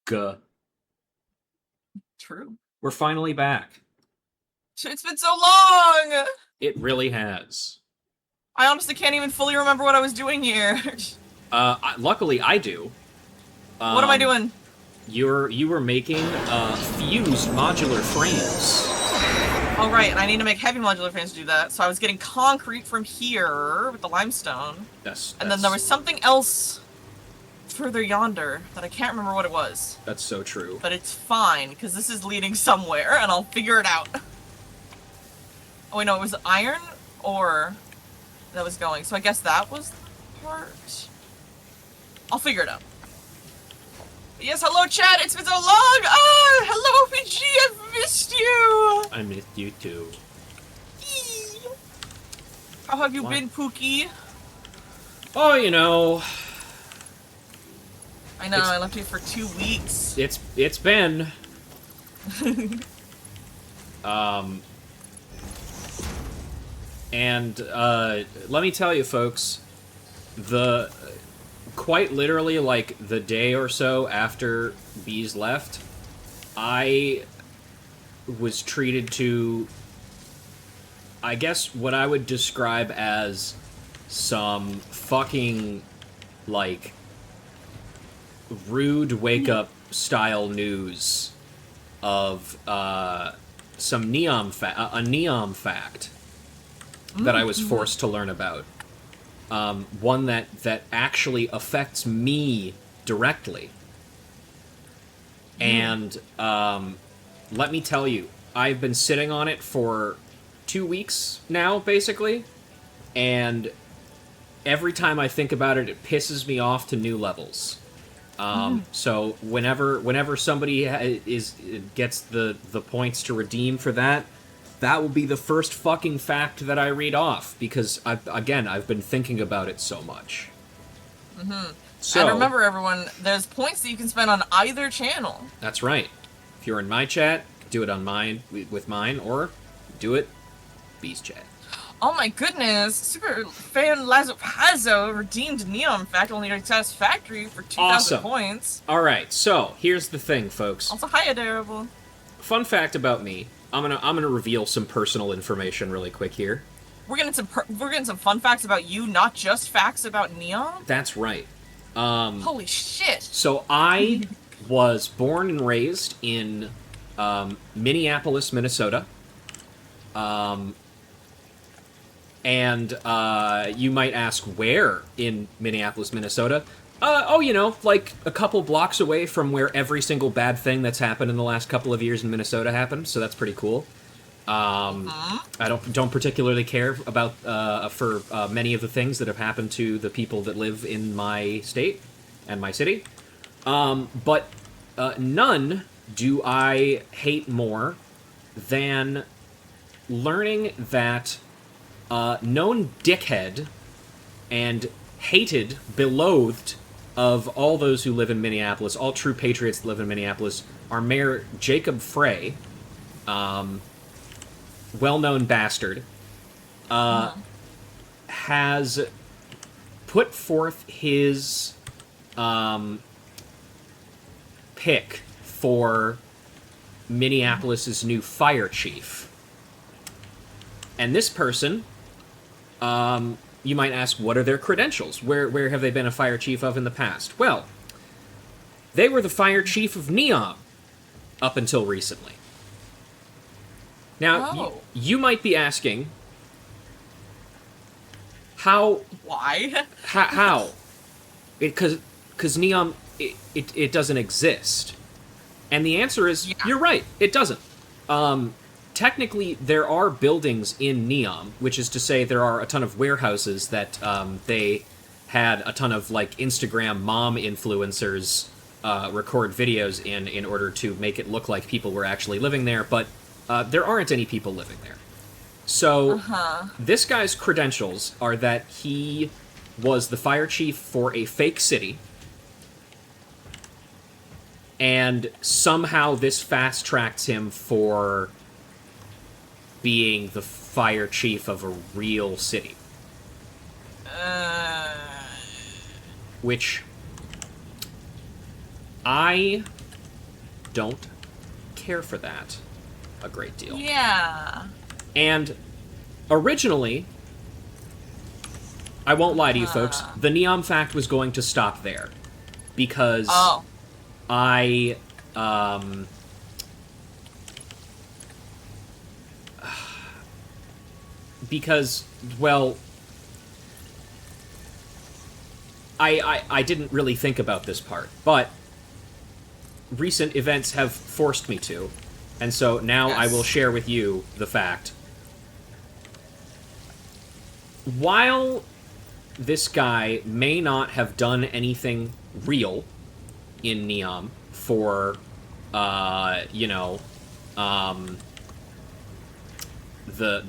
True. We're finally back. It's been so long! It really has. I honestly can't even fully remember what I was doing here. Luckily, I do. What am I doing? You were making fused modular frames. Oh, right, and I need to make heavy modular frames to do that. So I was getting concrete from here with the limestone. And then there was something else further yonder that I can't remember what it was. That's so true. But it's fine, because this is leading somewhere, and I'll figure it out. Oh, wait, no, it was iron ore that was going. So I guess that was the part? I'll figure it out. Yes, hello, chat. It's been so long. Ah, hello, RPG. I've missed you. I missed you too. How have you been, Pookie? Oh, you know. I know. I left you for 2 weeks. It's been. And let me tell you, folks, quite literally, like, the day or so after Bees left, I was treated to, I guess, what I would describe as some fucking, like, rude wake-up style news of some a neon fact that I was forced to learn about. One that actually affects me directly. And let me tell you, I've been sitting on it for 2 weeks now, basically, and every time I think about it, it pisses me off to new levels. So whenever somebody gets the points to redeem for that, that will be the first fucking fact that I read off, because I've been thinking about it so much. So, and remember, everyone, there's points that you can spend on either channel. That's right. If you're in my chat, do it on mine with mine, or do it Bee's chat. Oh my goodness! Super fan Lazo redeemed Neon Fact only at Satisfactory for 2,000 points. Alright, so here's the thing, folks. Also, hi, Adorable. Fun fact about me. I'm gonna reveal some personal information really quick here. We're getting some fun facts about you, not just facts about Neon. That's right. Holy shit! So I was born and raised in Minneapolis, Minnesota. And you might ask, where in Minneapolis, Minnesota? Oh, you know, like a couple blocks away from where every single bad thing that's happened in the last couple of years in Minnesota happened, so that's pretty cool. I don't particularly care about for many of the things that have happened to the people that live in my state and my city. But none do I hate more than learning that known dickhead and hated, beloathed of all those who live in Minneapolis, all true patriots that live in Minneapolis, our mayor, Jacob Frey, well-known bastard, has put forth his pick for Minneapolis's new fire chief. And this person, you might ask, what are their credentials? Where have they been a fire chief of in the past? Well, they were the fire chief of Neon up until recently. Now, you might be asking, how? Why? How? Because Neon, it doesn't exist. And the answer is, you're right, it doesn't. Technically, there are buildings in Neom, which is to say there are a ton of warehouses that they had a ton of, like, Instagram mom influencers record videos in order to make it look like people were actually living there, but there aren't any people living there. So, this guy's credentials are that he was the fire chief for a fake city, and somehow this fast-tracks him for being the fire chief of a real city. Which I don't care for that a great deal. Yeah. And originally, I won't lie to you folks, the Neom fact was going to stop there. Because I, because, well, I didn't really think about this part, but recent events have forced me to, and so now I will share with you the fact. While this guy may not have done anything real in Neom for, the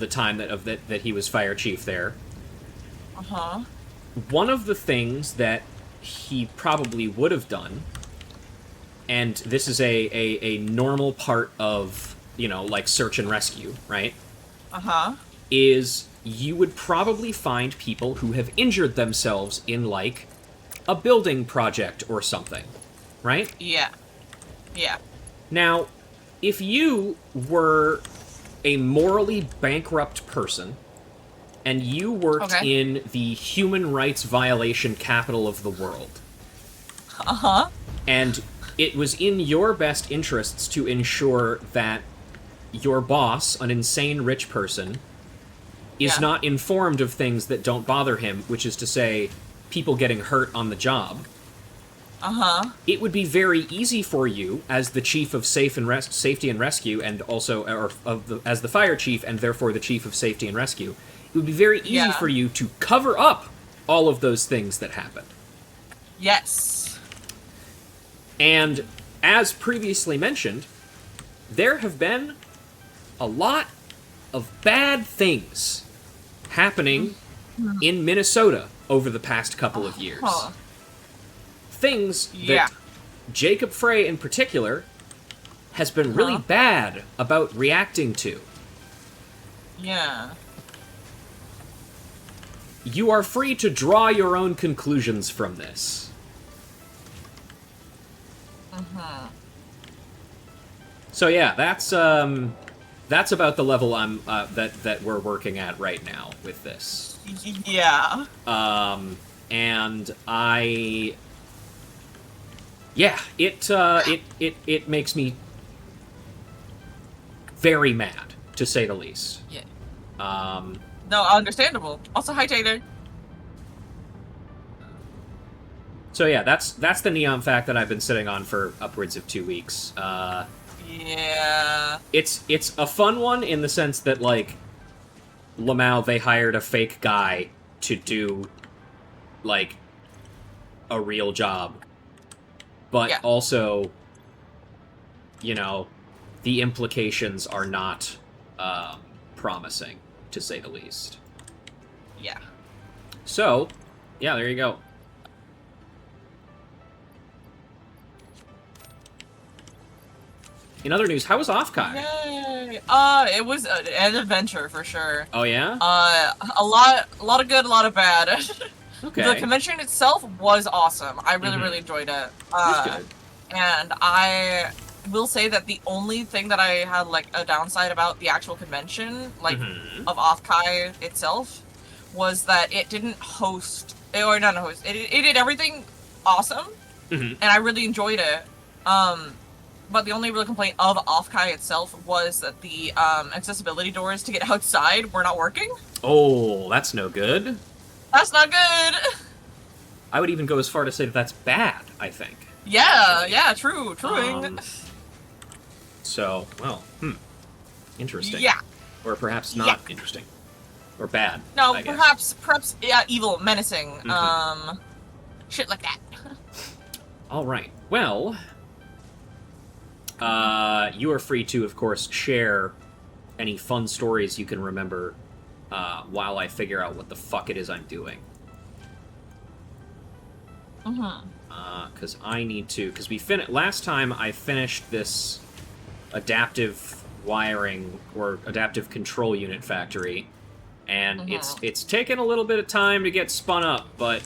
time that he was fire chief there. One of the things that he probably would have done, and this is a normal part of, like, search and rescue, right? Is you would probably find people who have injured themselves in, like, a building project or something, right? Yeah. Yeah. Now, if you were a morally bankrupt person, and you worked in the human rights violation capital of the world, and it was in your best interests to ensure that your boss, an insane rich person, is not informed of things that don't bother him, which is to say, people getting hurt on the job, it would be very easy for you, as the chief of safety and rescue, and also as the fire chief, and therefore the chief of safety and rescue, it would be very easy for you to cover up all of those things that happened. Yes. And as previously mentioned, there have been a lot of bad things happening in Minnesota over the past couple of years. Things that Jacob Frey in particular has been really bad about reacting to. Yeah. You are free to draw your own conclusions from this. So yeah, that's about the level I'm that we're working at right now with this. Yeah. And it makes me very mad, to say the least. Yeah. No, understandable. Also, hi, Tater. So yeah, that's the Neom fact that I've been sitting on for upwards of 2 weeks. Yeah. It's a fun one in the sense that, like, Lamau, they hired a fake guy to do, like, a real job. But also, the implications are not promising, to say the least. Yeah. So, yeah, there you go. In other news, how was Offkai? Yay! It was an adventure for sure. Oh yeah? A lot of good, a lot of bad. Okay. The convention itself was awesome. I really enjoyed it. That's good. And I will say that the only thing that I had, like, a downside about the actual convention, like, of Offkai itself, was that it didn't host, or not host, it did everything awesome, and I really enjoyed it. But the only real complaint of Offkai itself was that the accessibility doors to get outside were not working. Oh, that's no good. That's not good. I would even go as far to say that that's bad, I think. Yeah, true. So, well, interesting. Yeah. Or perhaps not interesting. Or bad. No, I guess. perhaps, evil, menacing, shit like that. All right. Well, you are free to, of course, share any fun stories you can remember while I figure out what the fuck it is I'm doing. Because I need to... Because last time I finished this adaptive wiring or adaptive control unit factory, and it's taken a little bit of time to get spun up, but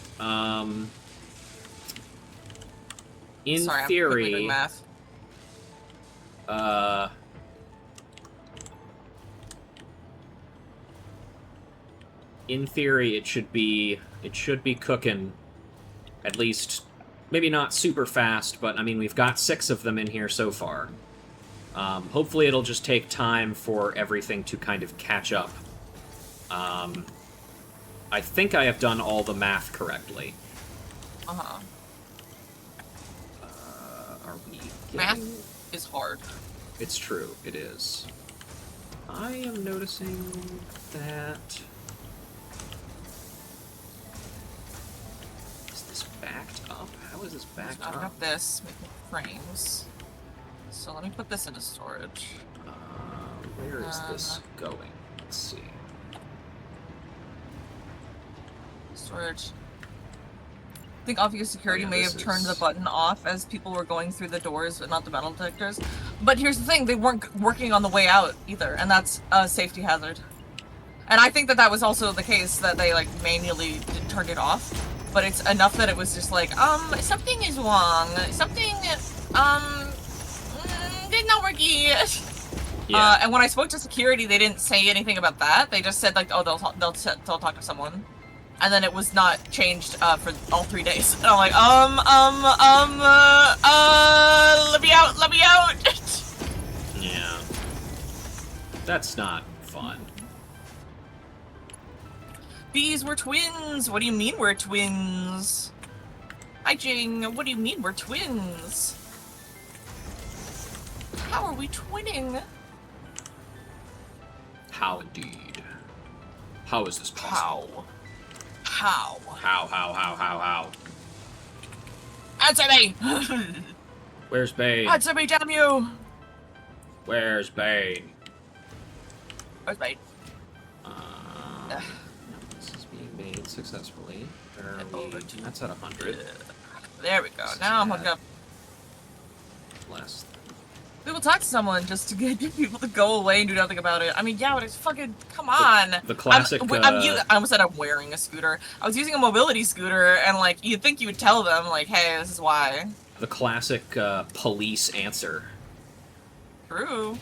in Sorry, theory... I'm quickly doing math. In theory, it should be cooking, at least, maybe not super fast, but, I mean, we've got 6 of them in here so far. Hopefully it'll just take time for everything to kind of catch up. I think I have done all the math correctly. Uh-huh. Are we getting... Math is hard. It's true, it is. I am noticing that... Is this backed up? How is this backed I've up? got this, making frames. So let me put this into storage. Where is this going? Let's see. Storage. I think obvious security may have turned the button off as people were going through the doors, but not the metal detectors. But here's the thing, they weren't working on the way out either, and that's a safety hazard. And I think that that was also the case, that they like manually turned it off. But it's enough that it was just like, something is wrong. Something, did not work yet. Yeah. And when I spoke to security, they didn't say anything about that. They just said like, oh, they'll talk to someone. And then it was not changed for all 3 days. And I'm like, let me out. Yeah. That's not fun. These were twins. What do you mean we're twins? Hi, Jing. What do you mean we're twins? How are we twinning? How indeed? How is this possible? How? How? Answer me! Where's Bane? Answer me, damn you! Where's Bane? Where's Bane? This is being made successfully. Where are we? Over to- That's at 100. There we go. Now I'm hooked up. Less. We will talk to someone just to get people to go away and do nothing about it. I mean, yeah, but it's fucking... Come on! The classic... I almost said I'm wearing a scooter. I was using a mobility scooter, and, like, you'd think you would tell them, like, hey, this is why. The classic police answer. True.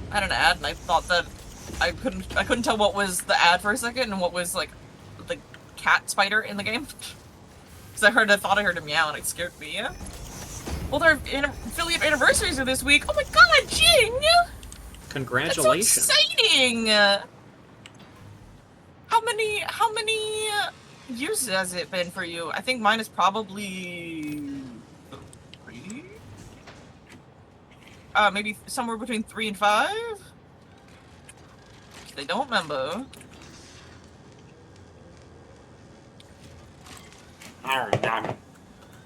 I had an ad, and I thought that I couldn't tell what was the ad for a second and what was, like, the cat spider in the game. Because I thought I heard a meow and it scared me. Well, their affiliate anniversaries are this week. Oh my god, Jing! Congratulations. That's so exciting! How many years has it been for you? I think mine is probably 3? Maybe somewhere between 3 and 5? I don't remember.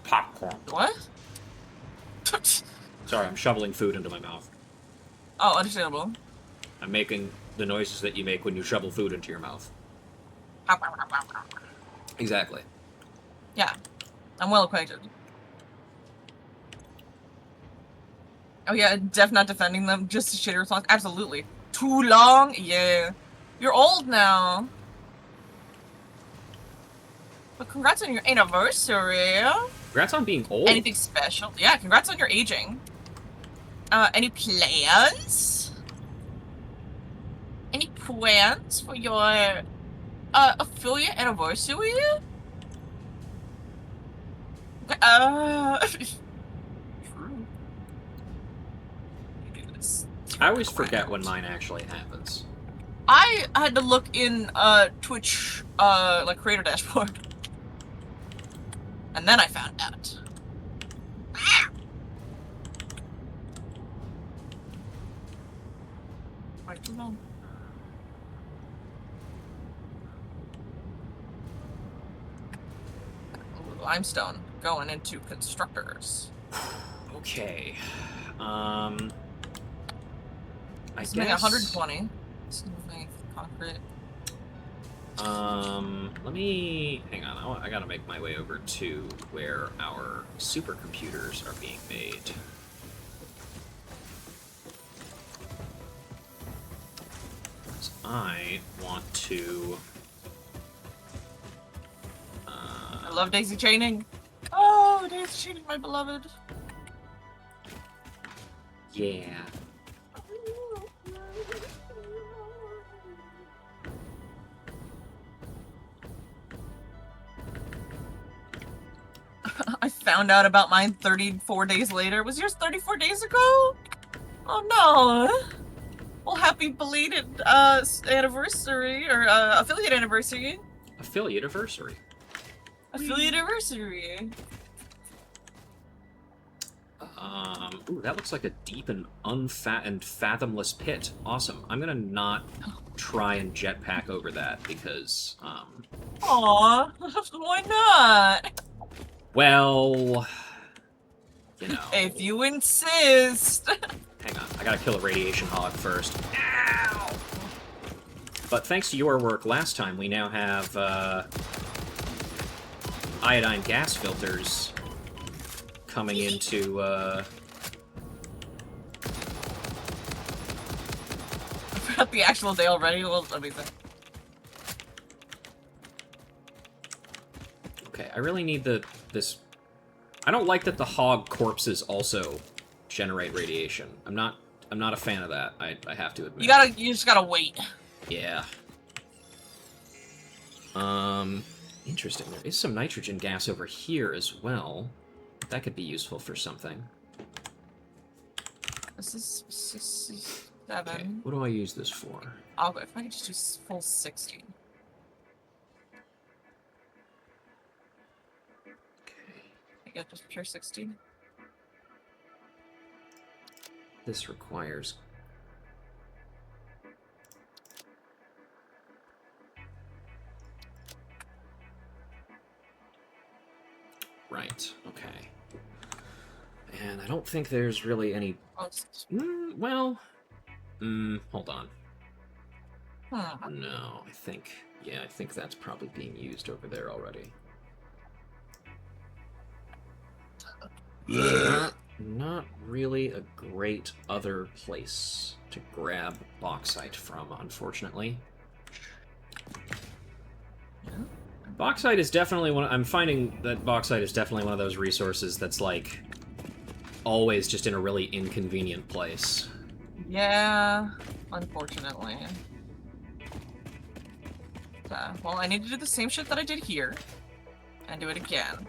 Popcorn. What? Sorry, I'm shoveling food into my mouth. Oh, understandable. I'm making the noises that you make when you shovel food into your mouth. Exactly. Yeah, I'm well acquainted. Oh yeah, Def not defending them, just a shitty response. Absolutely. Too long? Yeah. You're old now. But congrats on your anniversary. Congrats on being old. Anything special? Yeah, congrats on your aging. Any plans? Any plans for your affiliate anniversary? True. I always forget when mine actually happens. I had to look in Twitch like creator dashboard. And then I found out. Right, too long. Limestone going into constructors. Okay. I It's guess. 120. Smoothing concrete. Let me hang on. I gotta make my way over to where our supercomputers are being made. I want to. I love daisy chaining. Oh! days cheating, my beloved. Yeah. I found out about mine 34 days later. Was yours 34 days ago? Oh no. Well, happy belated anniversary, or affiliate anniversary. Affiliate anniversary. Affiliate anniversary. Ooh, that looks like a deep and fathomless pit. Awesome. I'm gonna not try and jetpack over that because, Aw, why not? well, you know. If you insist. Hang on, I gotta kill a radiation hog first. Ow! But thanks to your work last time, we now have, iodine gas filters coming into, I forgot the actual day already. Well, let me think. Okay, I really need this... I don't like that the hog corpses also generate radiation. I'm not a fan of that, I have to admit. You just gotta wait. Yeah. Interesting. There is some nitrogen gas over here as well. That could be useful for something. This is 67. Okay, what do I use this for? I'll go. If I could just do full 60. Okay. I get just pure 60. This requires... Right, okay. And I don't think there's really any... Oh, hold on. hmm. No, I think that's probably being used over there already. Not really a great other place to grab bauxite from, unfortunately. Bauxite is definitely I'm finding that bauxite is definitely one of those resources that's, like, always just in a really inconvenient place. Yeah, unfortunately. Well, I need to do the same shit that I did here. And do it again.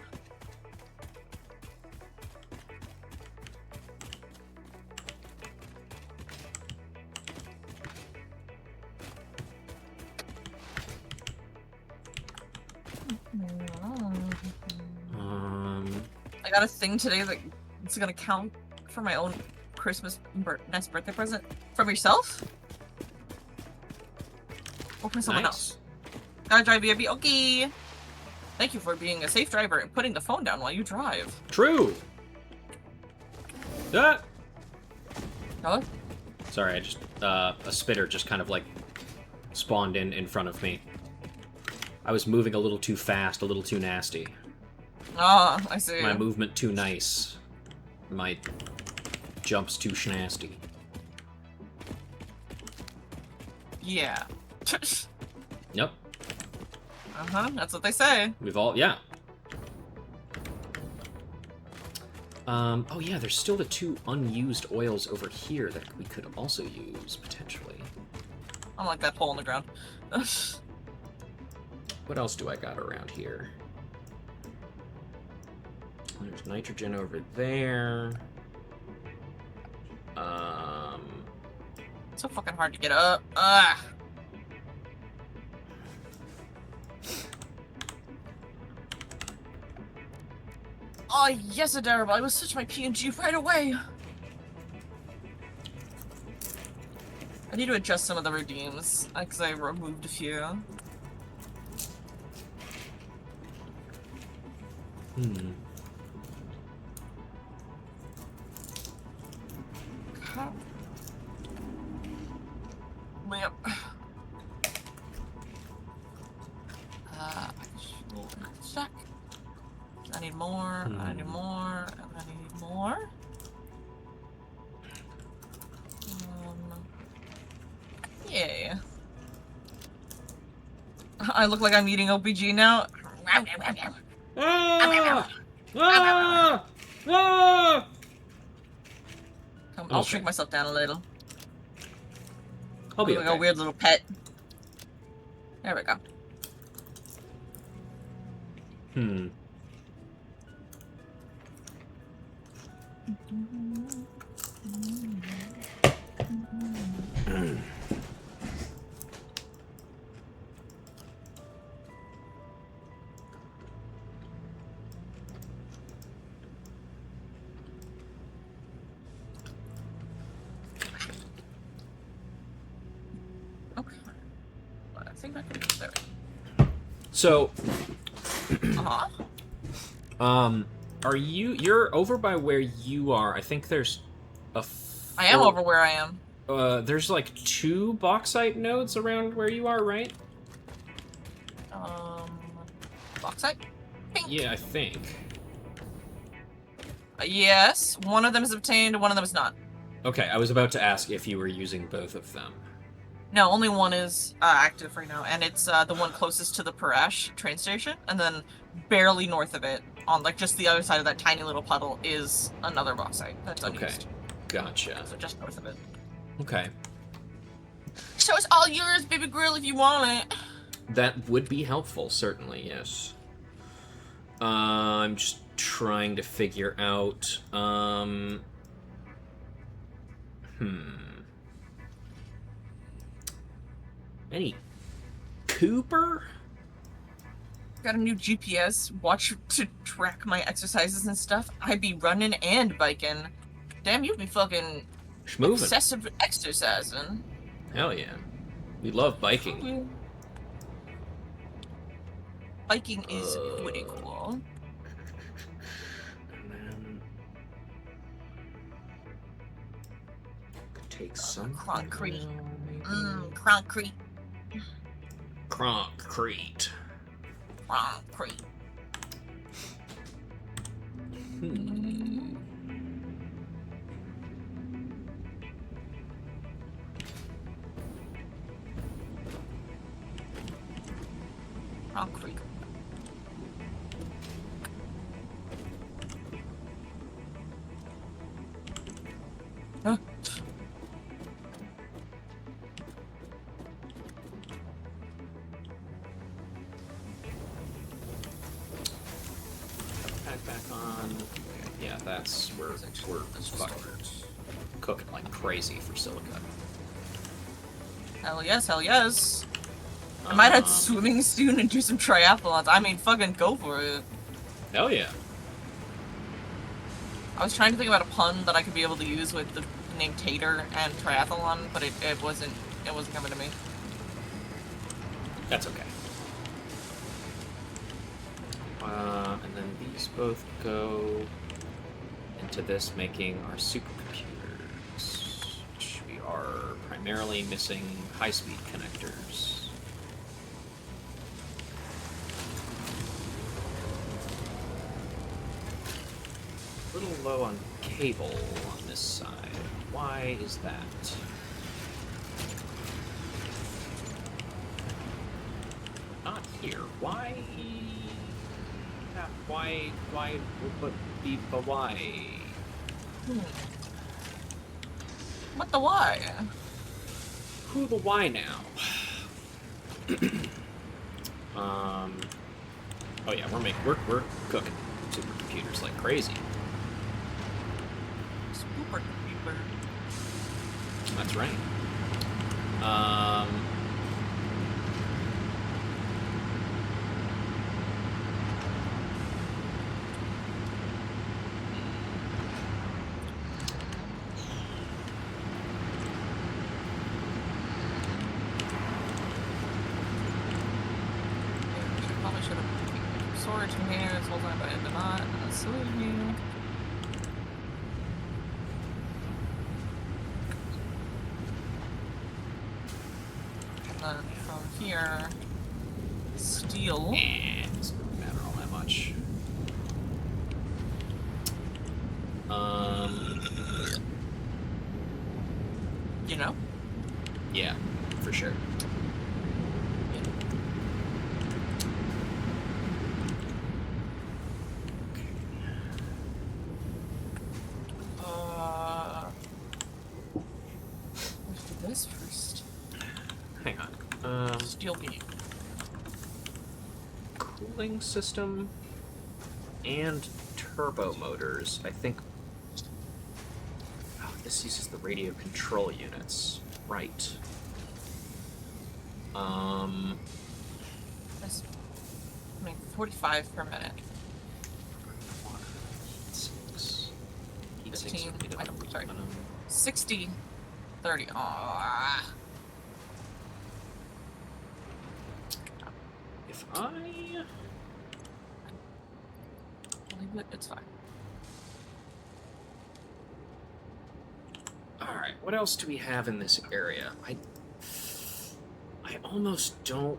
I got a thing today that it's gonna count for my own Christmas nice birthday present. From yourself? Or from someone else? Gotta drive BFB. Okay. Thank you for being a safe driver and putting the phone down while you drive. True. Ah! Huh? Sorry, I just a spitter just kind of like spawned in front of me. I was moving a little too fast, a little too nasty. Ah, I see. My movement too nice. My jumps too schnasty. Yeah. Yep. Uh-huh, that's what they say. We've all, yeah. Oh yeah, there's still the 2 unused oils over here that we could also use, potentially. I don't like that hole in the ground. What else do I got around here? There's nitrogen over there. It's so fucking hard to get up. Ugh. Oh, yes, adorable. I will switch my PNG right away. I need to adjust some of the redeems, because I removed a few. Yep. Check. I need more, I need more, and I need more. Yay. I look like I'm eating OPG now. Ah! Ah! Ah! Come, I'll Okay. shrink myself down a little. I'll be Like okay. a weird little pet. There we go. Hmm. Okay. I think I can do that. So, Uh-huh. are you're over by where you are? I think there's a. I am over where I am. There's like 2 bauxite nodes around where you are, right? Bauxite? Pink. Yeah, I think. Yes, one of them is obtained, one of them is not. Okay, I was about to ask if you were using both of them. No, only one is active right now, and it's the one closest to the Parash train station, and then barely north of it, on like just the other side of that tiny little puddle, is another bauxite that's unused. Okay, gotcha. So just north of it. Okay. So it's all yours, baby girl, if you want it. That would be helpful, certainly, yes. I'm just trying to figure out, Any Cooper? Got a new GPS watch to track my exercises and stuff. I be running and biking. Damn, you be fucking Schmoovin'. excessive exercising. Hell yeah. We love biking. Biking is pretty cool. And then could take some Concrete. maybe. Concrete. Concrete. Concrete. Concrete. Huh? Back on. Yeah, that's we're fucked. Cooking like crazy for silica. Hell yes, hell yes. I might add swimming soon and do some triathlons. I mean, fucking go for it. Hell yeah. I was trying to think about a pun that I could be able to use with the name Tater and triathlon, but it wasn't coming to me. That's okay. And then these both go into this, making our supercomputers, which we are primarily missing high-speed connectors. A little low on cable on this side. Why is that? Not here. Why? Why would be the why? What the why? Who the why now? Oh yeah, we're cooking supercomputers like crazy. Supercomputer. That's right. Probably should have taken storage in here this whole time, but I did not. That's silly of me. And then from here, steel. It doesn't matter all that much. You know? Yeah, for sure. steel beam. Cooling system and turbo motors. I think... Oh, this uses the radio control units. Right. That's, 45 per minute. Heat sinks 15, would be the sorry. aluminum. 60, 30. Ah. If I... It's fine. Alright, what else do we have in this area? I almost don't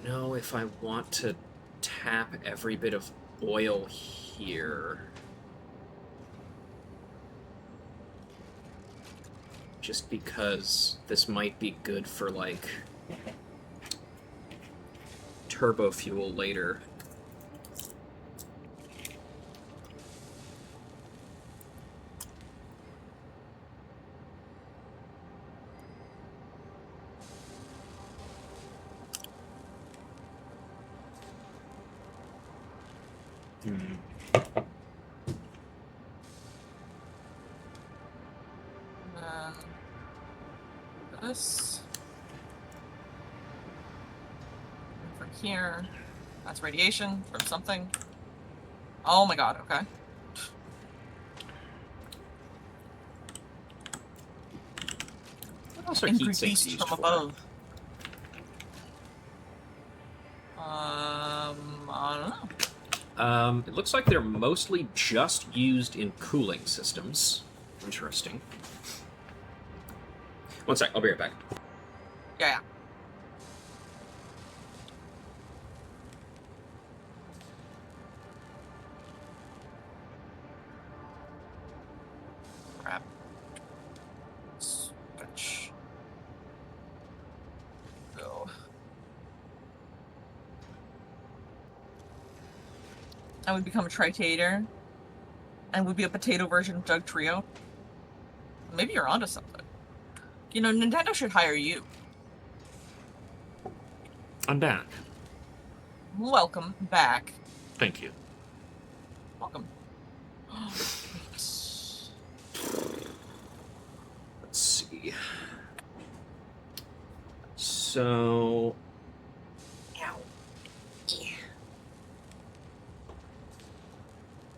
know if I want to tap every bit of oil here. Just because this might be good for, like, turbo fuel later. This. From here. That's radiation from something. Oh my god, okay. What else are heat sinks Beast used from for? above. I don't know. It looks like they're mostly just used in cooling systems. Interesting. One sec, I'll be right back. Yeah. Crap. Switch. Go. I would become a Tritator. And would be a potato version of Doug Trio. Maybe you're onto something. You know, Nintendo should hire you. I'm back. Welcome back. Thank you. Welcome. Let's see. So... Ow.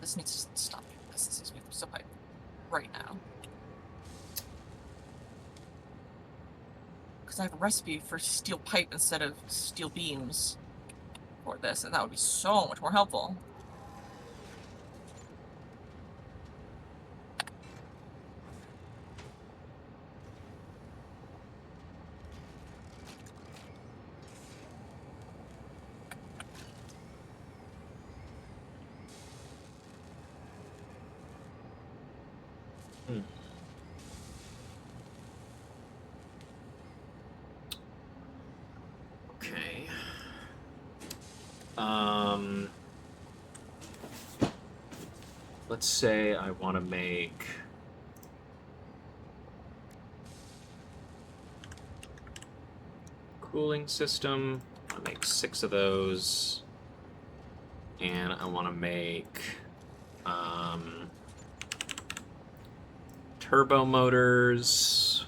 This needs to stop. This needs to be so high right now. Because I have a recipe for steel pipe instead of steel beams for this, and that would be so much more helpful. Okay. Let's say I want to make... cooling system. I'll make 6 of those. And I want to make... turbo motors.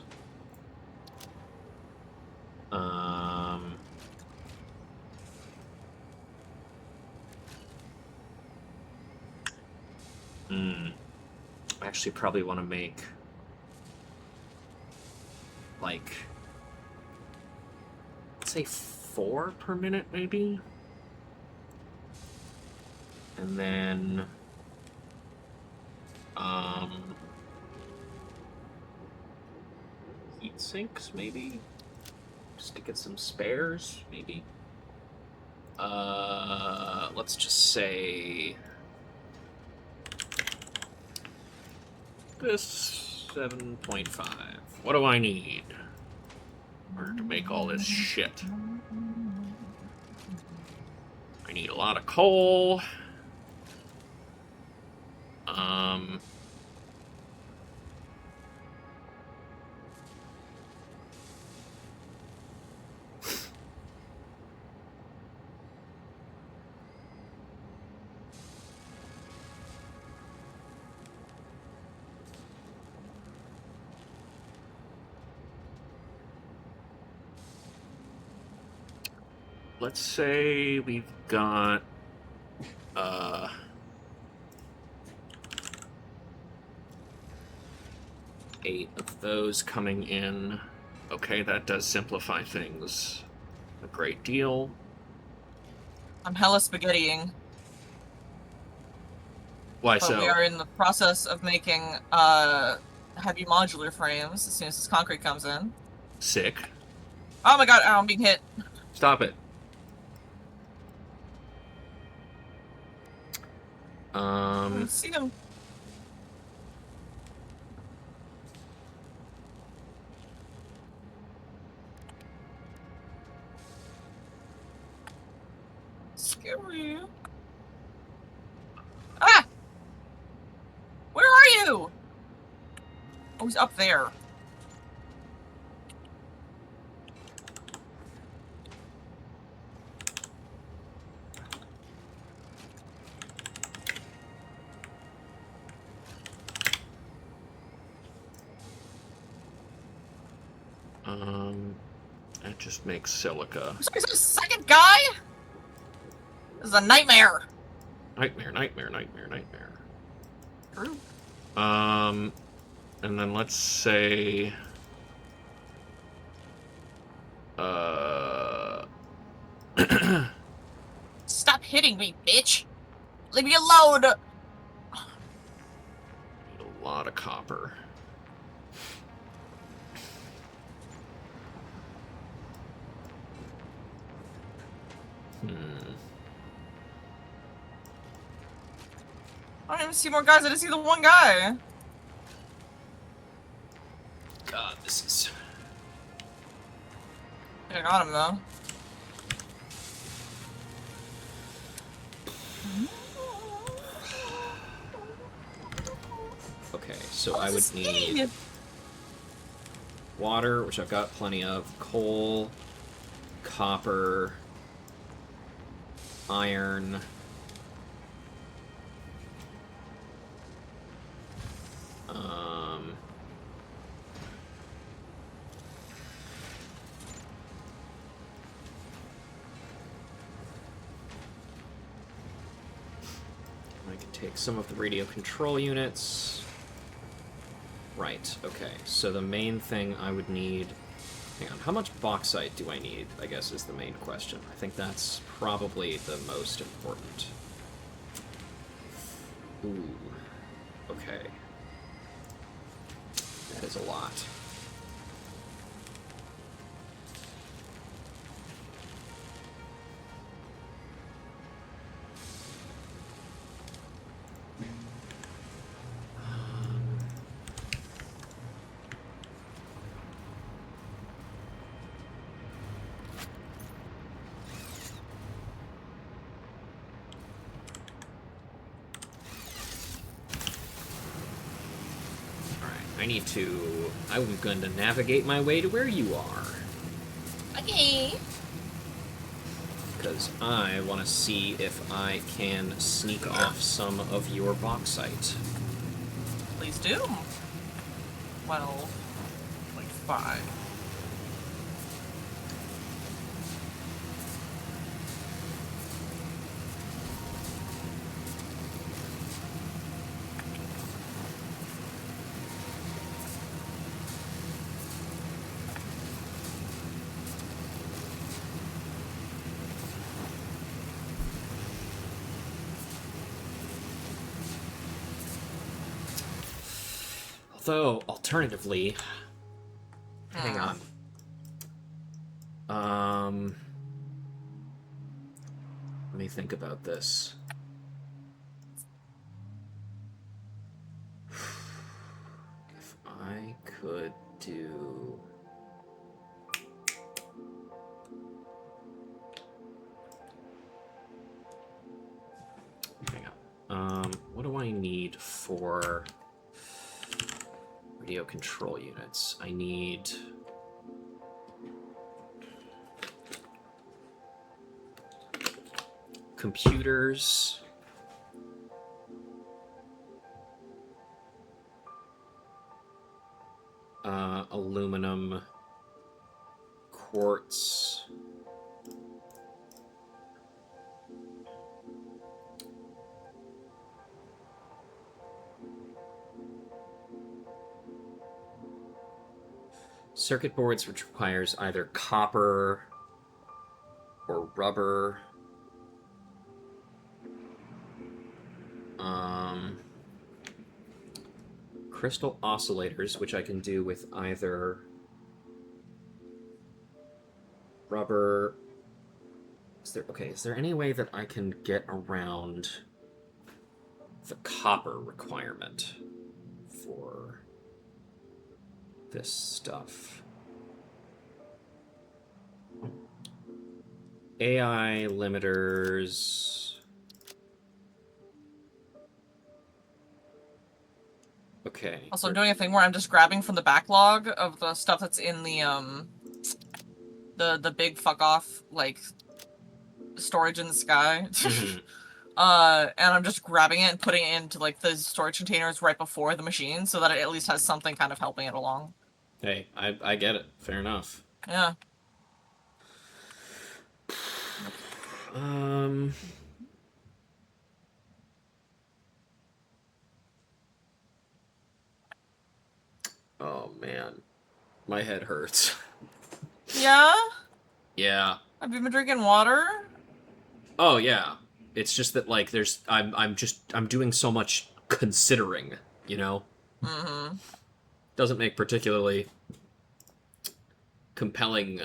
I actually probably want to make, like, let's say 4 per minute, maybe? And then, heat sinks, maybe? Just to get some spares, maybe? Let's just say... this 7.5. What do I need in order to make all this shit? I need a lot of coal. let's say we've got 8 of those coming in. Okay, that does simplify things a great deal. I'm hella spaghettiing. Why But we so? are in the process of making heavy modular frames as soon as this concrete comes in. Sick. Oh my god, ow, I'm being hit. Stop it. See them. Scary. Ah! Where are you? Oh, he's up there. That just makes silica. I'm sorry, is there a second guy? This is a nightmare. Nightmare, nightmare, nightmare, nightmare. True. And then let's say... Stop hitting me, bitch. Leave me alone. Need a lot of copper. I don't even see more guys. I just see the one guy. God, this is... I got him, though. Okay, so I would need water, which I've got plenty of, coal, copper, iron, I can take some of the radio control units. Right, okay, so the main thing I would need... Hang on, how much bauxite do I need, I guess, is the main question. I think that's probably the most important. Ooh, okay. That is a lot. I'm going to navigate my way to where you are. Okay. Because I want to see if I can sneak off some of your bauxite. Please do. Well, like 5. Although, alternatively... Hang on. Let me think about this. If I could do... Hang on. What do I need for radio control units? I need... computers... aluminum, quartz, circuit boards, which requires either copper or rubber. Crystal oscillators, which I can do with either rubber. Is there any way that I can get around the copper requirement for this stuff? AI limiters. Okay. Also, I'm doing a thing where I'm just grabbing from the backlog of the stuff that's in the big fuck off, like, storage in the sky. Mhm. And I'm just grabbing it and putting it into, like, the storage containers right before the machine so that it at least has something kind of helping it along. Hey, I get it. Fair enough. Yeah. Oh man, my head hurts. Yeah? Yeah. Have you been drinking water? Oh yeah. It's just that like I'm doing so much considering, you know? Mm-hmm. Doesn't make particularly compelling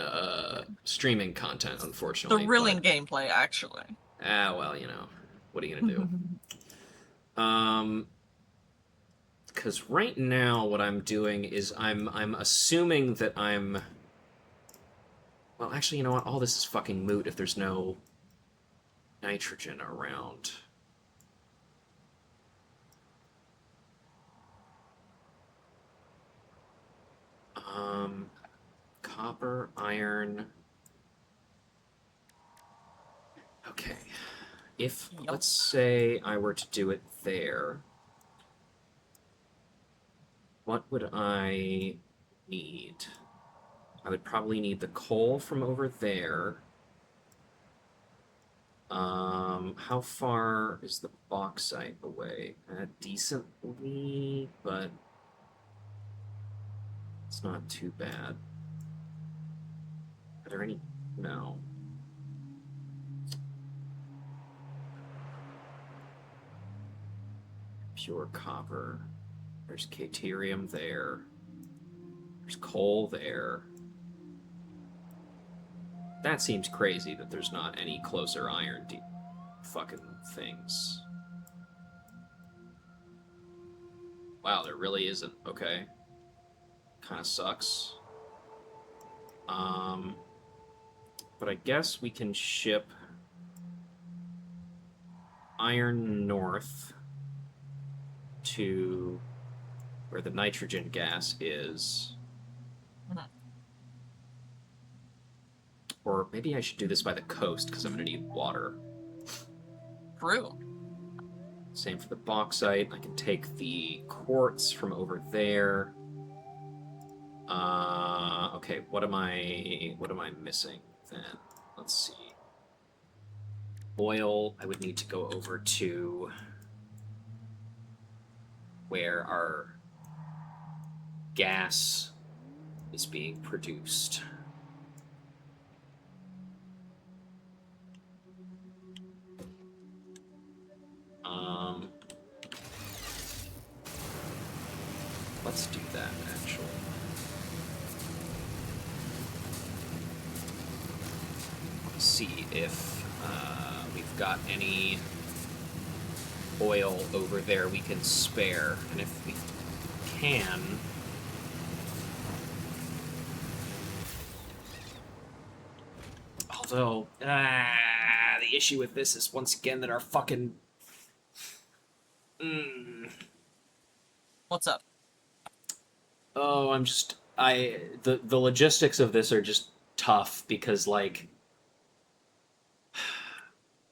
streaming content, unfortunately. Thrilling gameplay, actually. Well, you know, what are you gonna do? Because right now what I'm doing is I'm assuming that I'm. Well, actually, you know what? All this is fucking moot if there's no nitrogen around. Copper, iron. Okay. If, let's say, I were to do it there, what would I need? I would probably need the coal from over there. How far is the bauxite away? Decently, but it's not too bad. Are there any? No. Pure copper. There's caterium there. There's coal there. That seems crazy that there's not any closer iron fucking things. Wow, there really isn't. Okay. Kind of sucks. But I guess we can ship iron north to where the nitrogen gas is. Mm-hmm. Or maybe I should do this by the coast because I'm going to need water. True. Same for the bauxite. I can take the quartz from over there. Okay, what am I missing then? Let's see. Oil, I would need to go over to where our gas is being produced. Let's do that, actually. Let's see if we've got any oil over there we can spare. And if we can... Although, the issue with this is, once again, that our fucking... What's up? Oh, the logistics of this are just tough because, like,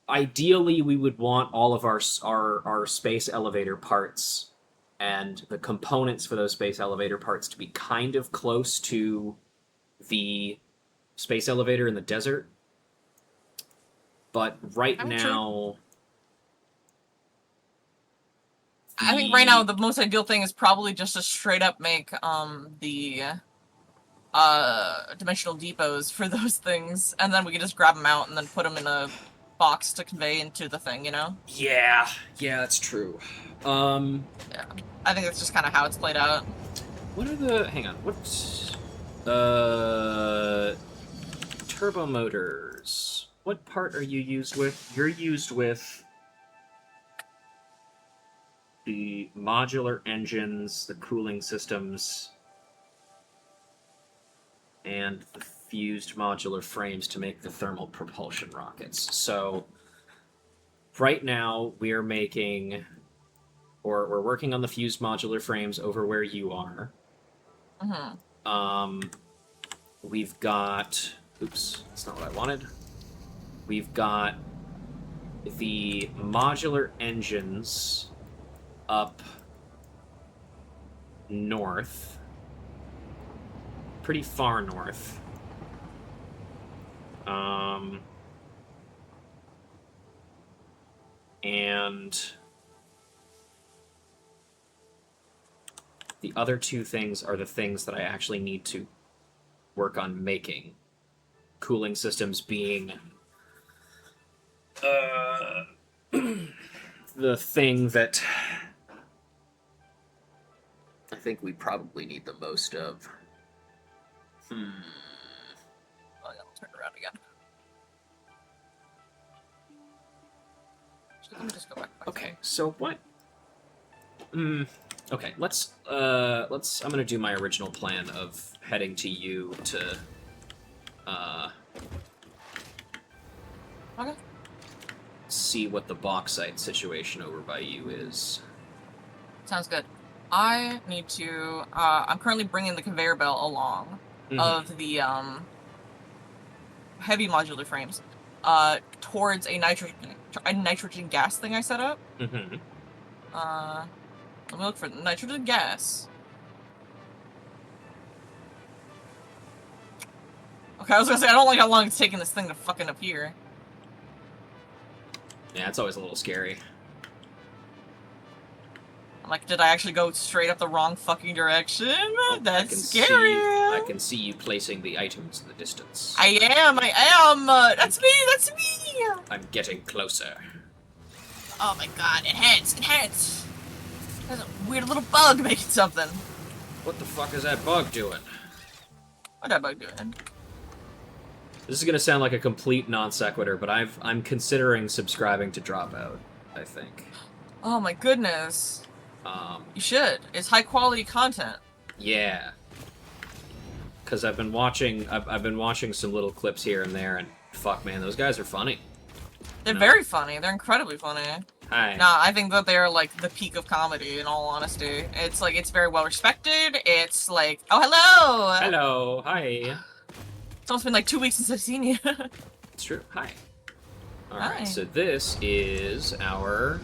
ideally we would want all of our space elevator parts and the components for those space elevator parts to be kind of close to the space elevator in the desert. But right now... I think right now the most ideal thing is probably just to straight up make the dimensional depots for those things, and then we can just grab them out and then put them in a box to convey into the thing, you know? Yeah, that's true. Yeah. I think that's just kind of how it's played out. What are the... Hang on, what's... Turbo motors. What part are you used with? You're used with the modular engines, the cooling systems, and the fused modular frames to make the thermal propulsion rockets. So, right now, we're making... Or we're working on the fused modular frames over where you are. Mm-hmm. We've got... Oops, that's not what I wanted. We've got the modular engines up north. Pretty far north. And the other two things are the things that I actually need to work on making. Cooling systems being the thing that I think we probably need the most of. Oh, yeah, I'll turn around again. Let me just go back. Okay, so what? Okay, let's. I'm gonna do my original plan of heading to you to. Okay. See what the bauxite situation over by you is. Sounds good. I need to. I'm currently bringing the conveyor belt along of the heavy modular frames towards a nitrogen gas thing I set up. Let me look for the nitrogen gas. Okay, I was gonna say I don't like how long it's taking this thing to fucking appear. Yeah, it's always a little scary. I'm like, did I actually go straight up the wrong fucking direction? Oh, That's scary. I can see you placing the items in the distance. I am. That's me. I'm getting closer. Oh my god, enhance. There's a weird little bug making something. What the fuck is that bug doing? What's that bug doing? This is gonna sound like a complete non sequitur, but I'm considering subscribing to Dropout, I think. Oh my goodness. You should. It's high quality content. Yeah. Cause I've been watching some little clips here and there, and fuck man, those guys are funny. They're very funny. They're incredibly funny. Hi. Nah, I think that they're like the peak of comedy, in all honesty. It's like, it's very well respected. It's like, oh, hello! Hello, hi. It's almost been like 2 weeks since I've seen you. It's true, hi. Hi. Alright, so this is our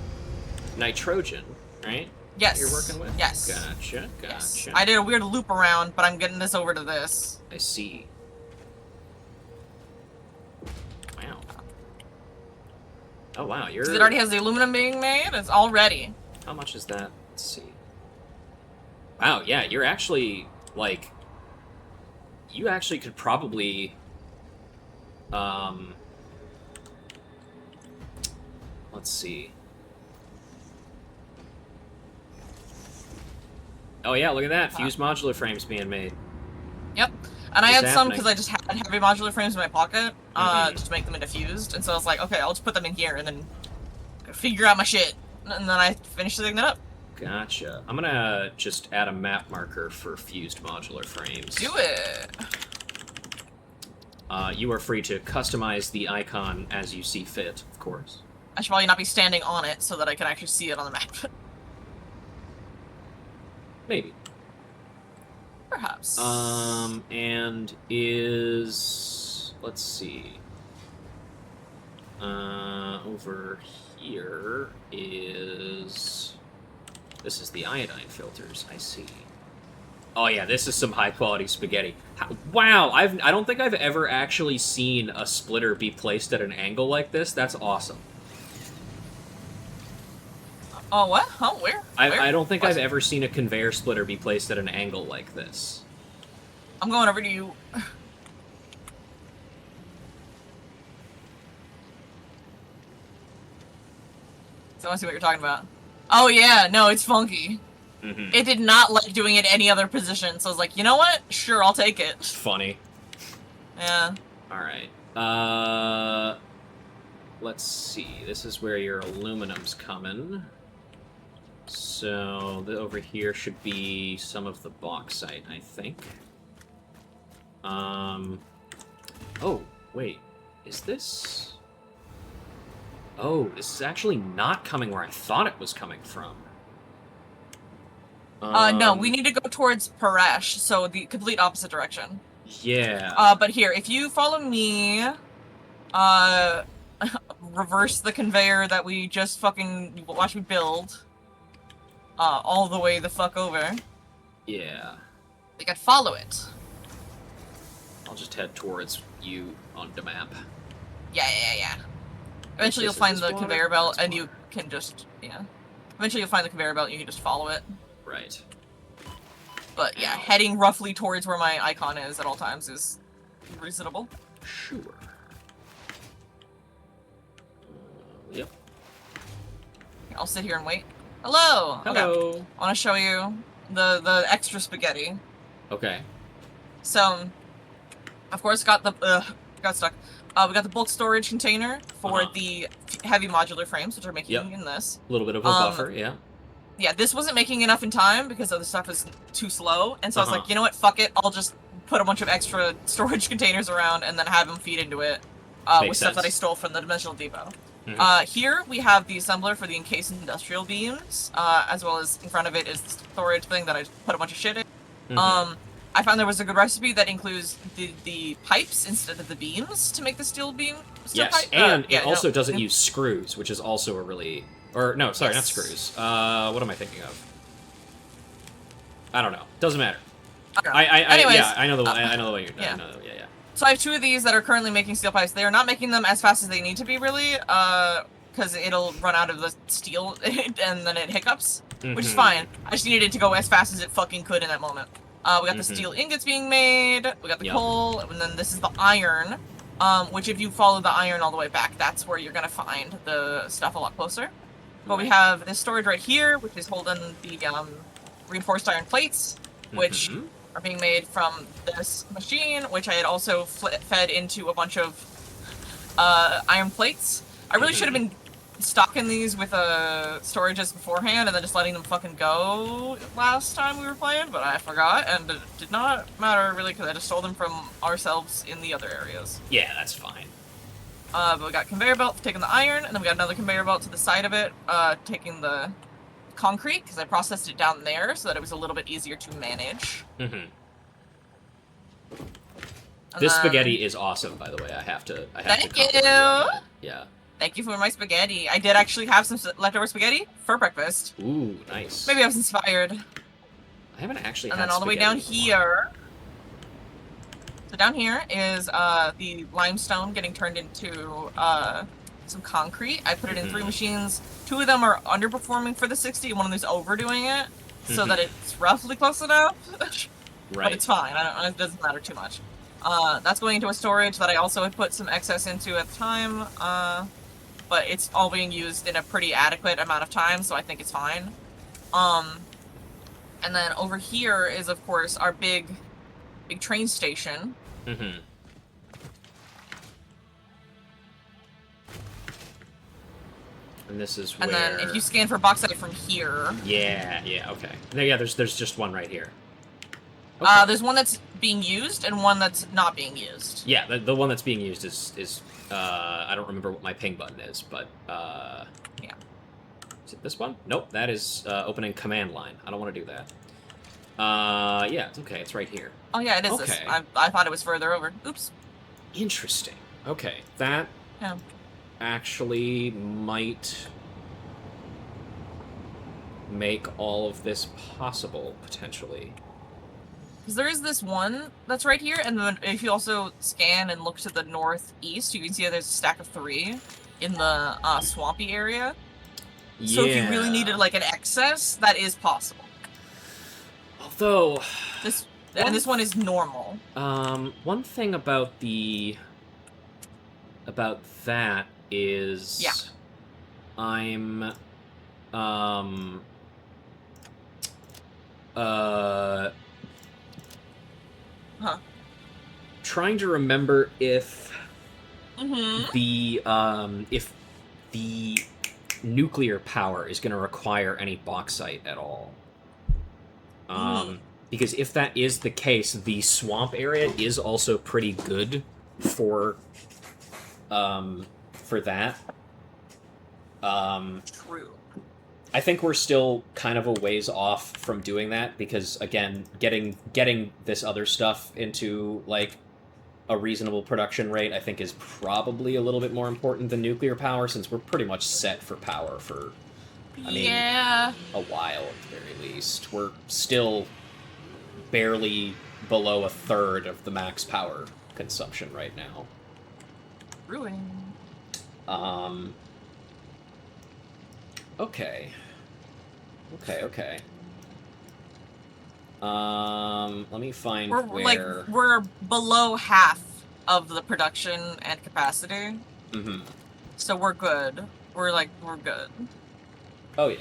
nitrogen, right? Yes. You're working with? Yes. Gotcha. Yes. I did a weird loop around, but I'm getting this over to this. I see. Wow. Oh wow, you're... Because it already has the aluminum being made. It's all ready. How much is that? Let's see. Wow, yeah, you're actually, like... You actually could probably... Let's see. Oh yeah, look at that. Fused modular frames being made. Yep. And I What's had some happening? because I just had heavy modular frames in my pocket, just to make them into fused. And so I was like, okay, I'll just put them in here and then figure out my shit. And then I finished setting that up. Gotcha. I'm gonna just add a map marker for fused modular frames. Do it. You are free to customize the icon as you see fit, of course. I should probably not be standing on it so that I can actually see it on the map. Maybe. Perhaps. And is... Let's see. Over here is... This is the iodine filters, I see. Oh yeah, this is some high-quality spaghetti. Wow, I don't think I've ever actually seen a splitter be placed at an angle like this. That's awesome. Oh, what? Oh, where? I don't think What? I've ever seen a conveyor splitter be placed at an angle like this. I'm going over to you. So I want to see what you're talking about. Oh yeah, no, it's funky. Mm-hmm. It did not like doing it any other position, so I was like, you know what? Sure, I'll take it. Funny. Yeah. Alright. Let's see. This is where your aluminum's coming. So, over here should be some of the bauxite, I think. Oh, wait. Is this... Oh, this is actually not coming where I thought it was coming from. No, we need to go towards Paresh, so the complete opposite direction. Yeah. But here, if you follow me, reverse the conveyor that we just fucking watched me build, all the way the fuck over. Yeah. We can follow it. I'll just head towards you on the map. Yeah. Eventually you'll Is find this the water? conveyor belt, That's and you water. can just, yeah. Eventually you'll find the conveyor belt, and you can just follow it. Right. But yeah, Ow. heading roughly towards where my icon is at all times is reasonable. Sure. Yep. I'll sit here and wait. Hello! Okay. Hello. I want to show you the extra spaghetti. Okay. So, of course, got stuck. We got the bulk storage container for the heavy modular frames, which are making Yep. in this. A little bit of a buffer, yeah. Yeah, this wasn't making enough in time because other stuff is too slow, and so I was Uh-huh. like, you know what, fuck it, I'll just put a bunch of extra storage containers around and then have them feed into it with Makes stuff that I sense. stole from the Dimensional Depot. Mhm. Here we have the assembler for the encased industrial beams, as well as in front of it is the storage thing that I put a bunch of shit in. Mhm. I found there was a good recipe that includes the pipes instead of the beams to make the steel beam. Yes, pipe. and Yeah, it also no, doesn't yeah. use screws, which is also a really... Or, no, sorry, not Yes. screws. What am I thinking of? I don't know. Doesn't matter. Okay. Anyways, Anyways, I know the I know the way you're... yeah. I know, yeah. So I have two of these that are currently making steel pipes. They are not making them as fast as they need to be, really, because it'll run out of the steel and then it hiccups, which is Mhm. fine. I just needed it to go as fast as it fucking could in that moment. We got the Mhm. steel ingots being made, we got the Yep. coal, and then this is the iron, which if you follow the iron all the way back, that's where you're gonna find the stuff a lot closer. But we Right. have this storage right here, which is holding the reinforced iron plates, which Mhm. are being made from this machine, which I had also fed into a bunch of iron plates. I really should have been stocking these with storages beforehand and then just letting them fucking go last time we were playing, but I forgot, and it did not matter really because I just stole them from ourselves in the other areas. Yeah, that's fine. But we got conveyor belt for taking the iron, and then we got another conveyor belt to the side of it, taking the concrete, because I processed it down there so that it was a little bit easier to manage. Mhm. And This then- spaghetti is awesome, by the way. I have to Thank compliment you. on that. Yeah. Thank you for my spaghetti. I did actually have some leftover spaghetti for breakfast. Ooh, nice. Maybe I was inspired. I haven't actually And had then all the way down spaghetti in a while. here. So down here is the limestone getting turned into some concrete. I put it in 3 machines. 2 of them are underperforming for the 60, and one of them's overdoing it, so that it's roughly close enough. Right. But it's fine. It doesn't matter too much. That's going into a storage that I also had put some excess into at the time. But it's all being used in a pretty adequate amount of time, so I think it's fine. And then over here is, of course, our big train station. Mhm. And this is where... And then if you scan for bauxite from here, Yeah, okay. Yeah, there's just one right here. Okay. there's one that's being used and one that's not being used. Yeah, the one that's being used is I don't remember what my ping button is, but Yeah. Is it this one? Nope, that is opening command line. I don't want to do that. Yeah, it's okay. It's right here. Oh yeah, it is this. Okay. I thought it was further over. Oops. Interesting. Okay, that Yeah. actually might make all of this possible, potentially. Because there is this one that's right here, and then if you also scan and look to the northeast, you can see there's a stack of 3 in the swampy area. So if you really needed like an excess, that is possible. Although, This And this one is normal. One thing about that is... Yeah. I'm... Huh. Trying to remember if Mm-hmm. if the nuclear power is going to require any bauxite at all. Because if that is the case, the swamp area is also pretty good for that. True. I think we're still kind of a ways off from doing that because, again, getting this other stuff into like a reasonable production rate, I think, is probably a little bit more important than nuclear power, since we're pretty much set for power for, I mean, yeah. a while at the very least. We're still barely below a third of the max power consumption right now. Really? Okay. Let me find where... we're below half of the production and capacity. Mm-hmm. So we're good. We're good. Oh, yeah.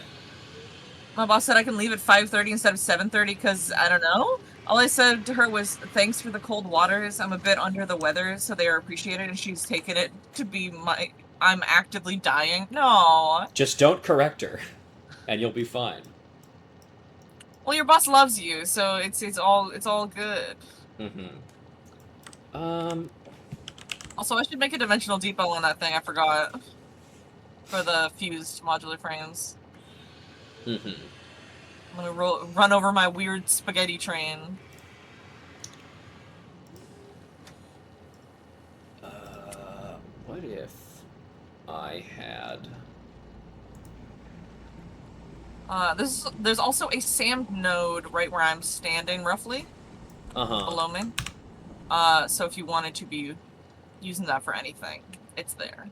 My boss said I can leave at 5:30 instead of 7:30 because, I don't know. All I said to her was, thanks for the cold waters. I'm a bit under the weather, so they are appreciated, and she's taken it to be I'm actively dying. No. Just don't correct her, and you'll be fine. Well, your boss loves you, so it's all good. Mm-hmm. Also, I should make a dimensional depot on that thing. I forgot. For the fused modular frames. Mm-hmm. I'm gonna run over my weird spaghetti train. What if I had... There's also a SAM node right where I'm standing, roughly. Below me. So if you wanted to be using that for anything, it's there.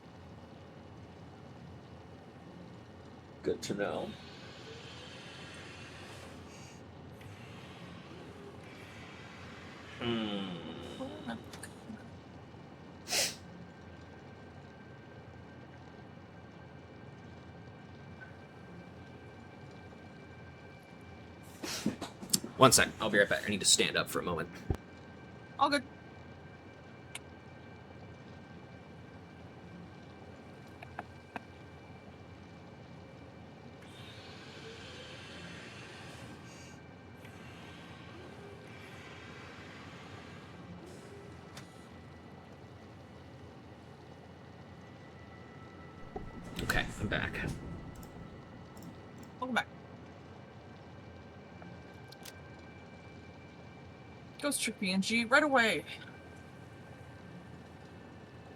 Good to know. One sec. I'll be right back. I need to stand up for a moment. All good. Okay, I'm back. Welcome back. Ghost Trick PNG right away.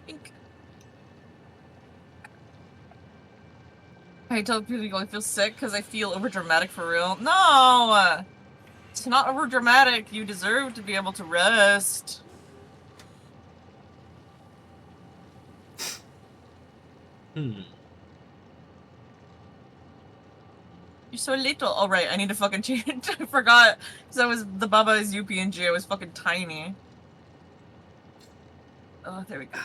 Ink. I tell people I feel sick because I feel overdramatic for real. No! It's not overdramatic. You deserve to be able to rest. You're so little. Oh, right. I need to fucking change. I forgot. Because the Baba is UPNG. I was fucking tiny. Oh, there we go.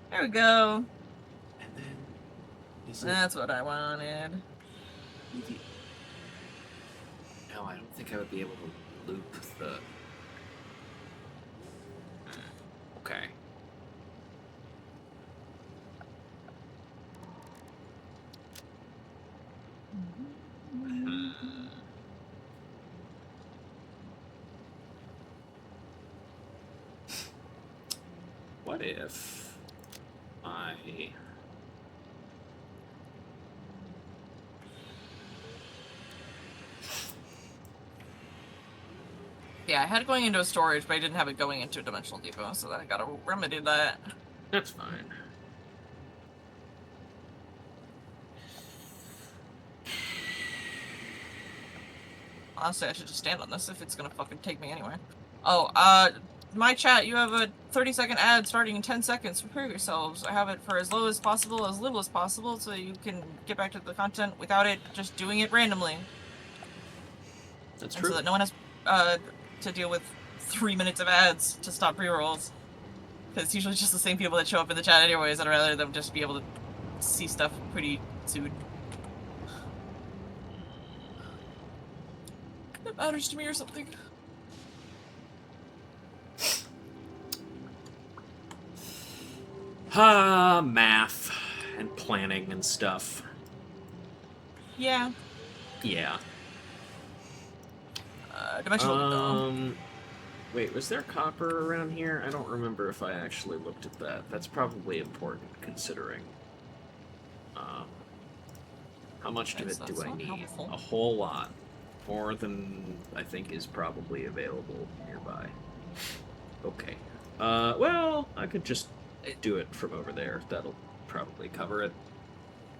There we go. And then... That's what I wanted. No, I don't think I would be able to loop the... Okay. What if I... Yeah, I had it going into a storage, but I didn't have it going into a dimensional depot, so I gotta remedy that. That's fine. Honestly, I should just stand on this if it's gonna fucking take me anywhere. Oh, my chat, you have a 30-second ad starting in 10 seconds. Prepare yourselves. I have it for as low as possible, as little as possible, so you can get back to the content without it just doing it randomly. That's and true. So that no one has to deal with 3 minutes of ads to stop pre-rolls. Because it's usually just the same people that show up in the chat anyways, I'd rather them just be able to see stuff pretty soon. It matters to me or something. Math and planning and stuff. Yeah. Yeah. Dimensional Wait, was there copper around here? I don't remember if I actually looked at that. That's probably important, considering. How much of it do I need? Helpful. A whole lot. More than I think is probably available nearby. Okay. Well, I could just do it from over there. That'll probably cover it.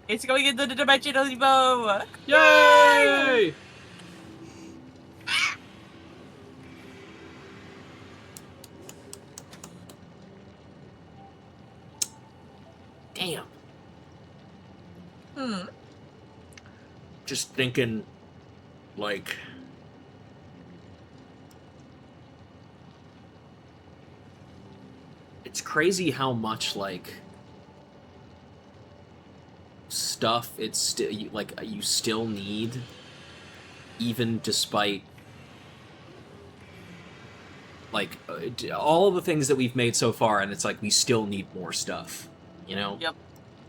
It's going into the dimensional bow! Yay! Damn. Just thinking, like... It's crazy how much, like... stuff it's still, like, you still need, even despite... like, all of the things that we've made so far, and it's like, we still need more stuff, you know? Yep.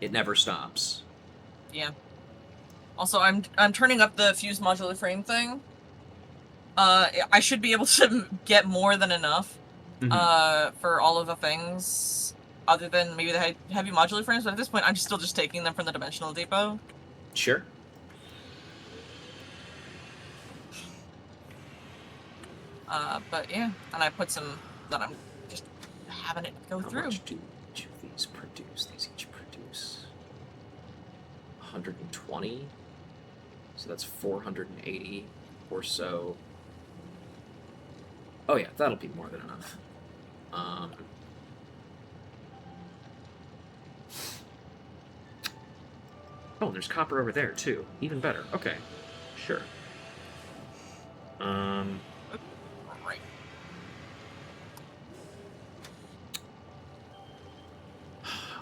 It never stops. Yeah. Also, I'm turning up the fused modular frame thing. I should be able to get more than enough, for all of the things, other than maybe the heavy modular frames, but at this point, I'm still just taking them from the dimensional depot. Sure. But yeah, and I put some that I'm just having it go through. How much do each of these produce? These each produce 120, so that's 480 or so. Oh yeah, that'll be more than enough. Oh, and there's copper over there too. Even better. Okay, sure. Right.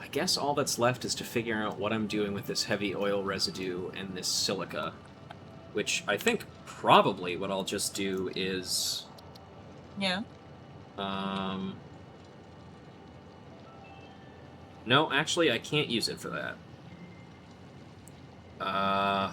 I guess all that's left is to figure out what I'm doing with this heavy oil residue and this silica, which I think probably what I'll just do is... Yeah. No, actually, I can't use it for that. I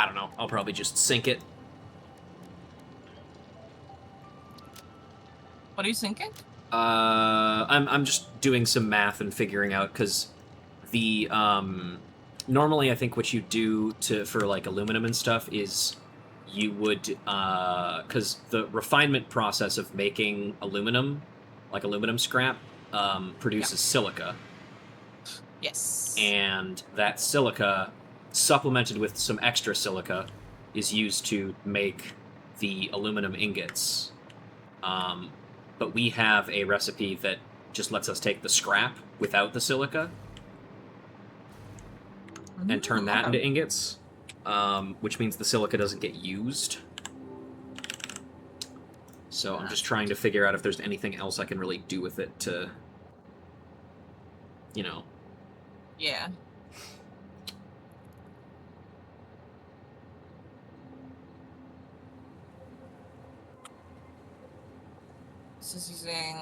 don't know. I'll probably just sink it. What are you thinking? I'm just doing some math and figuring out, because the normally I think what you do for like aluminum and stuff is you would because the refinement process of making aluminum, like aluminum scrap, produces silica. Yes. And that silica, supplemented with some extra silica, is used to make the aluminum ingots. But we have a recipe that just lets us take the scrap without the silica and turn that into ingots, which means the silica doesn't get used. So I'm just trying to figure out if there's anything else I can really do with it to, you know... Yeah. This is using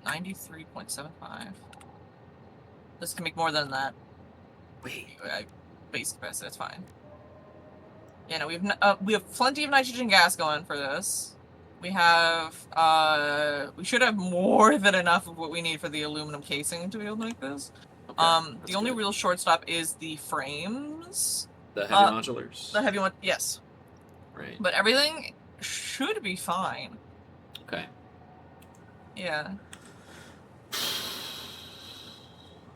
93.75. This can make more than that. Wait. Base capacity, that's fine. Yeah, no, we have plenty of nitrogen gas going for this. We have, we should have more than enough of what we need for the aluminum casing to be able to make this. Okay, the only real shortstop is the frames. The heavy modulars? The heavy one, yes. Right. But everything should be fine. Okay. Yeah.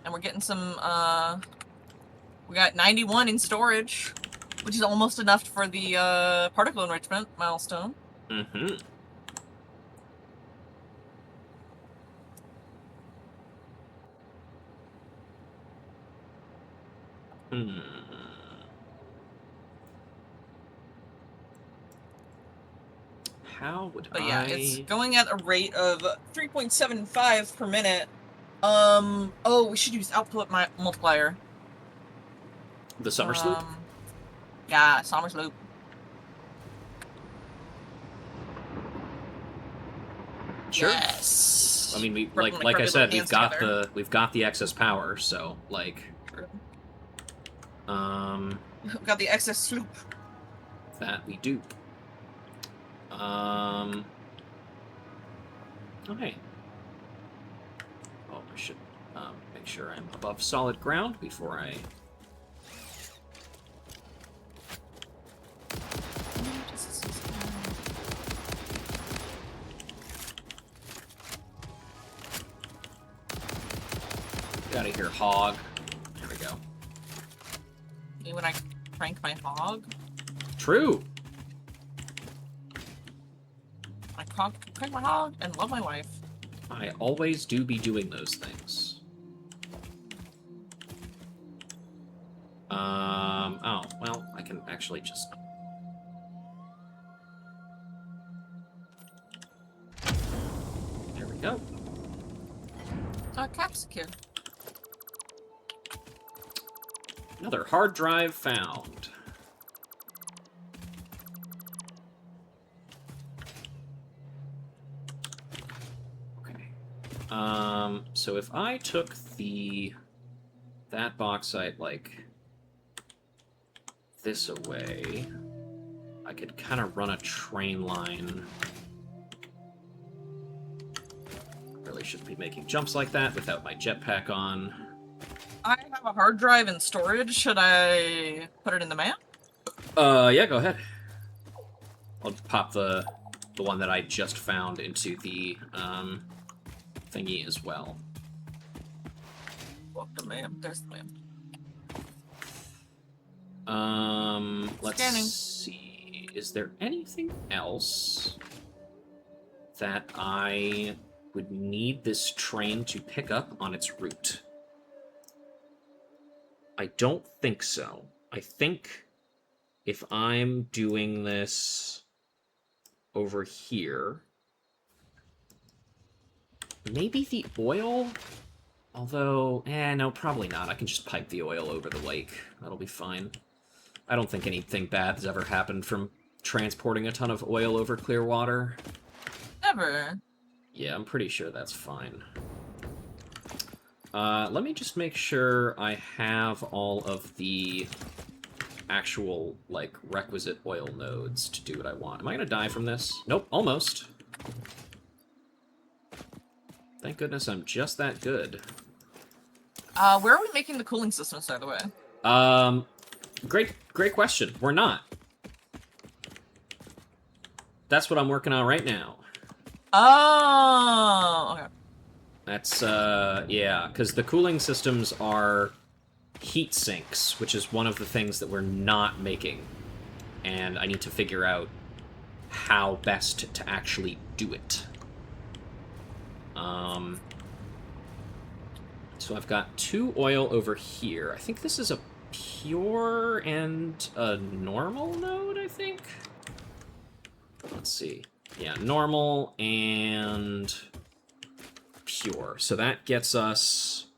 And we're getting some, we got 91 in storage, which is almost enough for the, particle enrichment milestone. Mm-hmm. Hmm. How would But yeah, I... it's going at a rate of 3.75 per minute. Oh, we should use output multiplier. The summer sloop? Yeah, summer sloop. Sure. Yes. I mean, we Rubbing my like I crappy said, little hands together. we've got the excess power, so like, We've got the excess sloop. that we do. Okay. Oh, I should make sure I'm above solid ground before I. Get out of here, hog. There we go. When I crank my hog, True. I crank my hog and love my wife. I always do be doing those things. Oh, well, I can actually just... There we go. Capsicum. Another hard drive found. Okay. So if I took that bauxite, like, this away, I could kind of run a train line. Really shouldn't be making jumps like that without my jetpack on. I have a hard drive in storage. Should I put it in the map? Yeah, go ahead. I'll pop the one that I just found into the thingy as well. Well, the map. There's the map. Let's Scanning. see. Is there anything else that I would need this train to pick up on its route? I don't think so. I think if I'm doing this over here, maybe the oil? Although, no, probably not. I can just pipe the oil over the lake. That'll be fine. I don't think anything bad has ever happened from transporting a ton of oil over clear water. Never. Yeah, I'm pretty sure that's fine. Let me just make sure I have all of the actual, like, requisite oil nodes to do what I want. Am I gonna die from this? Nope, almost. Thank goodness I'm just that good. Where are we making the cooling systems, by the way? Great question. We're not. That's what I'm working on right now. Oh, okay. That's, yeah, because the cooling systems are heat sinks, which is one of the things that we're not making. And I need to figure out how best to actually do it. So I've got 2 oil over here. I think this is a pure and a normal node, I think? Let's see. Yeah, normal and pure. So that gets us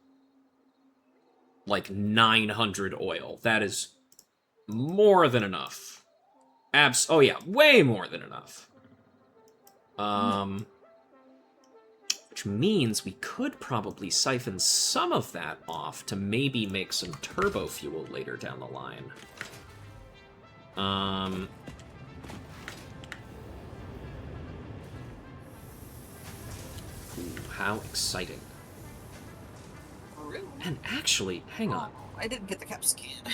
like 900 oil. That is more than enough. Oh yeah, way more than enough. Which means we could probably siphon some of that off to maybe make some turbo fuel later down the line. Ooh, how exciting. Rude. And actually, hang on. I didn't get the capsicum.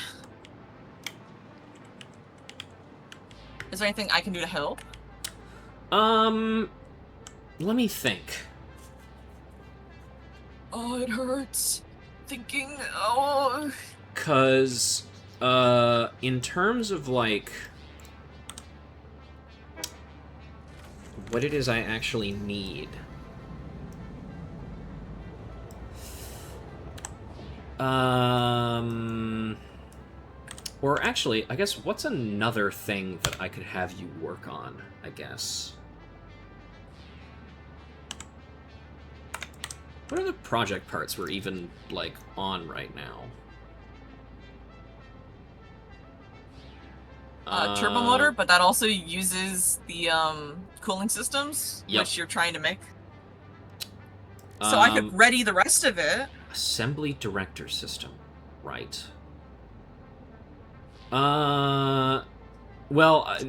Is there anything I can do to help? Let me think. Oh, it hurts. Thinking, oh. 'Cause, in terms of, like, what it is I actually need. Or actually, I guess, what's another thing that I could have you work on, I guess? What are the project parts we're even, like, on right now? Turbo motor, but that also uses the cooling systems, Yep. which you're trying to make. So I could ready the rest of it. Assembly director system. Right. Well,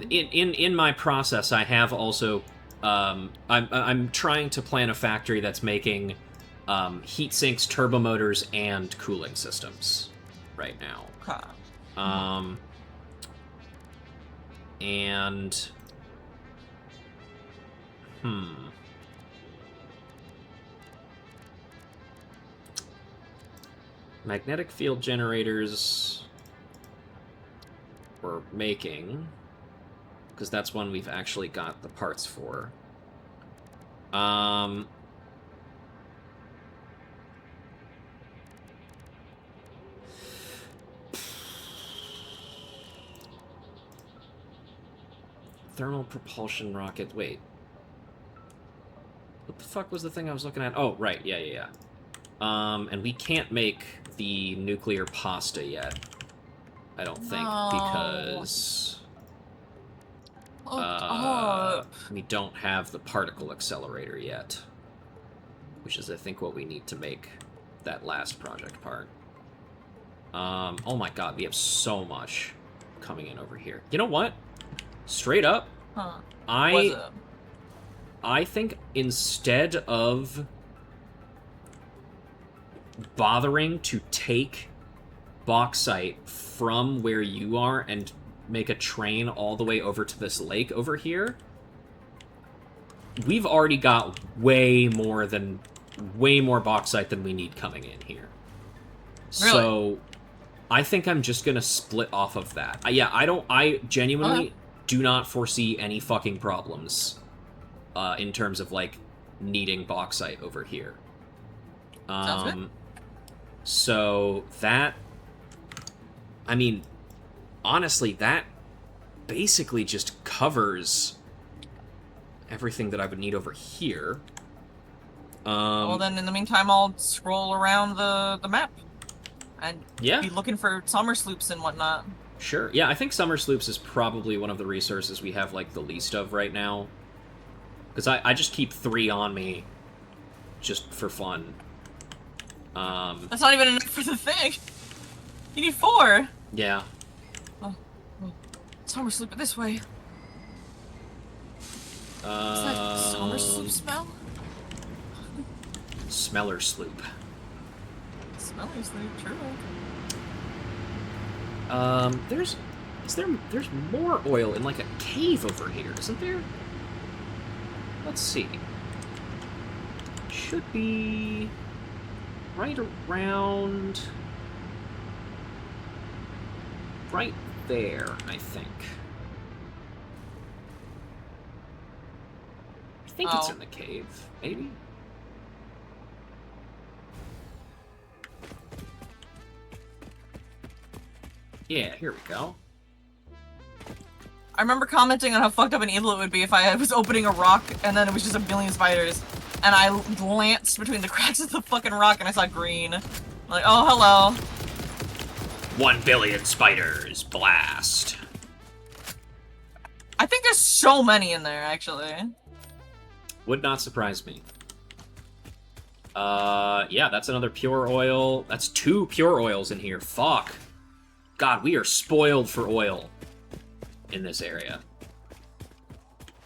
in my process, I have also, I'm trying to plan a factory that's making heat sinks, turbo motors, and cooling systems right now. Okay. And magnetic field generators we're making, because that's one we've actually got the parts for. Thermal propulsion rocket. Wait. What the fuck was the thing I was looking at? Oh, right. Yeah. And we can't make the nuclear pasta yet. I don't think, because we don't have the particle accelerator yet, which is, I think, what we need to make that last project part. Oh my god, we have so much coming in over here. You know what? Straight up, I think instead of bothering to take bauxite from where you are and make a train all the way over to this lake over here, we've already got way more bauxite than we need coming in here. Really? So I think I'm just gonna split off of that. I genuinely do not foresee any fucking problems in terms of, like, needing bauxite over here. Sounds good. So that, I mean, honestly, that basically just covers everything that I would need over here. Well, then, in the meantime, I'll scroll around the map and be looking for summer sloops and whatnot. Sure. Yeah, I think summer sloops is probably one of the resources we have, like, the least of right now. Because I just keep 3 on me just for fun. That's not even enough for the thing. You need 4. Yeah. Oh. Summer sloop this way. Is that summer sloop smell? Smeller sloop. Smelly sloop, true. There's more oil in, like, a cave over here, isn't there? Let's see. Should be right around right there, I think. I think it's in the cave, maybe? Yeah, here we go. I remember commenting on how fucked up and evil it would be if I was opening a rock and then it was just a billion spiders. And I glanced between the cracks of the fucking rock and I saw green. I'm like, oh, hello. 1 billion spiders, blast. I think there's so many in there, actually. Would not surprise me. Yeah, that's another pure oil. That's 2 pure oils in here. Fuck. God, we are spoiled for oil in this area.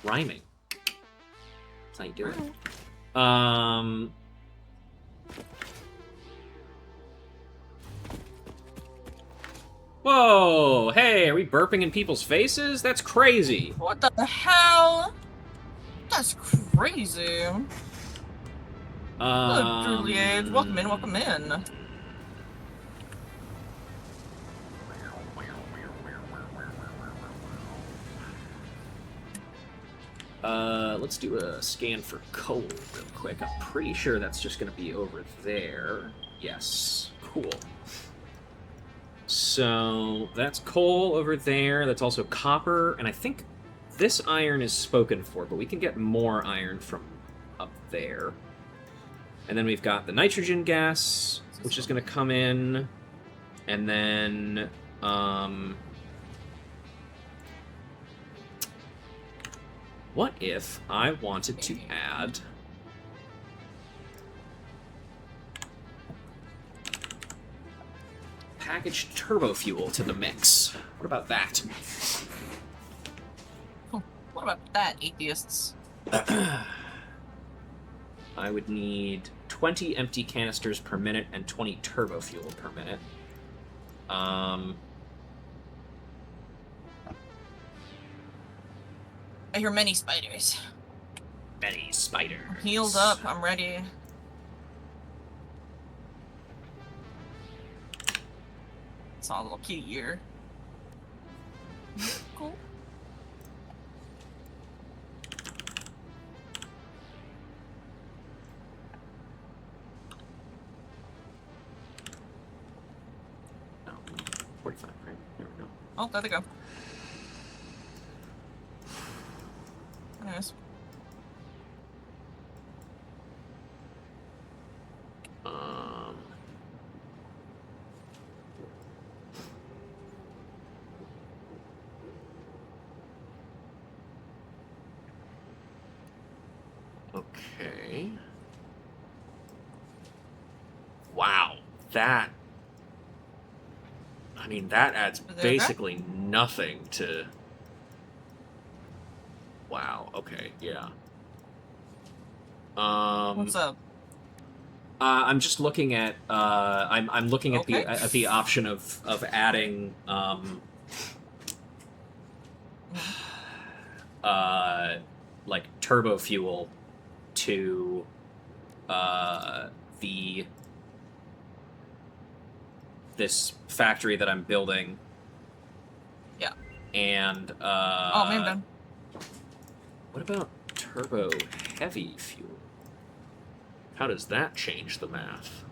Rhyming. That's how you do it. Whoa! Hey, are we burping in people's faces? That's crazy. What the hell? That's crazy. Hello, Juliet. Welcome in, welcome in. Let's do a scan for coal real quick. I'm pretty sure that's just gonna be over there. Yes. Cool. So that's coal over there. That's also copper, and I think this iron is spoken for, but we can get more iron from up there. And then we've got the nitrogen gas, which is going to come in, and then what if I wanted to add packaged turbo fuel to the mix? What about that? What about that, atheists? I would need 20 empty canisters per minute and 20 turbo fuel per minute. I hear many spiders. Many spiders. I'm healed up. I'm ready. Saw a little kitty ear. Cool. No, 45, right? There we go. Oh, there they go. Nice. Okay. Wow, that... I mean, that adds basically nothing to... Wow, okay, yeah. What's up? I'm just looking at I'm looking at Okay. the option of adding like turbo fuel to this factory that I'm building. Yeah. And Oh, man, done. What about turbo heavy fuel? How does that change the math?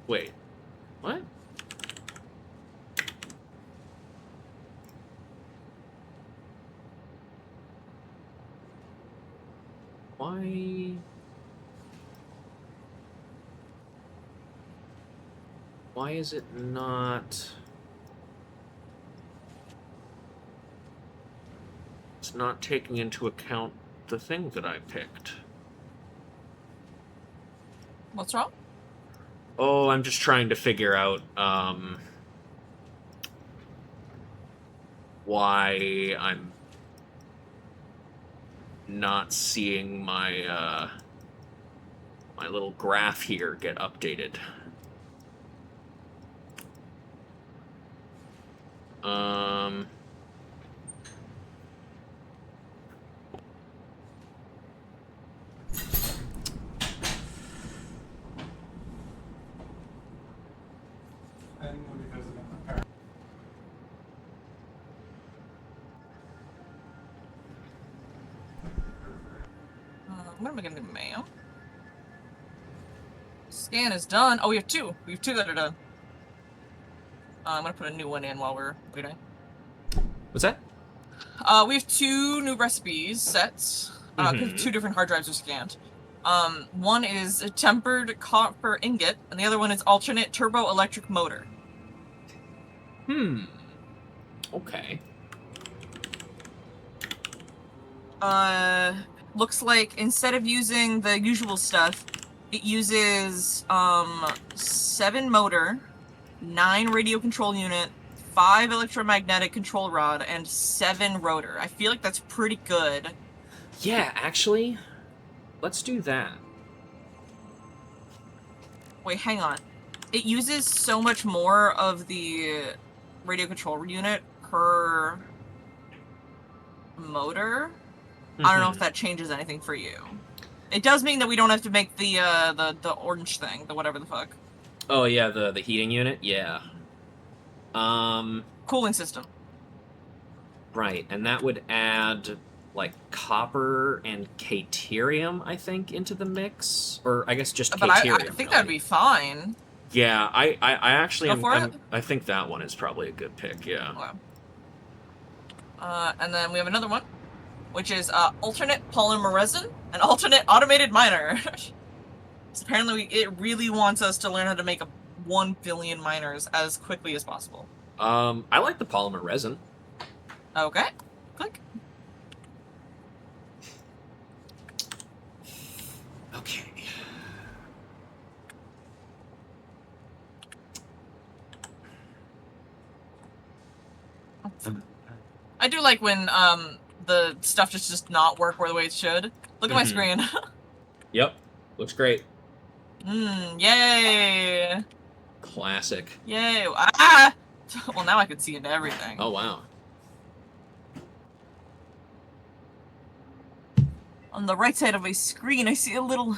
Wait. What? Why? Why is it not... It's not taking into account the thing that I picked. What's wrong? Oh, I'm just trying to figure out, why I'm not seeing my, my little graph here get updated. What am I gonna do, mail? Scan is done. Oh, we have two. We have two that are done. I'm gonna put a new one in while we're waiting. what's that? We have two new recipes sets. 'Cause two different hard drives are scanned. One is a tempered copper ingot, and the other one is alternate turbo electric motor. Okay. Looks like instead of using the usual stuff, it uses 7 motor, 9 radio control unit, 5 electromagnetic control rod, and 7 rotor. I feel like that's pretty good. Yeah, actually, let's do that. Wait, hang on. It uses so much more of the radio control unit per motor. I don't know if that changes anything for you. It does mean that we don't have to make the orange thing, the whatever the fuck. Oh yeah, the heating unit. Yeah. Cooling system. Right, and that would add like copper and caterium, I think, into the mix, or I guess just But I caterium. think really. that'd be fine. Yeah, I actually Go for it? I think that one is probably a good pick. Yeah. Okay. And then we have another one, which is alternate polymer resin and alternate automated miner. So apparently it really wants us to learn how to make 1 billion miners as quickly as possible. I like the polymer resin. Okay. Click. Okay. I do like when the stuff just does not work the way it should. Look at my screen. Yep. Looks great. Yay! Classic. Yay! Ah! Well, now I can see into everything. Oh wow. On the right side of my screen, I see a little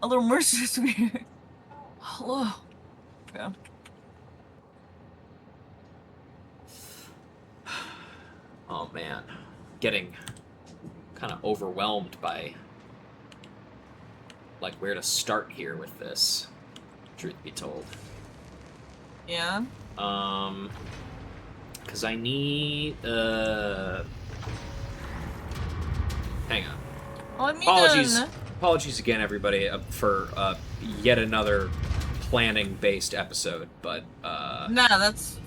Mercer sphere. Hello. Okay. Oh man, getting kind of overwhelmed by like where to start here with this. Truth be told. Yeah. Because I need hang on. Oh, I mean, Apologies again, everybody, for yet another planning-based episode, but nah, that's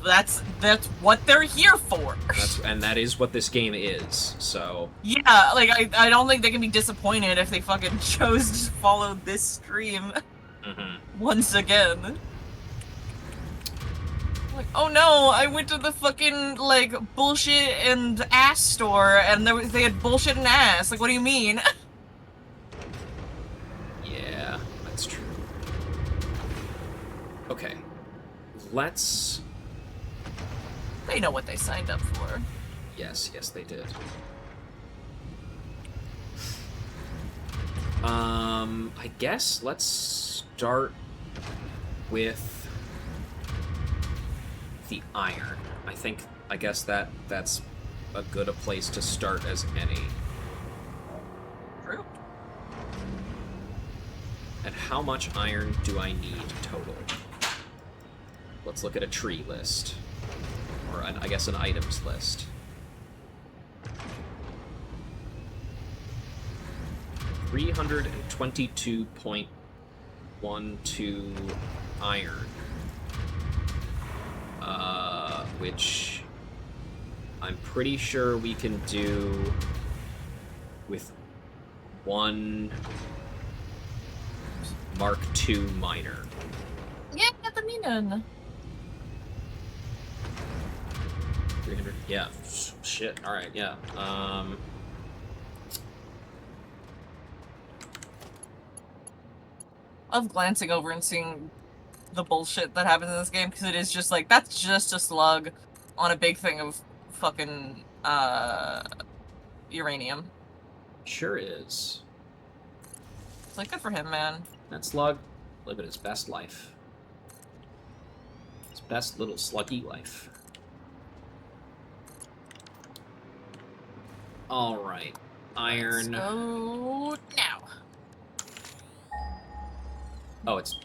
what they're here for. and that is what this game is. So Yeah, like I don't think they can be disappointed if they fucking chose to follow this stream once again. Like, oh no, I went to the fucking like bullshit and ass store and they had bullshit and ass. Like, what do you mean? yeah, that's true. Okay, let's. They know what they signed up for. Yes, they did. I guess let's start with the iron. I guess that's a good a place to start as any. True. And how much iron do I need total? Let's look at a tree list. Or I guess an items list. $322.12 iron. Which I'm pretty sure we can do with one Mark II miner. Yeah, the meaning. 300. Yeah. Shit. All right. Yeah. Of glancing over and seeing the bullshit that happens in this game, because it is just like, that's just a slug on a big thing of fucking uranium. Sure is. It's like, good for him, man. That slug living his best life. His best little sluggy life. All right, iron. Let's go now. Oh, it's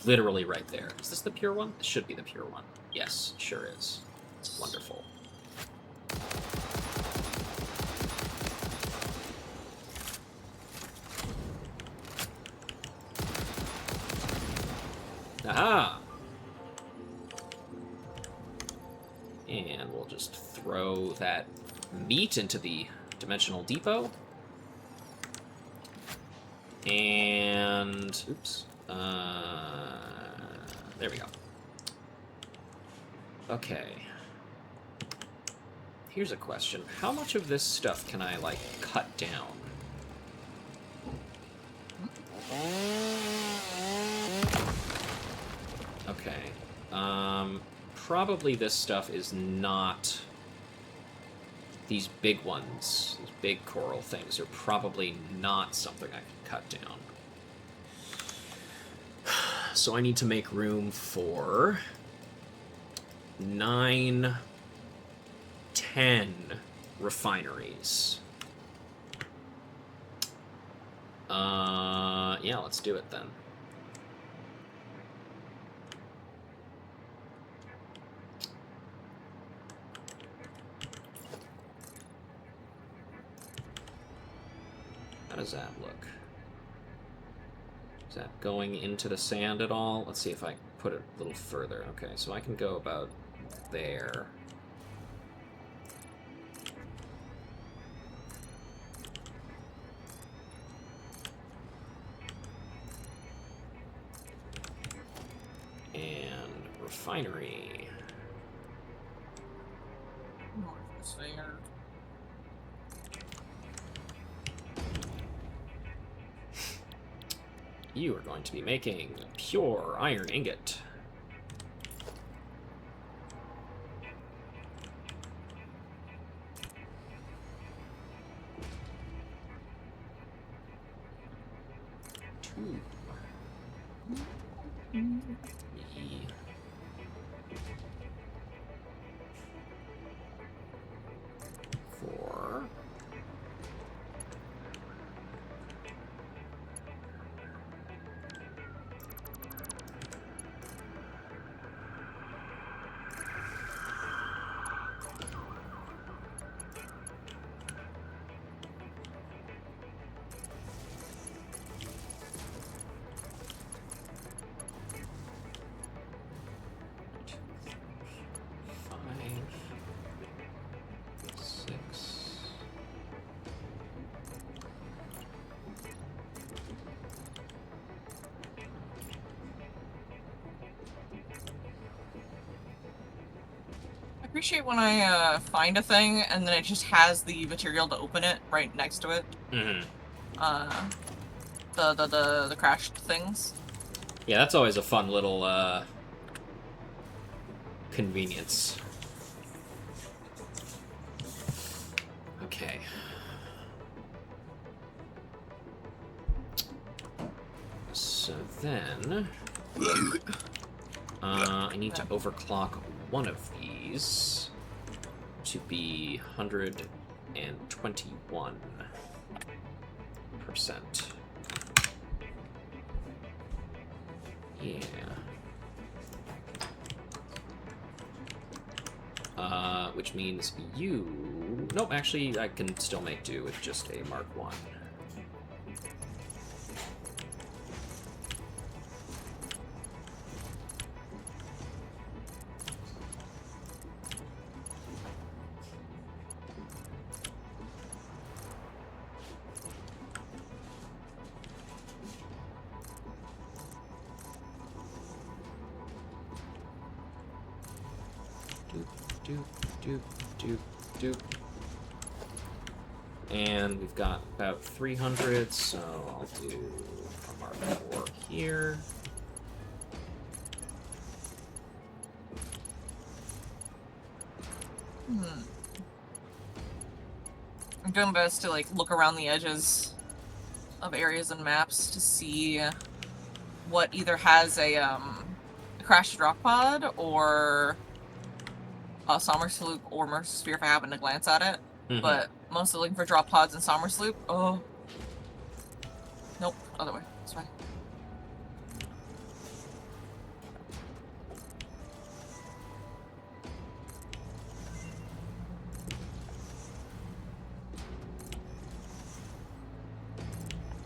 literally right there. Is this the pure one? It should be the pure one. Yes, sure is. Wonderful. Aha! And we'll just throw that meat into the dimensional depot. And oops. There we go. Okay. Here's a question. How much of this stuff can I, like, cut down? Okay. Probably this stuff is not... These big ones, these big coral things, are probably not something I can cut down. So I need to make room for 9, 10 refineries. Yeah, let's do it then. How does that look? Is that going into the sand at all? Let's see if I can put it a little further. Okay, so I can go about there. And refinery. North is there. You are going to be making pure iron ingot. Two. E. Four. Five. Six. I appreciate when I find a thing and then it just has the material to open it right next to it. Mm-hmm. The crashed things. Yeah, that's always a fun little convenience. Okay. So then, I need to overclock one of these to be 121%. Yeah. Which means you... Nope, actually, I can still make do with just a Mark 1. Doop. And we've got about 300, so I'll do a Mark 4 here. I'm doing my best to like look around the edges of areas and maps to see what either has a crashed drop pod or a Sommersloop or Mercer Sphere if I happen to glance at it. Mm-hmm. But mostly looking for drop pods and Sommersloop. Oh. Nope, other way. This way.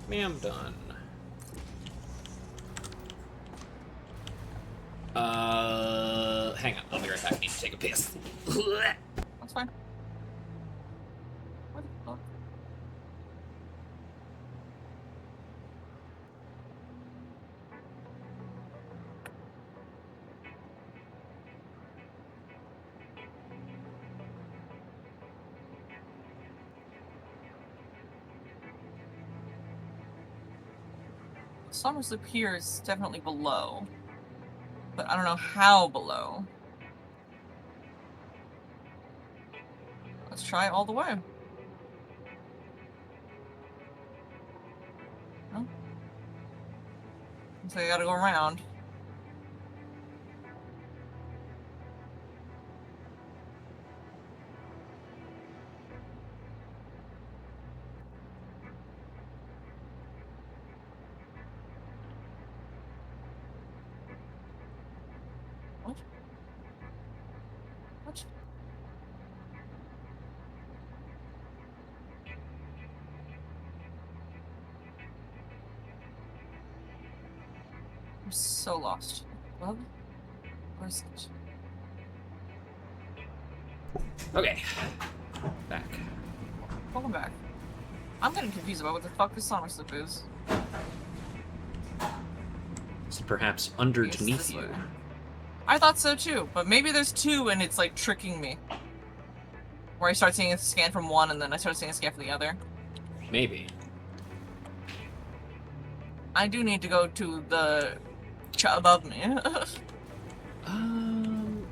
Ma'am, done. Hang on, I'll be right back. I need to take a piss. That's fine. What the fuck? Sommersloop here is definitely below. But I don't know how below. Let's try it all the way. No? So I gotta go around. I'm so lost. Bug? Where's it? Okay. Back. Welcome back. I'm getting confused about what the fuck this summer slip is. Is it perhaps Yes, underneath this you? way. I thought so too, but maybe there's two and it's like tricking me. Where I start seeing a scan from one and then I start seeing a scan from the other. Maybe. I do need to go to the above me.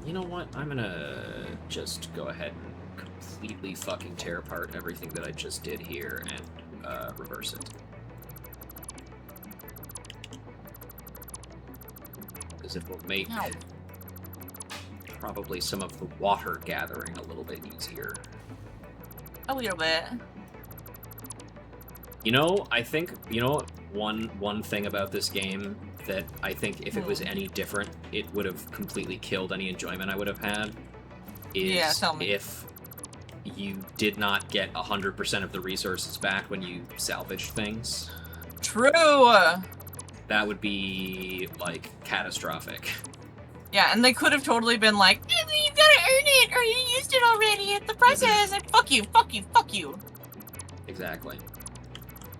You know what? I'm gonna just go ahead and completely fucking tear apart everything that I just did here and reverse it. Because it will make Ow. probably some of the water gathering a little bit easier. A little bit. You know, I think, you know, one thing about this game that I think if it was any different, it would have completely killed any enjoyment I would have had, is Yeah, tell me. if you did not get 100% of the resources back when you salvaged things. True! That would be, like, catastrophic. Yeah, and they could have totally been like, you gotta earn it or you used it already at the process and fuck you, fuck you, fuck you. Exactly.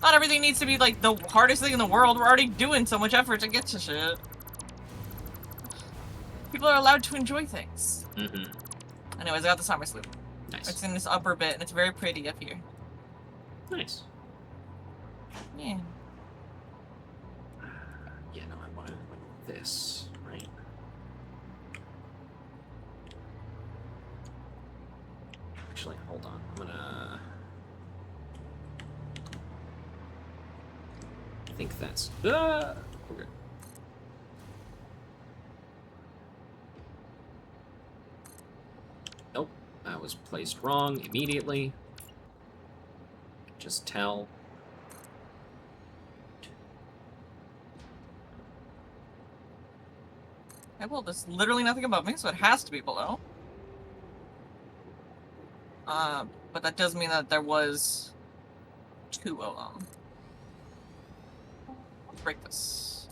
Not everything needs to be like the hardest thing in the world. We're already doing so much effort to get to shit. People are allowed to enjoy things. Mm-hmm. Anyways, I got the summer sloop. Nice. It's in this upper bit and it's very pretty up here. Nice. Yeah. Yeah, no, I want this, right? Actually, hold on. I'm gonna... I think that's... Okay. Nope, that was placed wrong immediately. Just tell. Okay, well, there's literally nothing above me, so it has to be below. But that does mean that there was two of them. Let's break this.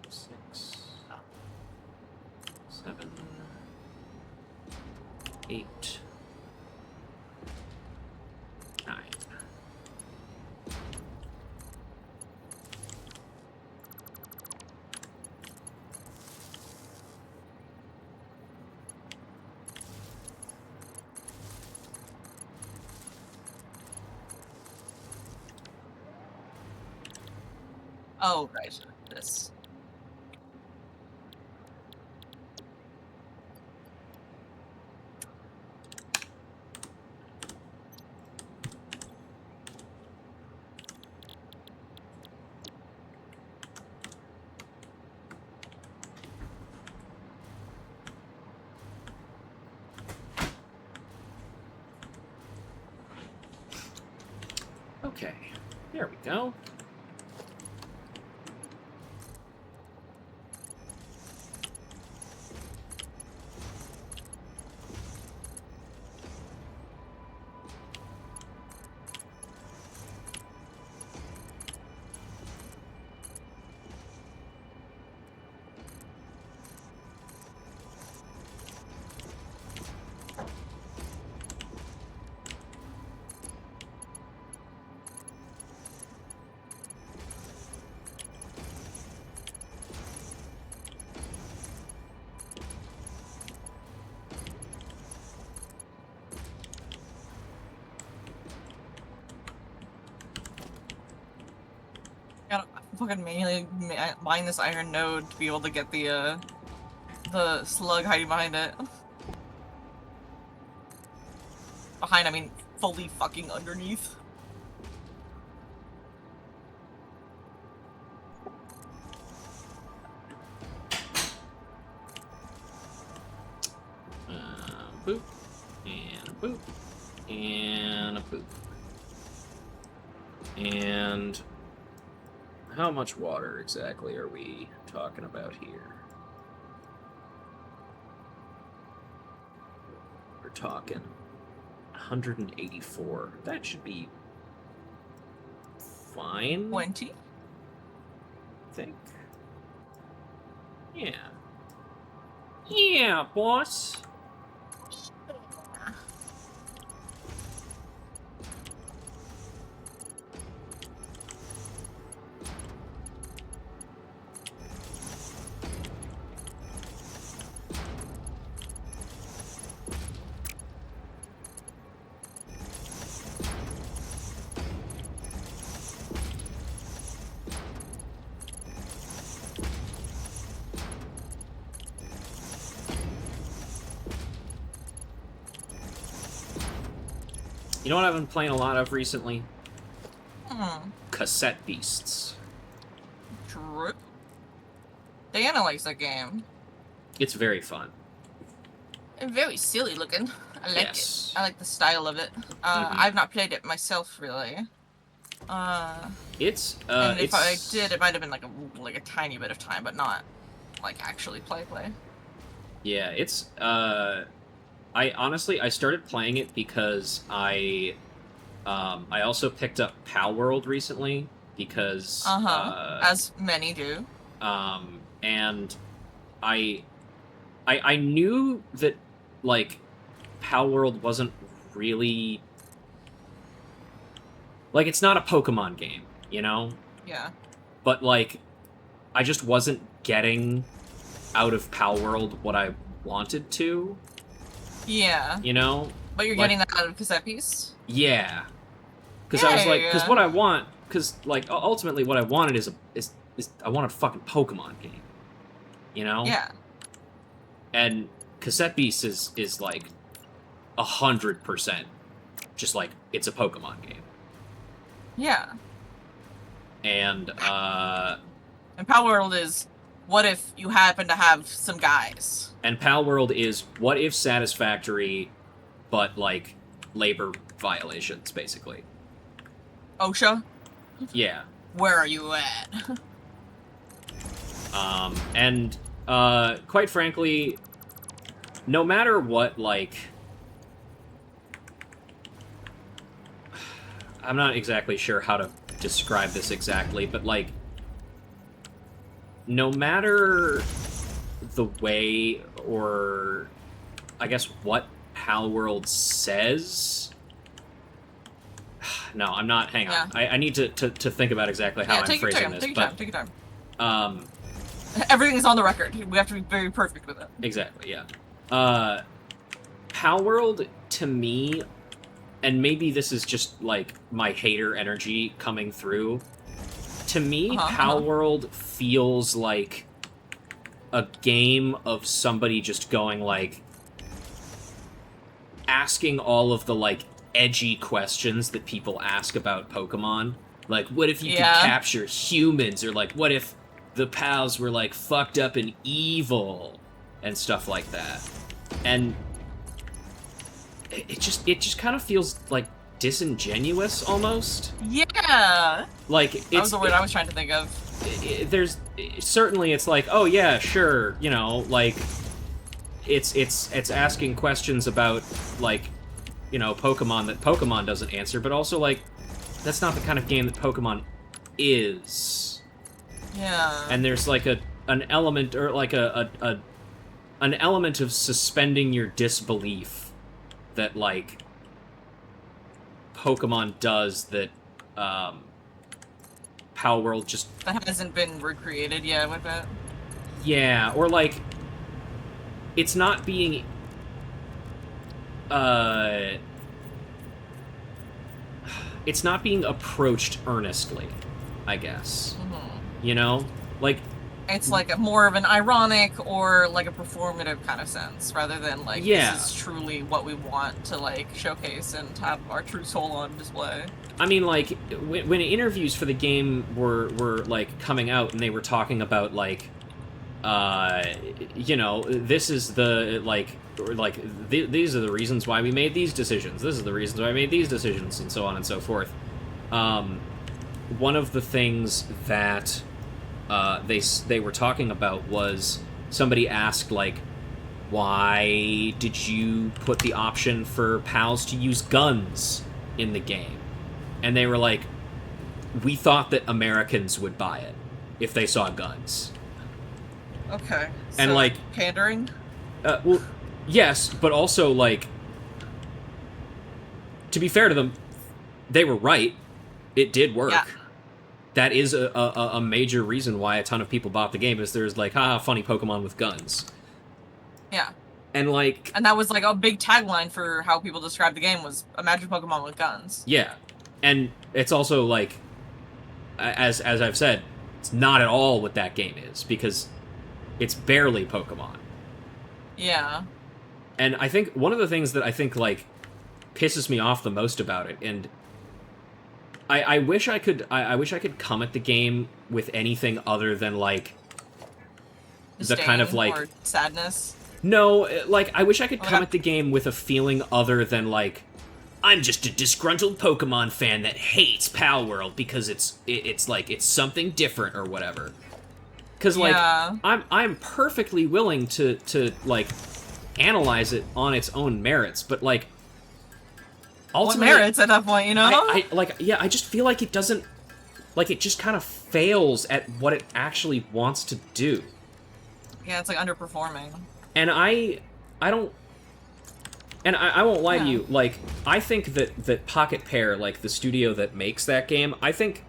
Six, 7, 8, 9. Oh, right. This. Okay, there we go. Gotta fucking manually mine this iron node to be able to get the slug hiding behind it. Behind, I mean, fully fucking underneath. Boop, and a boop, and a boop. And how much water exactly are we talking about here? We're talking 184. That should be fine. 20. I think. Yeah. Yeah, boss. You know what I've been playing a lot of recently? Cassette Beasts. True. Diana likes that game. It's very fun. And very silly looking. I like Yes. it. I like the style of it. I've not played it myself, really. It's and if I it's did, it might have been like a tiny bit of time, but not like actually play. yeah, it's I honestly I started playing it because I also picked up Pal World recently because As many do. And I knew that like Pal World wasn't really like it's not a Pokemon game, you know? Yeah. But like I just wasn't getting out of Pal World what I wanted to, Yeah. you know? But you're Like- getting that out of cassette piece? Yeah. Because I was like, because Yeah. what I want, because like ultimately what I wanted is I want a fucking Pokemon game, you know? Yeah. And Cassette Beast is like 100% just like it's a Pokemon game. Yeah. And And Power World is, what if you happen to have some guys? Pal World is what if Satisfactory, but like labor violations, basically. OSHA? Yeah. Where are you at? And quite frankly, no matter what, like, I'm not exactly sure how to describe this exactly, but like, no matter the way or I guess what Pal World says. No, I'm not. Hang on. Yeah. I need to think about exactly how Yeah, I'm take your phrasing time. this. Take your but time. Take your time. um, Everything is on the record. We have to be very perfect with it. exactly, yeah. Pal World, to me, and maybe this is just, like, my hater energy coming through, to me, Pal World feels like a game of somebody just going, like, asking all of the, like, edgy questions that people ask about Pokemon. Like, what if you could capture humans? Or, like, what if the pals were, like, fucked up and evil? And stuff like that. And it just kind of feels, like, disingenuous, almost. Yeah! Like, That was the word I was trying to think of. There's... Certainly, it's like, oh, yeah, sure, you know, like... It's asking questions about, like, you know, Pokemon that Pokemon doesn't answer, but also, like, that's not the kind of game that Pokemon is. Yeah. And there's, like, an element, or, like, an element of suspending your disbelief that, like, Pokemon does that, Pal World just... That hasn't been recreated yet with it. Yeah, or, like, it's not being... It's not being approached earnestly, I guess. Mm-hmm. You know? Like... It's like more of an ironic or like a performative kind of sense, rather than like, this is truly what we want to like showcase and have our true soul on display. I mean, like, when interviews for the game were like coming out and they were talking about like, you know, this is the these are the reasons why we made these decisions. This is the reasons why I made these decisions, and so on and so forth. One of the things that they were talking about was somebody asked, like, why did you put the option for pals to use guns in the game? And they were like, we thought that Americans would buy it if they saw guns. Okay. And, so, like... pandering? Well, yes, but also, like... To be fair to them, they were right. It did work. Yeah. That is a major reason why a ton of people bought the game, is there's like, funny Pokemon with guns. Yeah. And, like... And that was, like, a big tagline for how people described the game was, imagine Pokemon with guns. Yeah. And it's also, like, as I've said, it's not at all what that game is, because it's barely Pokemon. Yeah. And I think one of the things that I think, like, pisses me off the most about it, and I wish I could come at the game with anything other than, like, the kind of, like... Or sadness? No, like, I wish I could come at the game with a feeling other than, like, I'm just a disgruntled Pokemon fan that hates Pal World because it's something different or whatever. Because, like, yeah. I'm perfectly willing to like, analyze it on its own merits, but, like, ultimately... What merits at that point, you know? I just feel like it doesn't... Like, it just kind of fails at what it actually wants to do. Yeah, it's, like, underperforming. And I don't... And I won't lie to you, like, I think that Pocket Pair, like, the studio that makes that game, I think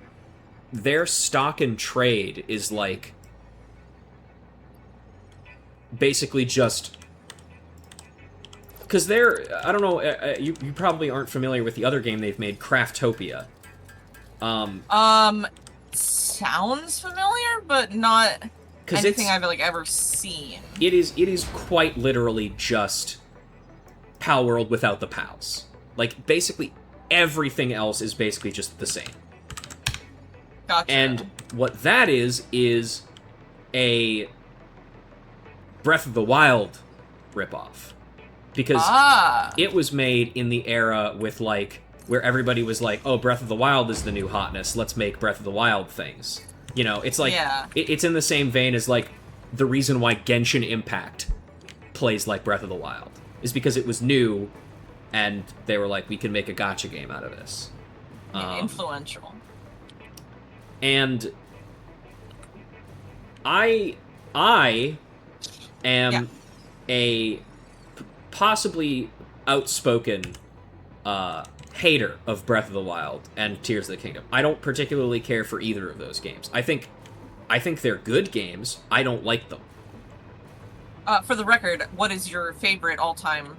their stock and trade is, like, basically just... Because they're... I don't know, you probably aren't familiar with the other game they've made, Craftopia. Sounds familiar, but not anything I've, like, ever seen. It is quite literally just Pal World without the pals. Like, basically everything else is basically just the same. Gotcha. And what that is a Breath of the Wild ripoff. Because it was made in the era with, like, where everybody was like, oh, Breath of the Wild is the new hotness, let's make Breath of the Wild things. You know, it's like, it's in the same vein as, like, the reason why Genshin Impact plays like Breath of the Wild is because it was new, and they were like, we can make a gacha game out of this. Influential. And I am a possibly outspoken hater of Breath of the Wild and Tears of the Kingdom. I don't particularly care for either of those games. I think they're good games. I don't like them. For the record, what is your favorite all-time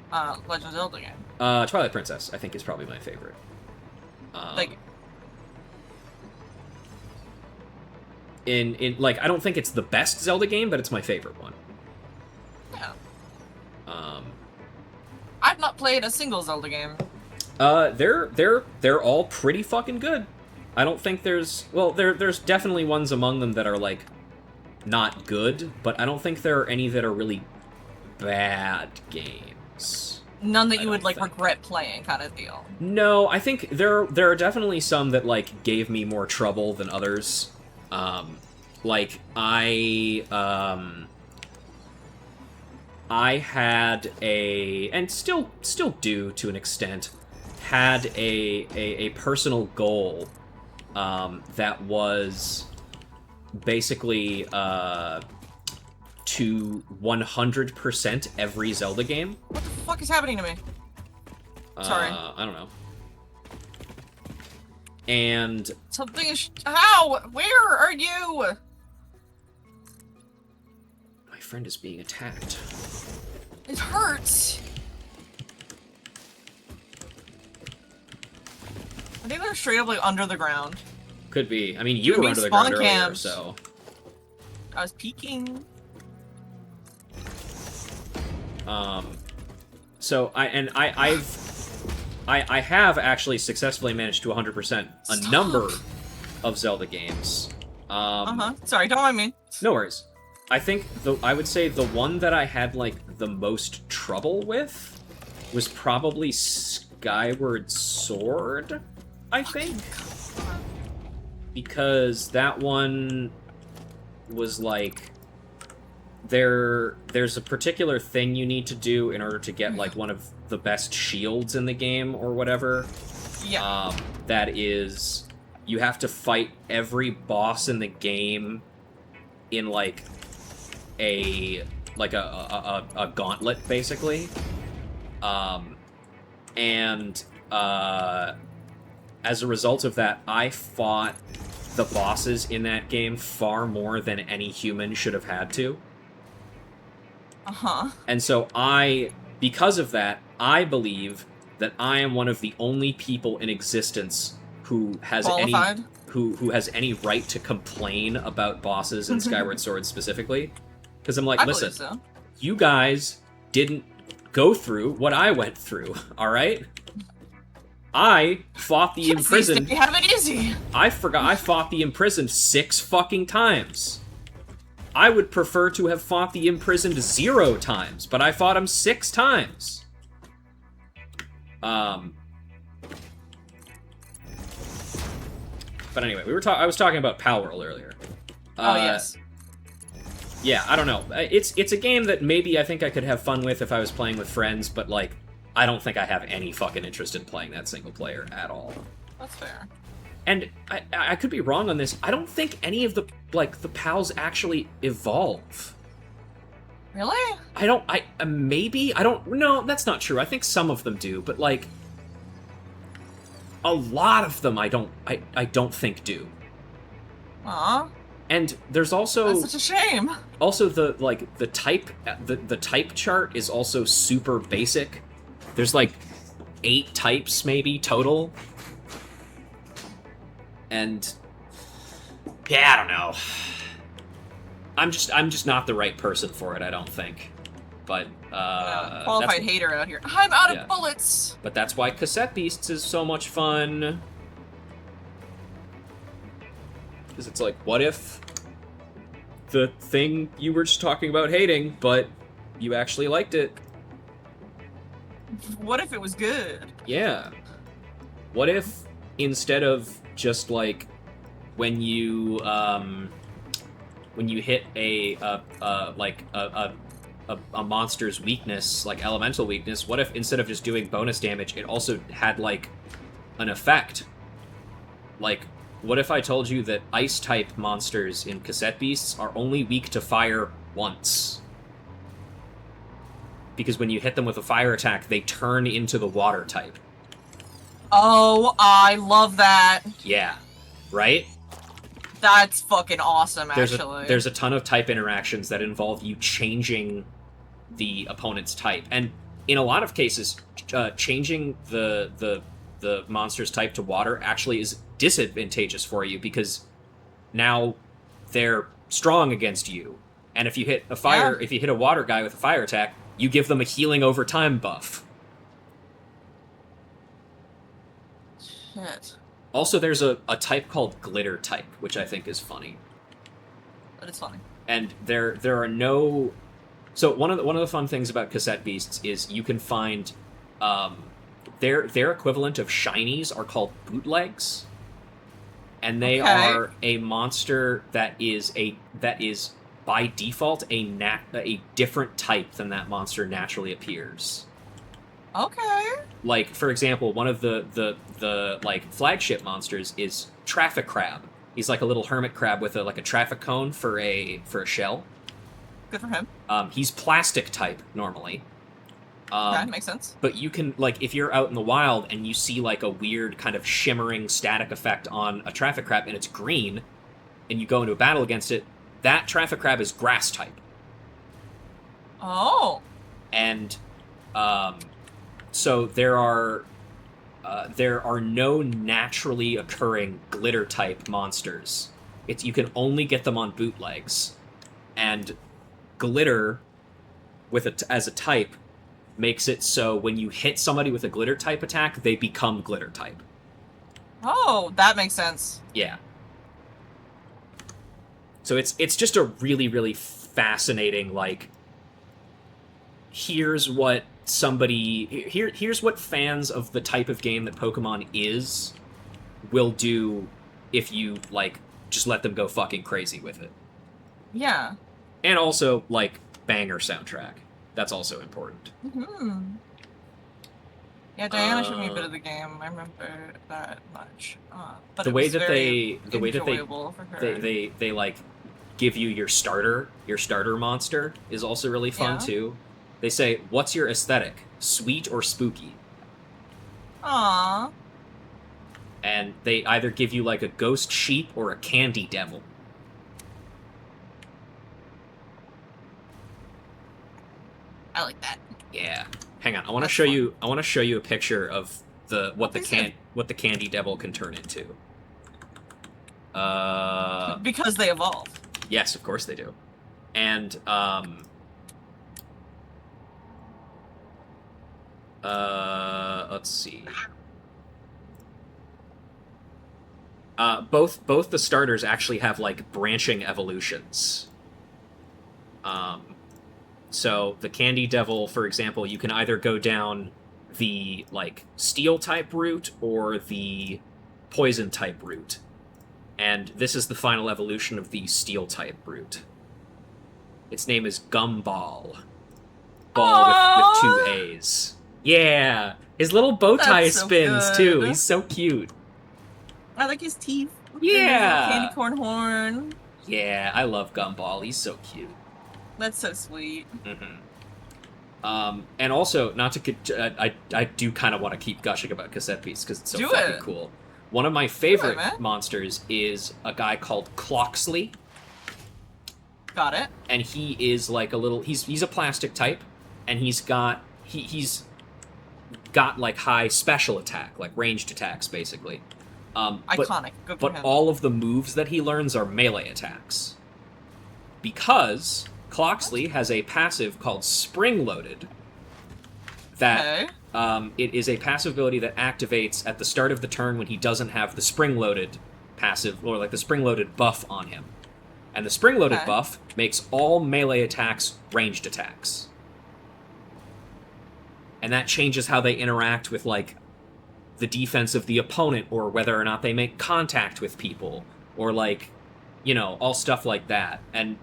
Legend of Zelda game? Twilight Princess, I think, is probably my favorite. Like... Like, I don't think it's the best Zelda game, but it's my favorite one. Yeah. I've not played a single Zelda game. They're all pretty fucking good. I don't think there's... Well, there's definitely ones among them that are, like, not good, but I don't think there are any that are really bad games. None that you would, like, regret playing kind of deal. No, I think there are definitely some that, like, gave me more trouble than others. Like, I had and still do to an extent, had a personal goal, that was basically, to 100% every Zelda game. What the fuck is happening to me? Sorry. I don't know. And... Something is... How? Where are you? My friend is being attacked. It hurts. I think they're straight up, like, under the ground. Could be. I mean, you were under the ground earlier, so... I was peeking. So, I have actually successfully managed to 100% a number of Zelda games. Sorry, don't mind me. No worries. I think I would say the one that I had, like, the most trouble with was probably Skyward Sword, I think. Because that one was, like... there's a particular thing you need to do in order to get like one of the best shields in the game or whatever. Yeah. That is, you have to fight every boss in the game in like a gauntlet, basically. And as a result of that, I fought the bosses in that game far more than any human should have had to. Uh-huh. And so because of that, I believe that I am one of the only people in existence who has Qualified? who has any right to complain about bosses in Skyward Sword specifically. Because I'm like, I listen, believe so. you guys didn't go through what I went through, alright? I fought the imprisoned... You have it easy. I fought the imprisoned 6 fucking times. I would prefer to have fought the imprisoned 0 times, but I fought him 6 times. But anyway, I was talking about Palworld earlier. Oh, yes. Yeah, I don't know. It's a game that maybe I think I could have fun with if I was playing with friends, but, like, I don't think I have any fucking interest in playing that single player at all. That's fair. And I could be wrong on this. I don't think any of the pals actually evolve. Really? No, that's not true. I think some of them do, but, like, a lot of them I don't think do. Aw. And there's also... That's such a shame. Also, the type chart is also super basic. There's, like, 8 types, maybe, total. And... yeah, I don't know. I'm just not the right person for it, I don't think. But, qualified hater out here. I'm out of bullets! But that's why Cassette Beasts is so much fun. Because it's like, what if the thing you were just talking about hating, but you actually liked it? What if it was good? Yeah. What if instead of just like when you hit a monster's weakness, like elemental weakness, what if instead of just doing bonus damage, it also had like an effect? Like, what if I told you that ice-type monsters in Cassette Beasts are only weak to fire once? Because when you hit them with a fire attack, they turn into the water type. Oh, I love that. Yeah. Right? That's fucking awesome, actually. There's a ton of type interactions that involve you changing the opponent's type. And in a lot of cases, changing the monster's type to water actually is disadvantageous for you, because now they're strong against you. And if you hit if you hit a water guy with a fire attack, you give them a healing over time buff. Shit. Also, there's a type called glitter type, which I think is funny. But it's funny. And there are no... So one of the fun things about Cassette Beasts is you can find their equivalent of shinies are called bootlegs, and they are a monster that is by default a different type than that monster naturally appears. Okay. Like, for example, one of the like flagship monsters is Traffic Crab. He's like a little hermit crab with a traffic cone for a shell. Good for him. He's plastic type normally. That makes sense. But you can, like, if you're out in the wild and you see like a weird kind of shimmering static effect on a traffic crab and it's green, and you go into a battle against it, that traffic crab is grass type. Oh. And so there are no naturally occurring glitter type monsters. You can only get them on bootlegs, and glitter as a type makes it so when you hit somebody with a glitter type attack, they become glitter type. Oh, that makes sense. Yeah. So it's just a really, really fascinating, like, here's what fans of the type of game that Pokemon is will do if you, like, just let them go fucking crazy with it. Yeah. And also, like, banger soundtrack. That's also important. Mm-hmm. Yeah, Diana showed me a bit of the game. I remember that much. But The it way was that very the way that enjoyable for her. they like give you your starter monster is also really fun Yeah. too. They say, "What's your aesthetic? Sweet or spooky?" Aww. And they either give you like a ghost sheep or a candy devil. I like that. Yeah. Hang on. I want to That's show fun. you. I want to show you a picture of what Please do. what the candy devil can turn into. Because they evolve. Yes, of course they do. And let's see. Both the starters actually have like branching evolutions. So the Candy Devil, for example, you can either go down the like steel type route or the poison type route. And this is the final evolution of the steel type route. Its name is Gumball. Ball with 2 A's. Yeah! His little bow tie That's so spins good. too. He's so cute. I like his teeth. Yeah. His candy corn horn. Yeah, I love Gumball. He's so cute. That's so sweet. And also, not to get, I do kind of want to keep gushing about Cassette Beast because it's so Do fucking it. cool. One of my favorite man. monsters is a guy called Cloxley, Got it. and he is like a little. He's a plastic type, and he's got like high special attack, like ranged attacks, basically. Iconic. Good for But him. all of the moves that he learns are melee attacks. Because Cloxley has a passive called Spring Loaded. That it is a passive ability that activates at the start of the turn when he doesn't have the Spring Loaded passive, or like the Spring Loaded buff on him. And the Spring Loaded buff makes all melee attacks ranged attacks. And that changes how they interact with, like, the defense of the opponent, or whether or not they make contact with people, or, like, you know, all stuff like that. And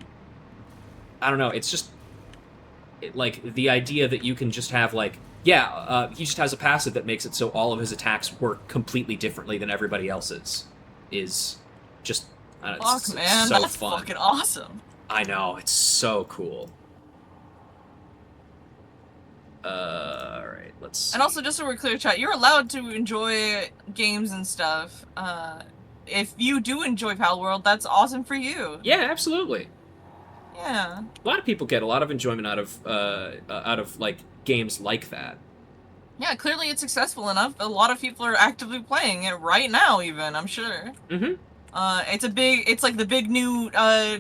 I don't know, it's just, like, the idea that you can just have, like, he just has a passive that makes it so all of his attacks work completely differently than everybody else's is just, Fuck, man, so that's fun. fucking awesome. I know, it's so cool. Alright, let's see. And also, just so we're clear, chat, you're allowed to enjoy games and stuff. If you do enjoy Pal World, that's awesome for you. Yeah, absolutely. Yeah. A lot of people get a lot of enjoyment out of like games like that. Yeah, clearly it's successful enough. A lot of people are actively playing it right now, even, I'm sure. Mm-hmm. It's like the big new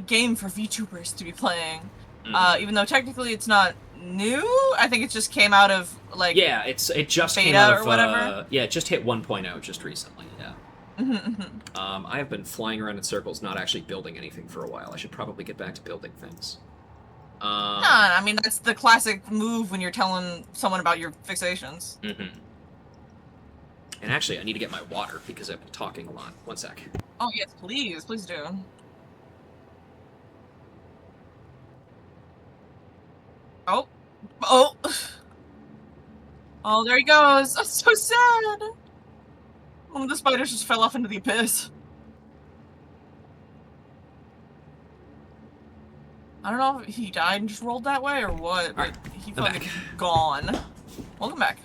game for VTubers to be playing. Even though technically it's not new, I think it just came out of like it just beta came out of or whatever. it just hit 1.0 just recently. Yeah. I have been flying around in circles, not actually building anything for a while. I should probably get back to building things. Nah, I mean that's the classic move when you're telling someone about your fixations. And actually, I need to get my water because I've been talking a lot. One sec. Oh yes, please do. Oh, there he goes. That's so sad. One of the spiders just fell off into the abyss. I don't know if he died and just rolled that way or what, but he fucking gone. Welcome back.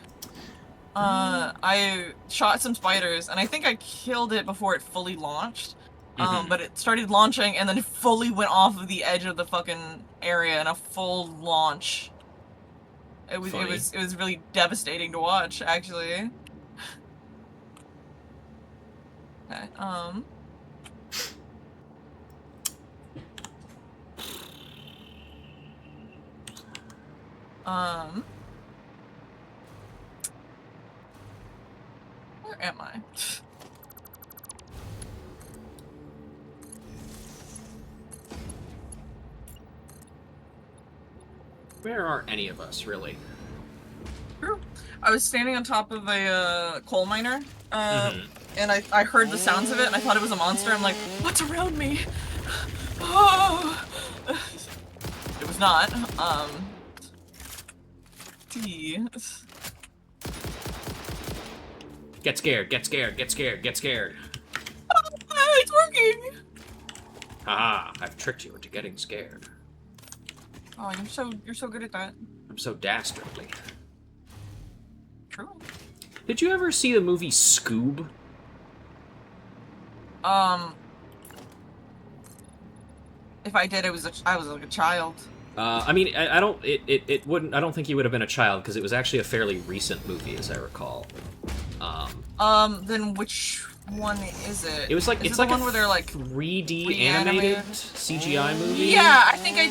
I shot some spiders, and I think I killed it before it fully launched. But it started launching, and then it fully went off of the edge of the fucking area in a full launch. It was really devastating to watch, actually. Okay, where am I? Where are any of us, really? True. I was standing on top of a coal miner, and I heard the sounds of it, and I thought it was a monster. I'm like, what's around me? Oh! was not. T. Get scared, get scared, get scared, get scared. It's working! Haha, I've tricked you into getting scared. Oh, you're so good at that. I'm so dastardly. True. Did you ever see the movie Scoob? If I did, I was like a child. I mean, I don't. It wouldn't. I don't think you would have been a child because it was actually a fairly recent movie, as I recall. Then which one is it? It was like is it's it like the one a where they're like 3D animated CGI movie. Yeah, I think I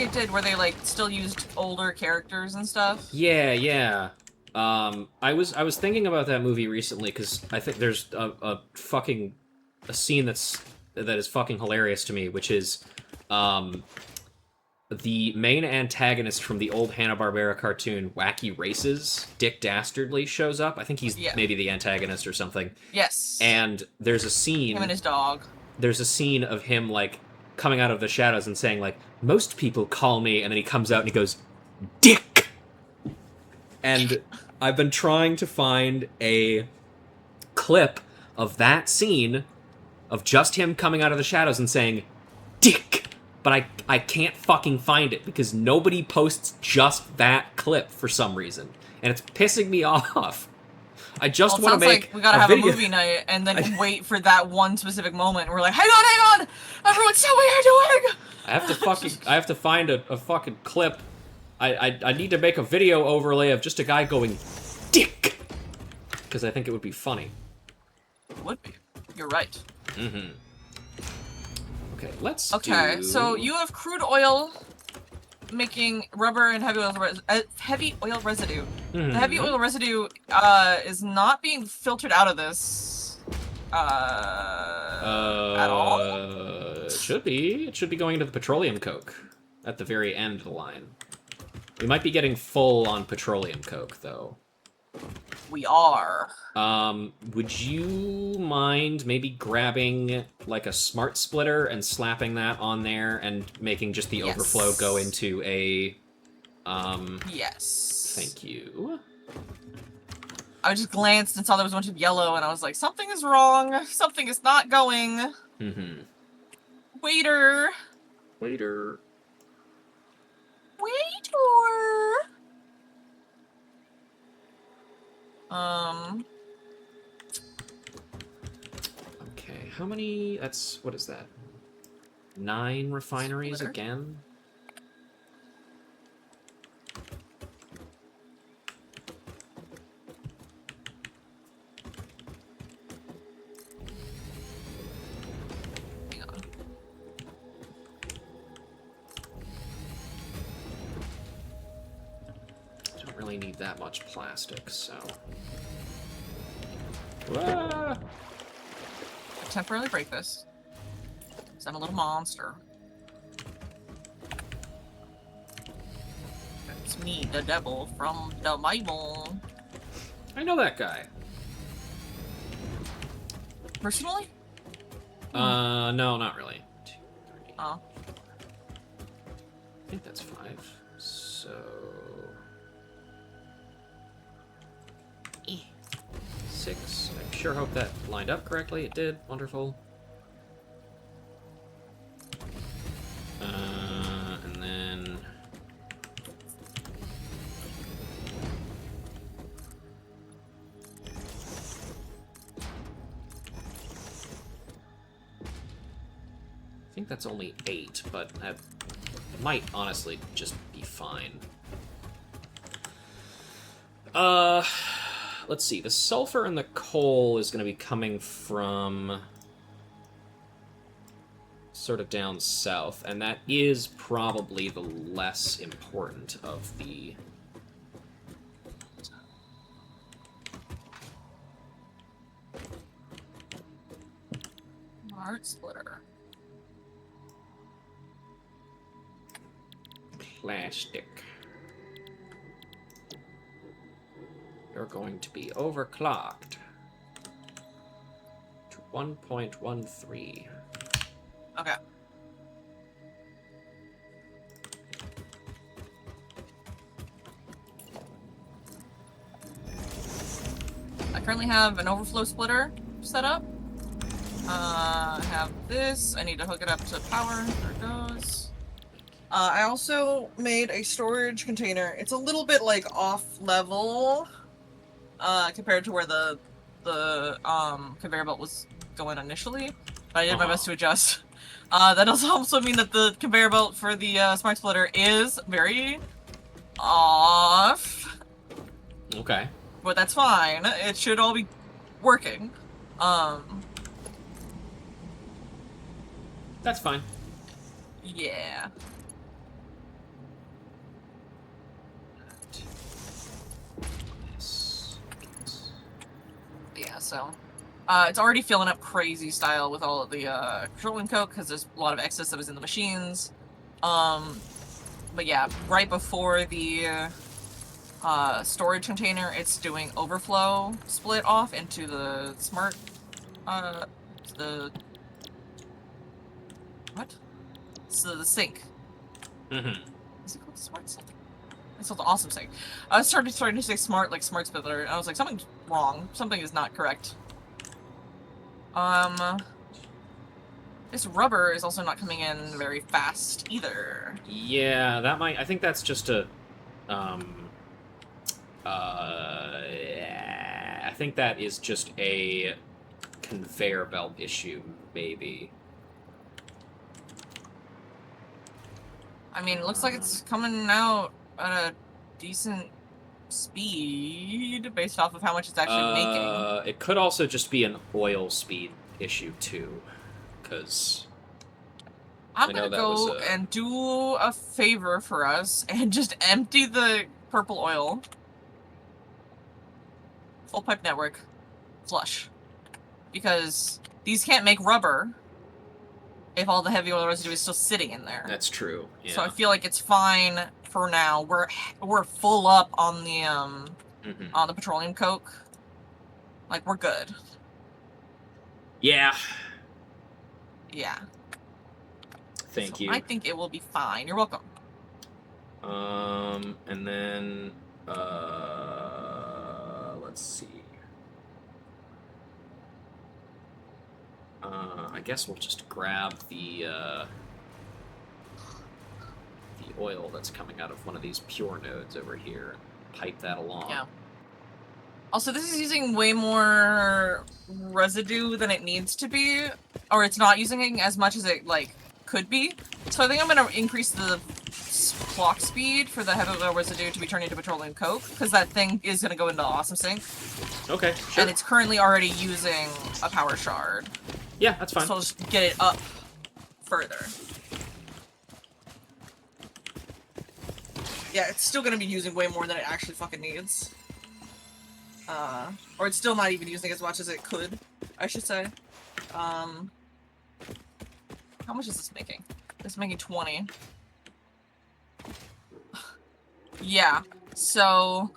did. Where they like still used older characters and stuff. Yeah, yeah. I was thinking about that movie recently because I think there's a scene that is fucking hilarious to me, which is, the main antagonist from the old Hanna-Barbera cartoon Wacky Races, Dick Dastardly, shows up. I think he's maybe the antagonist or something. Yes. And there's a scene... Him and his dog. There's a scene of him, like, coming out of the shadows and saying, like, most people call me, and then he comes out and he goes, Dick! And I've been trying to find a clip of that scene of just him coming out of the shadows and saying, Dick! But I can't fucking find it because nobody posts just that clip for some reason. And it's pissing me off. I just want to make like we gotta have video. a movie night and then wait for that one specific moment. We're like, hang on! Everyone, tell me what you're doing! I have to find a fucking clip. I need to make a video overlay of just a guy going, Dick! Because I think it would be funny. It would be. You're right. Mm-hmm. Okay, let's Okay, do... so you have crude oil making rubber and heavy oil residue. Mm-hmm. The heavy oil residue is not being filtered out of this at all. It should be. It should be going into the petroleum coke at the very end of the line. We might be getting full on petroleum coke, though. We are. Would you mind maybe grabbing, like, a smart splitter and slapping that on there and making just the overflow go into a, Yes. Thank you. I just glanced and saw there was a bunch of yellow, and I was like, something is wrong. Something is not going. Mm-hmm. Waiter. Waiter. Okay, how many... what is that? 9 refineries again? Hang on. Don't really need that much plastic, so... Ah! Temporarily break this. Because I'm a little monster. It's me, the devil from the Bible. I know that guy. Personally? No, not really. 2, 3. Oh. I think that's 5. So... 6. I sure hope that lined up correctly. It did. Wonderful. And then... I think that's only 8, but that might honestly just be fine. Let's see. The sulfur and the coal is going to be coming from sort of down south, and that is probably the less important of the... Smart splitter. Plastic. You're going to be overclocked to 1.13. Okay. currently have an overflow splitter set up. I have this. I need to hook it up to power. There it goes. I also made a storage container. It's a little bit like off level compared to where the conveyor belt was going initially, but I did my best to adjust. That does also mean that the conveyor belt for the smart splitter is very off. Okay. But that's fine. It should all be working. That's fine. Yeah. Yeah, so it's already filling up crazy style with all of the petroleum coke because there's a lot of excess that was in the machines. But yeah, right before the storage container, it's doing overflow split off into the smart the what? So the sink. Mm-hmm. Is it called the smart sink? It's called the awesome sink. I was starting to say smart, like smart splitter, and I was like, something's wrong. Something is not correct. This rubber is also not coming in very fast either. Yeah, that might. I think that's just a. I think that is just a conveyor belt issue, maybe. I mean, it looks like it's coming out at a decent speed based off of how much it's actually making. It could also just be an oil speed issue too, because I'm gonna go and do a favor for us and just empty the purple oil. Full pipe network. Flush. Because these can't make rubber if all the heavy oil residue is still sitting in there. That's true. Yeah. So I feel like it's fine for now. We're full up on the petroleum coke. Like, we're good. Yeah. Yeah. Thank you. I think it will be fine. You're welcome. And then, let's see. I guess we'll just grab the oil that's coming out of one of these pure nodes over here and pipe that along. Yeah. Also, this is using way more residue than it needs to be, or it's not using as much as it, like, could be. So I think I'm going to increase the clock speed for the heavy oil residue to be turned into petroleum coke, because that thing is going to go into Awesome Sink. Okay, sure. And it's currently already using a power shard. Yeah, that's fine. So I'll just get it up further. Yeah, it's still going to be using way more than it actually fucking needs. Or it's still not even using as much as it could, I should say. How much is this making? It's making 20. Yeah, so...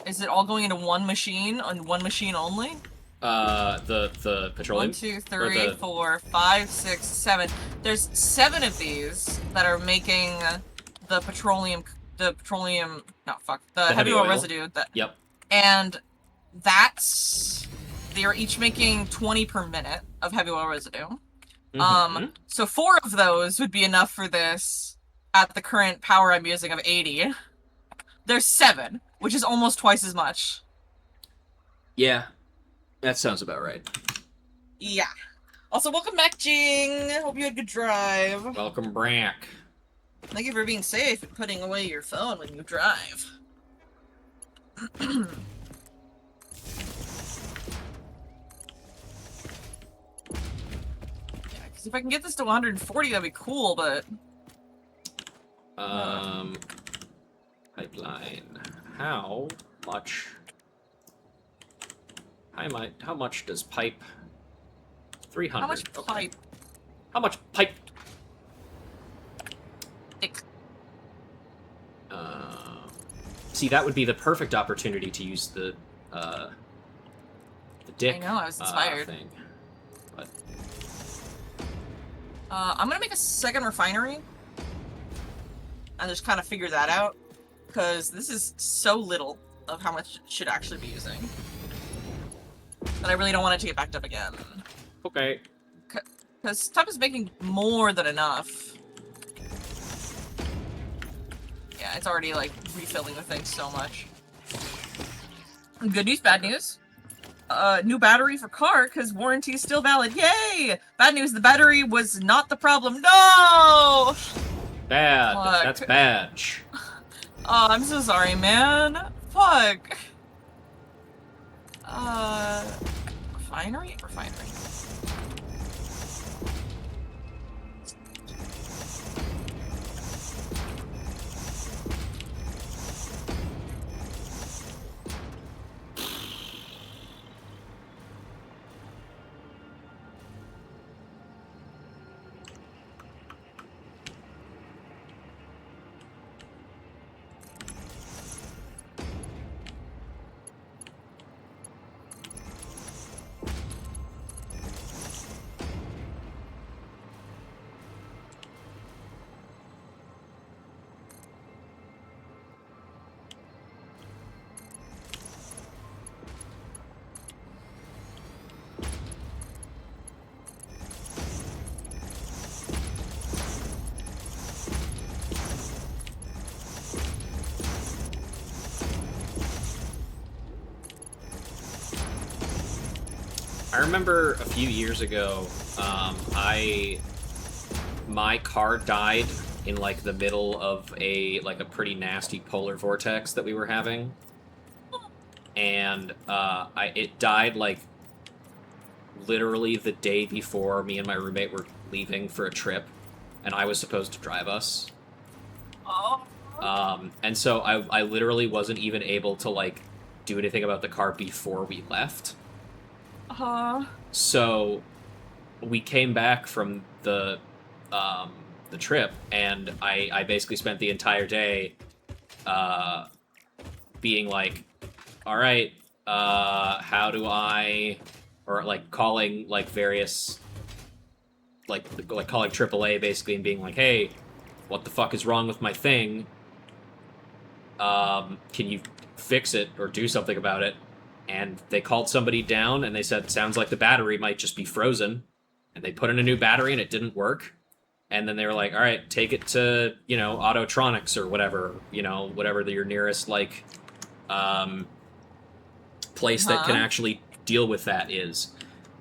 Is it all going into one machine, on one machine only? The petroleum? 1, 2, 3, 4, 5, 6, 7. There's 7 of these that are making the heavy oil residue. Yep. And they're each making 20 per minute of heavy oil residue. So 4 of those would be enough for this at the current power I'm using of 80. There's 7, which is almost twice as much. Yeah, that sounds about right. Yeah. Also, welcome back, Jing. Hope you had a good drive. Welcome, Brack. Thank you for being safe and putting away your phone when you drive. Yeah, because if I can get this to 140, that'd be cool, but... Pipeline. How much does pipe? 300. How much pipe? How much pipe? Thick. See, that would be the perfect opportunity to use the dick. I know, I was inspired. Thing. But I'm gonna make a second refinery. And just kind of figure that out. Because this is so little of how much it should actually be using. but I really don't want it to get backed up again. Okay. Because stuff is making more than enough. Yeah, it's already, like, refilling the thing so much. Good news, bad news. New battery for car, because warranty is still valid. Yay! Bad news, the battery was not the problem. No! Bad. Fuck. That's bad. Oh, I'm so sorry, man. Fuck. Refinery? Refinery. I remember a few years ago, my car died in like the middle of a pretty nasty polar vortex that we were having, and it died like literally the day before me and my roommate were leaving for a trip, and I was supposed to drive us. Oh. And so I literally wasn't even able to like do anything about the car before we left. So we came back from the trip, and I basically spent the entire day being like, all right, how do I, or like calling like various like calling AAA basically and being like, hey, what the fuck is wrong with my thing? Can you fix it or do something about it? And they called somebody down, and they said, sounds like the battery might just be frozen. And they put in a new battery, and it didn't work. And then they were like, all right, take it to, Autotronics or whatever, whatever your nearest, like, place that can actually deal with that is.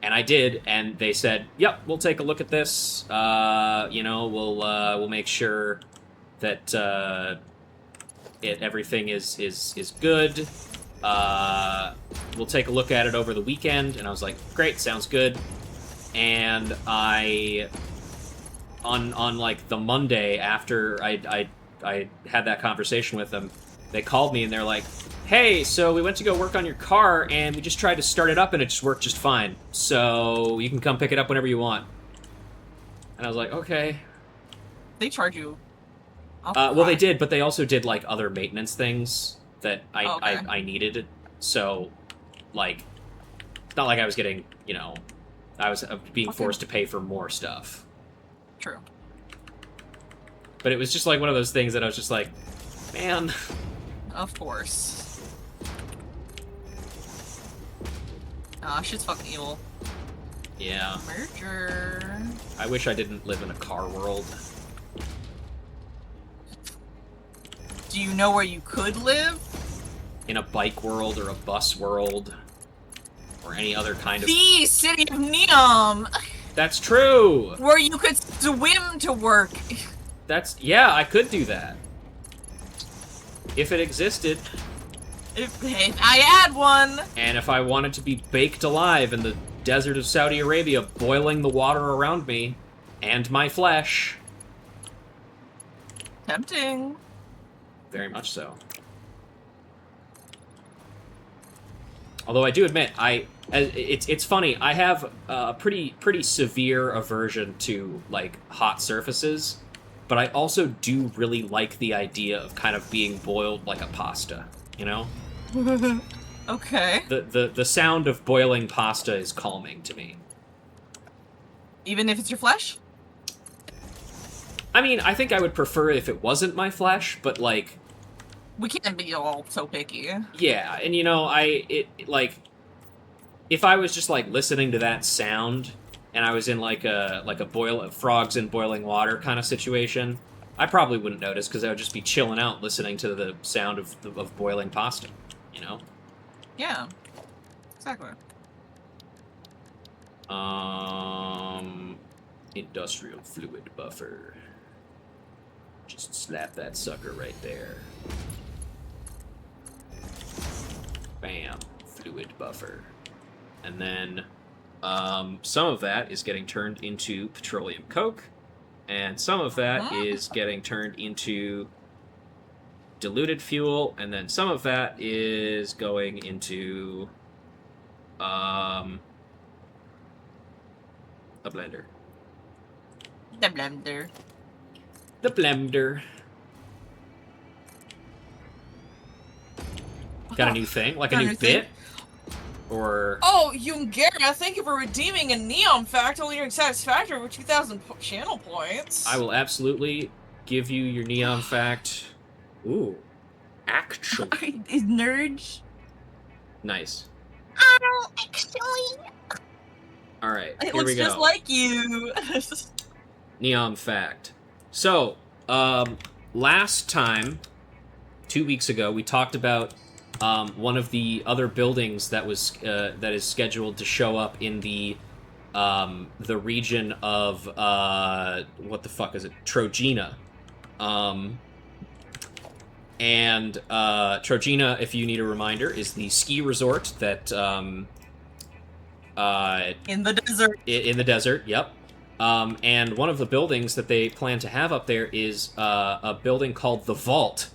And I did, and they said, yep, we'll take a look at this. We'll make sure that everything is good. We'll take a look at it over the weekend. And I was like, great, sounds good. And on like the Monday after I had that conversation with them, they called me and they're like, hey, so we went to go work on your car and we just tried to start it up and it just worked just fine. So you can come pick it up whenever you want. And I was like, okay. They charge you. Well, they did, but they also did like other maintenance things that I needed. So, like, it's not like I was getting, I was being forced to pay for more stuff. True. But it was just like one of those things that I was just like, man. Of course. Ah, shit's fucking evil. Yeah. Merger. I wish I didn't live in a car world. Do you know where you could live? In a bike world or a bus world. Or any other kind of... The city of Neom! That's true! Where you could swim to work! Yeah, I could do that. If it existed. If I had one! And if I wanted to be baked alive in the desert of Saudi Arabia, boiling the water around me, and my flesh. Tempting. Very much so. Although I do admit, it's funny, I have a pretty severe aversion to, like, hot surfaces, but I also do really like the idea of kind of being boiled like a pasta, you know? Okay. The sound of boiling pasta is calming to me. Even if it's your flesh? I mean, I think I would prefer if it wasn't my flesh, but, like... We can't be all so picky. Yeah, and, if I was just like listening to that sound and I was in like a boil frogs in boiling water kind of situation, I probably wouldn't notice because I would just be chilling out listening to the sound of boiling pasta, you know? Yeah. Exactly. Industrial fluid buffer. Just slap that sucker right there. Bam. Fluid buffer. And then some of that is getting turned into petroleum coke, and some of that is getting turned into diluted fuel, and then some of that is going into a blender. The blender. The blender. Got a new thing? Like a new bit? Or... Oh, Yungera, thank you for redeeming a Neon Fact only during Satisfactory for 2,000 channel points. I will absolutely give you your Neon Fact. Ooh. Actually. Nerds. Nice. Actually. Alright, It here looks we go. just like you. Neon Fact. So, last time, 2 weeks ago, we talked about one of the other buildings that was that is scheduled to show up in the region of what the fuck is it? Trojena. And Trojena, if you need a reminder, is the ski resort that in the desert. In the desert, yep. And one of the buildings that they plan to have up there is a building called the Vault,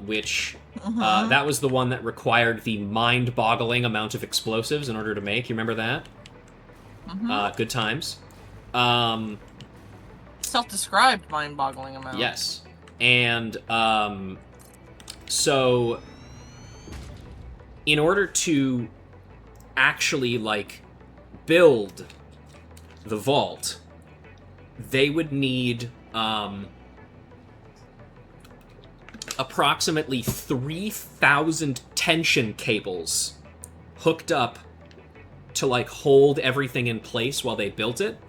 which that was the one that required the mind-boggling amount of explosives in order to make. You remember that? Good times. Self-described mind-boggling amount. Yes. And so in order to actually, like, build the vault, they would need approximately 3,000 tension cables hooked up to, like, hold everything in place while they built it.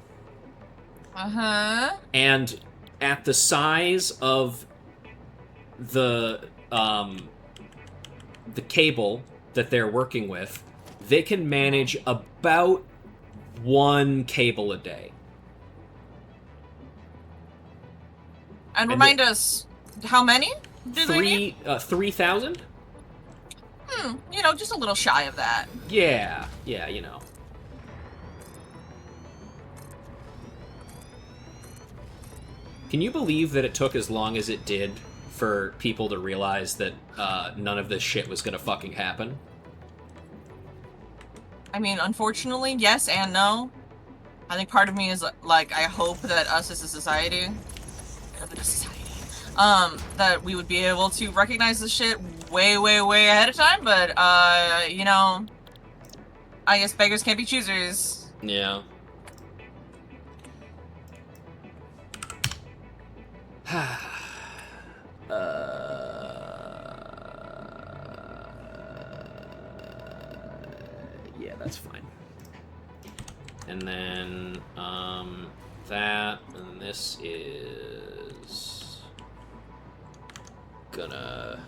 And at the size of the cable that they're working with, they can manage about one cable a day. And remind us, how many do they need? 3,000? You know, just a little shy of that. Yeah, you know. Can you believe that it took as long as it did for people to realize that none of this shit was gonna fucking happen? I mean, unfortunately, yes and no. I think part of me is like, I hope that us as a society, that we would be able to recognize this shit way, way, way ahead of time, but, you know, I guess beggars can't be choosers. Yeah. Yeah, that's fine. And then, that, and this is gonna...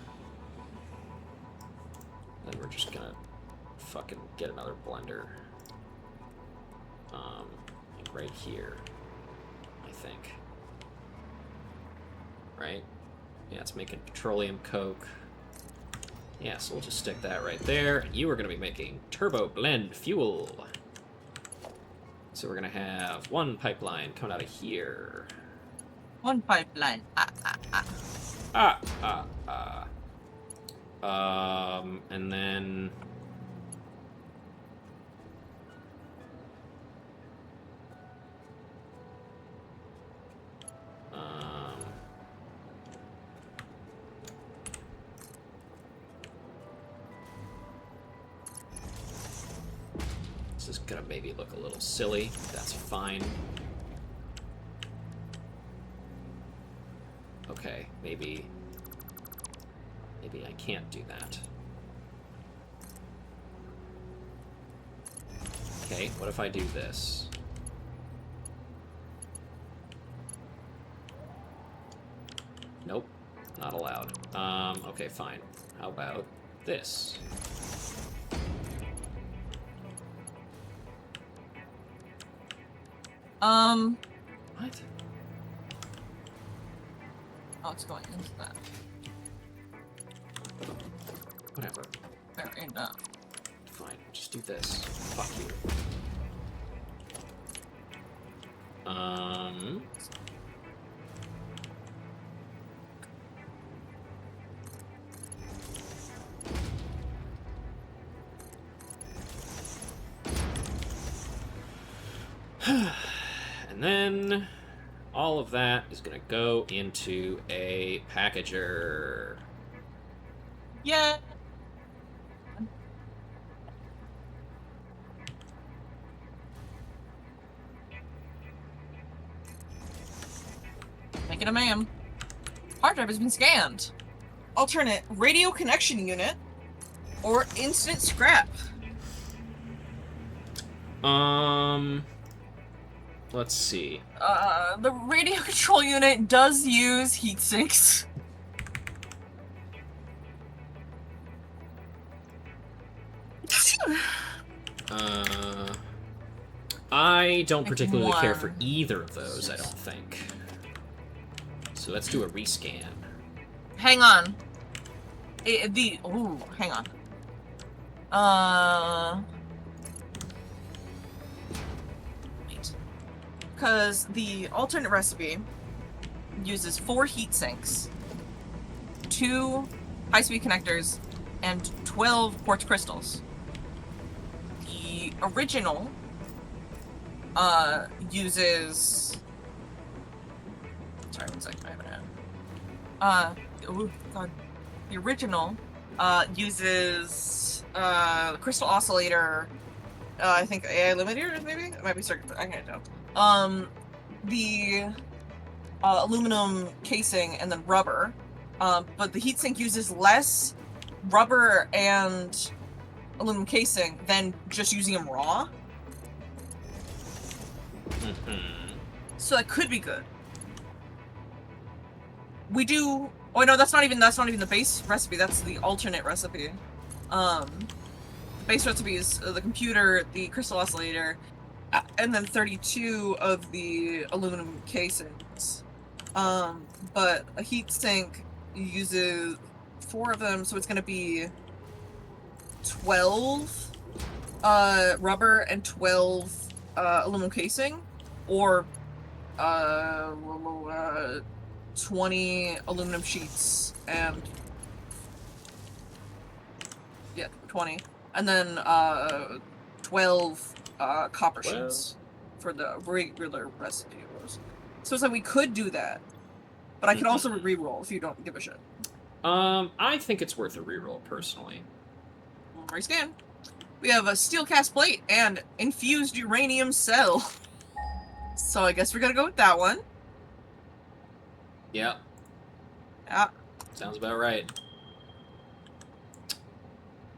Then we're just gonna fucking get another blender. Like right here, I think. Right? Yeah, it's making petroleum coke. Yeah, so we'll just stick that right there. And you are going to be making turbo blend fuel. So we're going to have one pipeline coming out of here. One pipeline. And then... This is gonna maybe look a little silly. That's fine. Okay, maybe I can't do that. Okay, what if I do this? Nope, not allowed. Okay, fine. How about this? What? Oh, it's going into that. Whatever. Fair enough. Fine, just do this. Fuck you. And then all of that is going to go into a packager. Yeah. Making a ma'am. Hard drive has been scanned. Alternate radio connection unit or instant scrap. Let's see. The radio control unit does use heat sinks. I don't particularly care one. for either of those, I don't think. So let's do a rescan. Hang on. Hang on. Wait. Because the alternate recipe uses 4 heat sinks, 2 high-speed connectors, and 12 quartz crystals. The original uses... Sorry, one second, I haven't had. Oh god. The original uses crystal oscillator, I think AI limiter maybe? It might be circuit, I can't tell. The aluminum casing and then rubber. But the heatsink uses less rubber and aluminum casing than just using them raw. So that could be good. We do. Oh no, that's not even the base recipe. That's the alternate recipe. The base recipe is the computer, the crystal oscillator, and then 32 of the aluminum casings. But a heatsink uses 4 of them, so it's going to be 12 rubber and 12 aluminum casing, or 20 aluminum sheets and 20, and then 12 copper sheets for the regular recipe. So it's like we could do that, but I could also re-roll if you don't give a shit. I think it's worth a reroll personally. Rescan. We have a steel cast plate and infused uranium cell. So I guess we're gonna go with that one. Yeah. Yeah. Sounds about right.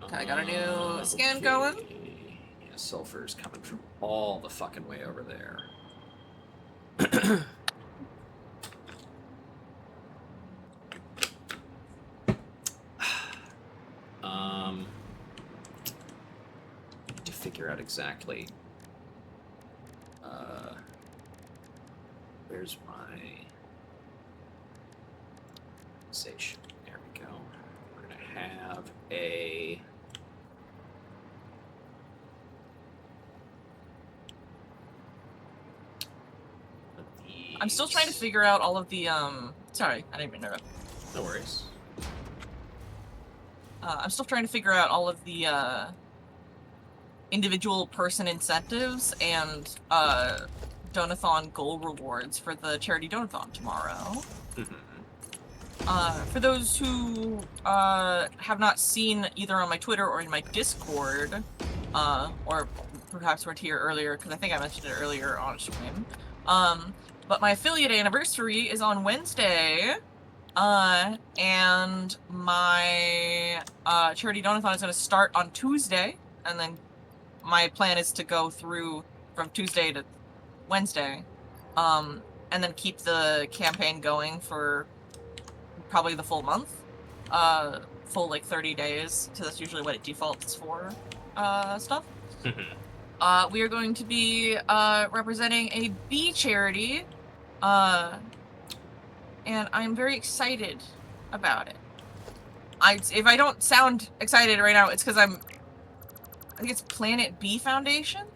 Okay, I got a new scan going. Yeah, sulfur's coming from all the fucking way over there. To figure out exactly. Where's my station? There we go. We're gonna have a. I'm still trying to figure out all of the sorry, I didn't mean to interrupt. No worries. I'm still trying to figure out all of the individual person incentives and donathon goal rewards for the charity donathon tomorrow. For those who have not seen either on my Twitter or in my Discord, or perhaps weren't here earlier, because I think I mentioned it earlier on stream, but my affiliate anniversary is on Wednesday, and my charity donathon is going to start on Tuesday, and then my plan is to go through from Tuesday to Wednesday, and then keep the campaign going for probably the full month, full like 30 days, so that's usually what it defaults for, stuff. We are going to be representing a bee charity, and I'm very excited about it. If I don't sound excited right now, it's because I think it's Planet Bee Foundation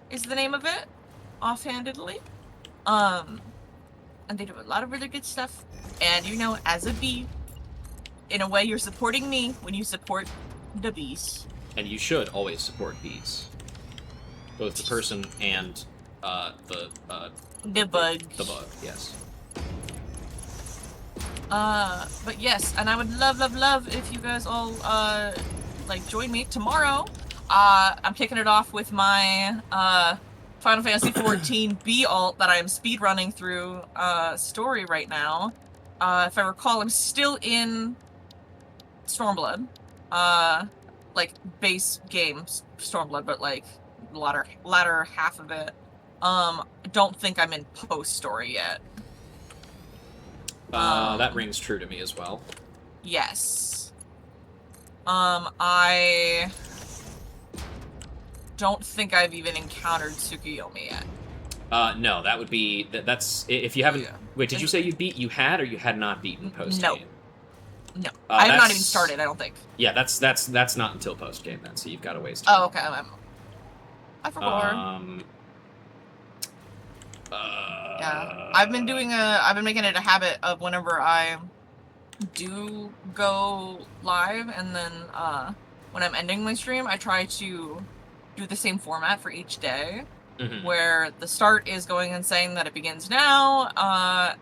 is the name of it, offhandedly. And they do a lot of really good stuff. And you know, as a bee, in a way, you're supporting me when you support the bees. And you should always support bees. Both the person and the bug. The bug, yes. But yes, and I would love if you guys all, like, join me tomorrow. I'm kicking it off with my, Final Fantasy XIV B alt that I'm speedrunning through, story right now. If I recall, I'm still in Stormblood. Like, base game Stormblood, but, like, latter half of it. I don't think I'm in post-story yet. That rings true to me as well. Yes. I don't think I've even encountered Tsukuyomi yet. No, that would be... That's... If you haven't... Yeah. Wait, did you say you had or you had not beaten post-game? No. I have not even started, I don't think. Yeah, that's not until post-game then, so you've got a ways to go. Oh, okay. I forgot. Yeah. I've been making it a habit of whenever I do go live, and then, when I'm ending my stream, I try to do the same format for each day. Where the start is going and saying that it begins now,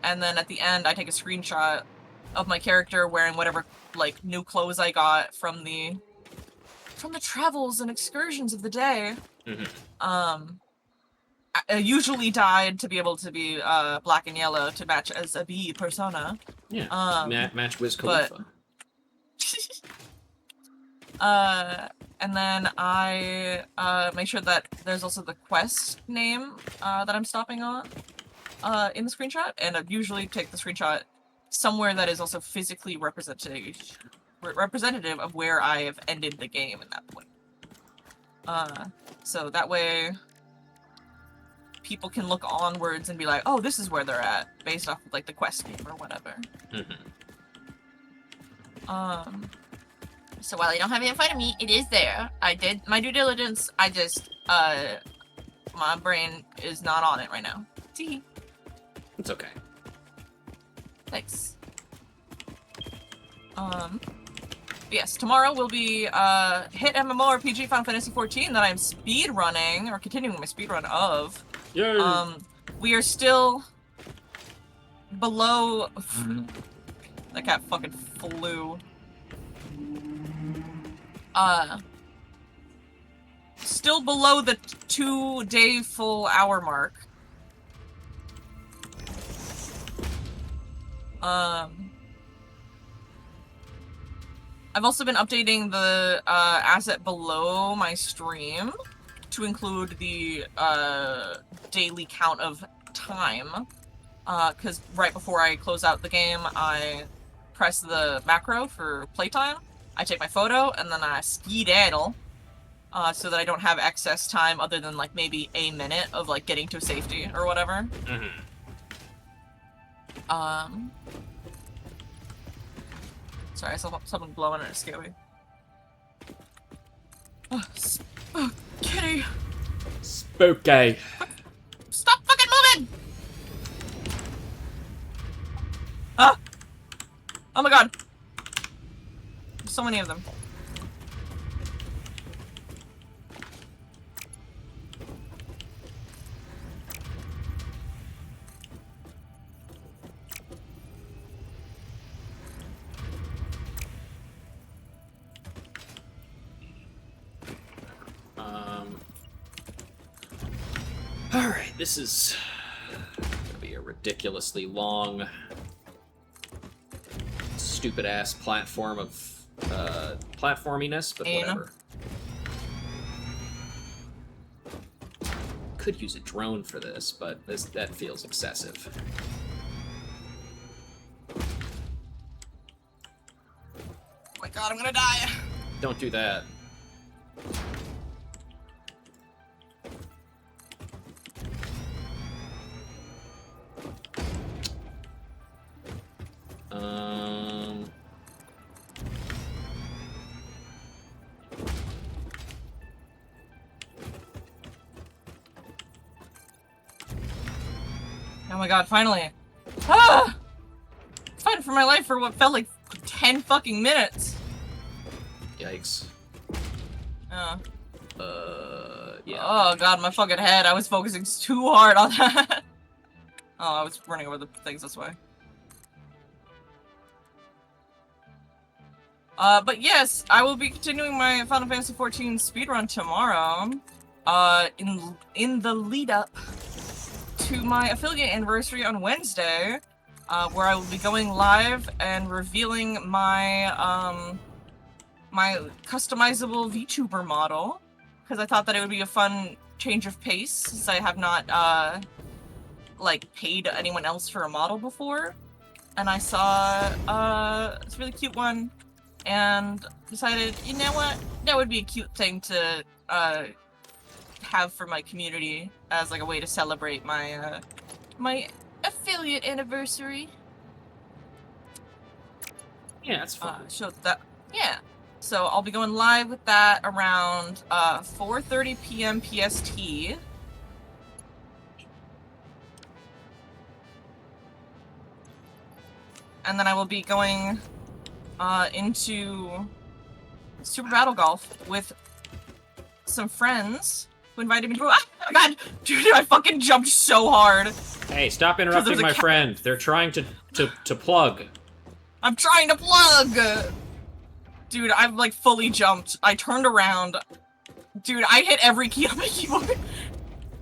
and then at the end I take a screenshot of my character wearing whatever, like, new clothes I got from the travels and excursions of the day. I usually dyed to be able to be black and yellow to match as a bee persona. Yeah, match Wiz Khalifa. And then I make sure that there's also the quest name that I'm stopping on in the screenshot, and I usually take the screenshot somewhere that is also physically representative of where I have ended the game at that point. So that way people can look onwards and be like, oh, this is where they're at, based off of, like, the quest name or whatever. So while I don't have it in front of me, it is there. I did my due diligence. I just, my brain is not on it right now. Tee. It's okay. Thanks. Yes, tomorrow will be, hit MMORPG Final Fantasy XIV that I'm speedrunning, or continuing my speedrun of. Yay! We are still below... That cat fucking flew. Still below the 2-day full hour mark. I've also been updating the asset below my stream to include the daily count of time. Because right before I close out the game, I press the macro for playtime. I take my photo, and then I skedaddle, so that I don't have excess time other than, like, maybe a minute of, like, getting to safety or whatever. Sorry, I saw something blowing and it scared me. Oh, kitty! Spooky. Stop fucking moving! Ah! Oh my god! So many of them. Alright, this is gonna be a ridiculously long, stupid-ass platform of, platforminess, but whatever. could use a drone for this, but that feels excessive. Oh my god, I'm gonna die. Don't do that. Oh my god, finally. Ah! Fighting for my life for what felt like 10 fucking minutes. Yikes. Oh. Yeah. Oh god, my fucking head. I was focusing too hard on that. Oh, I was running over the things this way. But yes, I will be continuing my Final Fantasy XIV speedrun tomorrow. In the lead up to my affiliate anniversary on Wednesday, where I will be going live and revealing my my customizable VTuber model, because I thought that it would be a fun change of pace, since I have not like paid anyone else for a model before, and I saw this really cute one, and decided, you know what, that would be a cute thing to have for my community as like a way to celebrate my my affiliate anniversary. Yeah, that's fun. So that, yeah. So I'll be going live with that around 4:30 p.m. PST. And then I will be going into Super Battle Golf with some friends who invited me to. Ah, oh my god! Dude, I fucking jumped so hard. Hey, stop interrupting my friend. They're trying to plug. I'm trying to plug! Dude, I've like fully jumped. I turned around. Dude, I hit every key on my keyboard.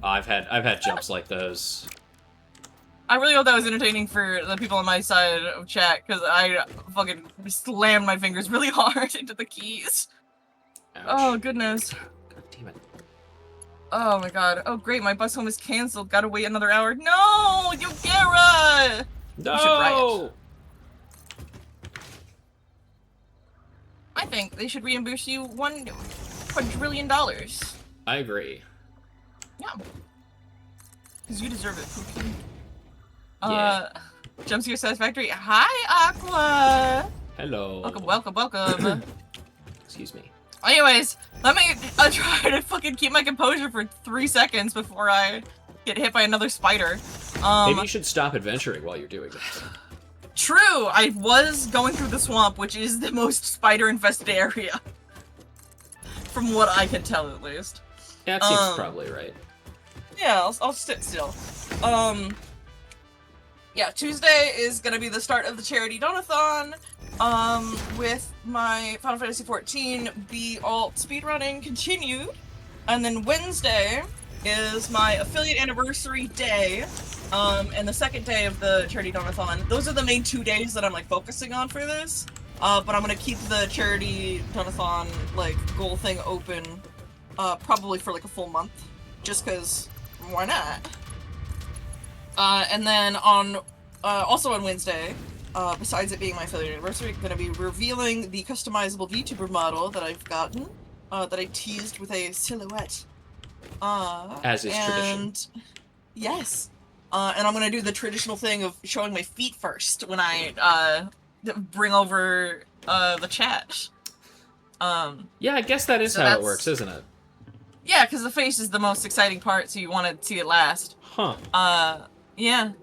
I've had jumps like those. I really hope that was entertaining for the people on my side of chat, because I fucking slammed my fingers really hard into the keys. Ouch. Oh, goodness. God damn it. Oh my god. Oh great, my bus home is cancelled. Gotta wait another hour. No! Yugera! No! You should riot. I think they should reimburse you $1 quadrillion. I agree. Yeah. Because you deserve it, Pookie. Yeah. Jumpscare Satisfactory. Hi, Aqua! Hello. Welcome. Excuse me. Anyways, let me try to fucking keep my composure for 3 seconds before I get hit by another spider. Maybe you should stop adventuring while you're doing that. True! I was going through the swamp, which is the most spider-infested area. From what I can tell, at least. That seems probably right. Yeah, I'll sit still. Yeah, Tuesday is gonna be the start of the charity donathon, with my Final Fantasy XIV Be Alt speedrunning continued. And then Wednesday is my affiliate anniversary day, and the second day of the charity donathon. Those are the main 2 days that I'm like focusing on for this. But I'm gonna keep the charity donathon like goal thing open, probably for like a full month, just cause why not? And then on, also on Wednesday, besides it being my affiliate anniversary, I'm gonna be revealing the customizable VTuber model that I've gotten, that I teased with a silhouette. As is tradition. Yes. And I'm gonna do the traditional thing of showing my feet first when I, bring over, the chat. Yeah, I guess that is so how it works, isn't it? Yeah, because the face is the most exciting part, so you want to see it last. Huh. Yeah.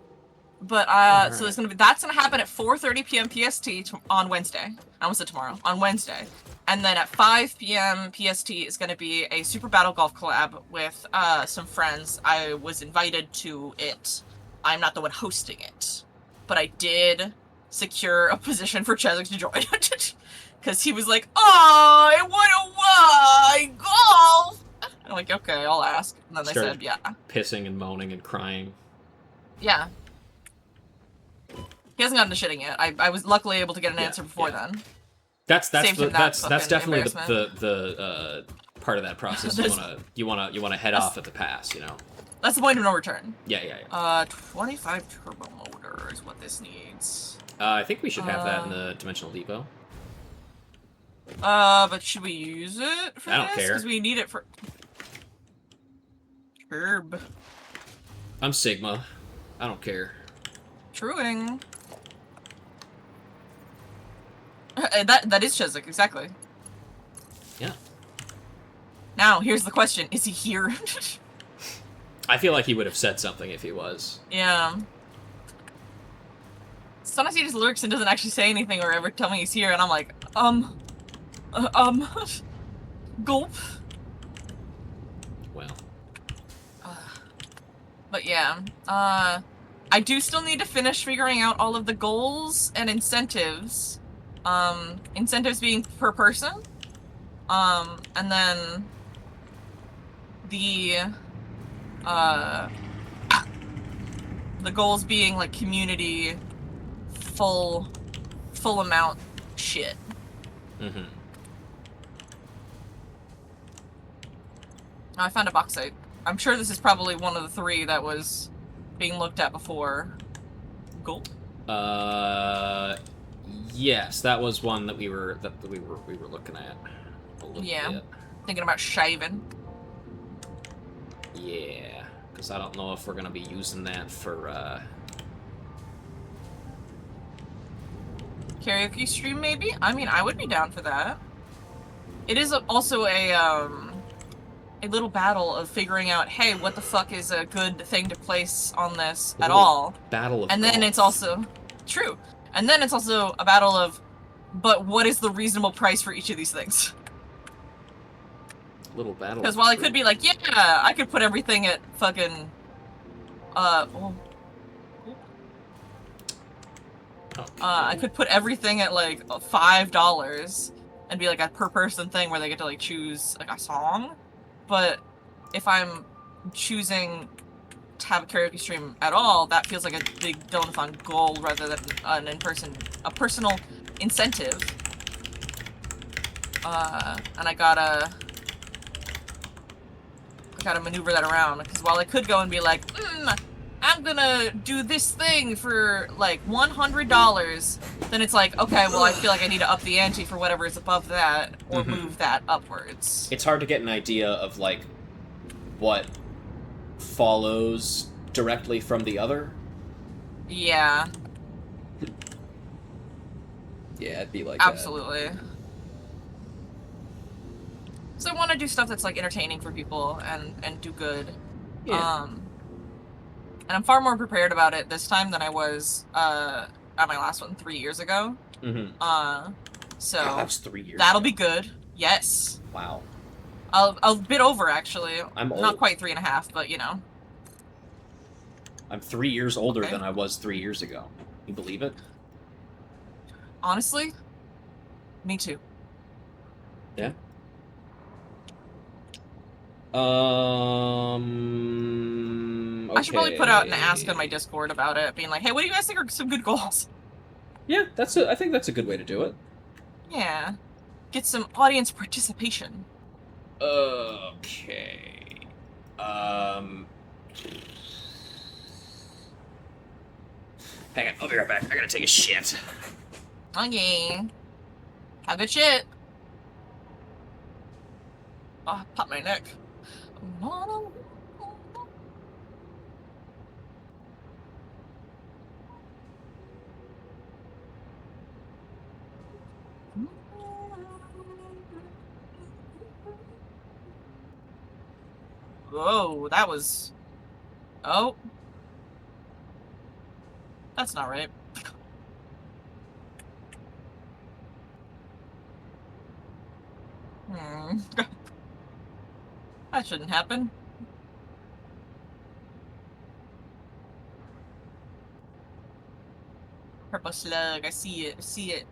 But, Alright. so that's gonna happen at 4:30 p.m. PST on Wednesday. I almost said tomorrow. On Wednesday. And then at 5 p.m. PST is gonna be a Super Battle Golf collab with, some friends. I was invited to it. I'm not the one hosting it. But I did secure a position for Chezzik to join. Because he was like, oh, I wanna golf! I'm like, okay, I'll ask. And then they said, yeah. Pissing and moaning and crying. Yeah. He hasn't gotten to shitting yet. I was luckily able to get an answer before then. That's definitely embarrassment. the part of that process you wanna head off at the pass, you know. That's the point of no return. Yeah. 25 turbo motor is what this needs. I think we should have that in the Dimensional Depot. But should we use it for I don't this? care. Because we need it for... Herb. I'm Sigma. I don't care. Truing. That is Chezek, exactly. Yeah. Now, here's the question. Is he here? I feel like he would have said something if he was. Yeah. Sometimes he just lurks and doesn't actually say anything or ever tell me he's here, and I'm like, gulp. Well. But yeah, I do still need to finish figuring out all of the goals and incentives. Incentives being per person. And then the goals being like community full amount shit. Mm-hmm. I found a bauxite. I'm sure this is probably one of the 3 that was being looked at before. Gold? Yes, that was one that we were looking at a little bit. Thinking about shaving. Yeah, because I don't know if we're gonna be using that for Karaoke stream, maybe? I mean, I would be down for that. It is also a little battle of figuring out, hey, what the fuck is a good thing to place on this at all? Battle of And then golf. it's also... True. And then it's also a battle of, but what is the reasonable price for each of these things? Little battle. Because while I could be like, yeah, I could put everything at fucking... I could put everything at like $5 and be like a per person thing where they get to like choose like a song. But if I'm choosing to have a karaoke stream at all, that feels like a big donathon goal rather than an a personal incentive. And I gotta maneuver that around, because while I could go and be like, I'm gonna do this thing for like $100, then it's like, okay, well I feel like I need to up the ante for whatever is above that, or move that upwards. It's hard to get an idea of like what follows directly from the other. Yeah. Yeah, it'd be like absolutely. So I want to do stuff that's like entertaining for people and do good. Yeah. And I'm far more prepared about it this time than I was at my last one 3 years ago. So God, that was 3 years that'll ago. be good. Yes. Wow. A bit over actually. I'm old. Not quite 3.5, but you know. I'm 3 years older Okay. than I was 3 years ago. You believe it? Honestly, me too. Yeah. Okay. I should probably put out an ask on my Discord about it, being like, hey, what do you guys think are some good goals? Yeah, I think that's a good way to do it. Yeah. Get some audience participation. Okay. Hang on, I'll be right back. I gotta take a shit. Okay. Have good shit. Oh, pop my neck. Whoa, that was... Oh. That's not right. That shouldn't happen. Purple slug, I see it, I see it.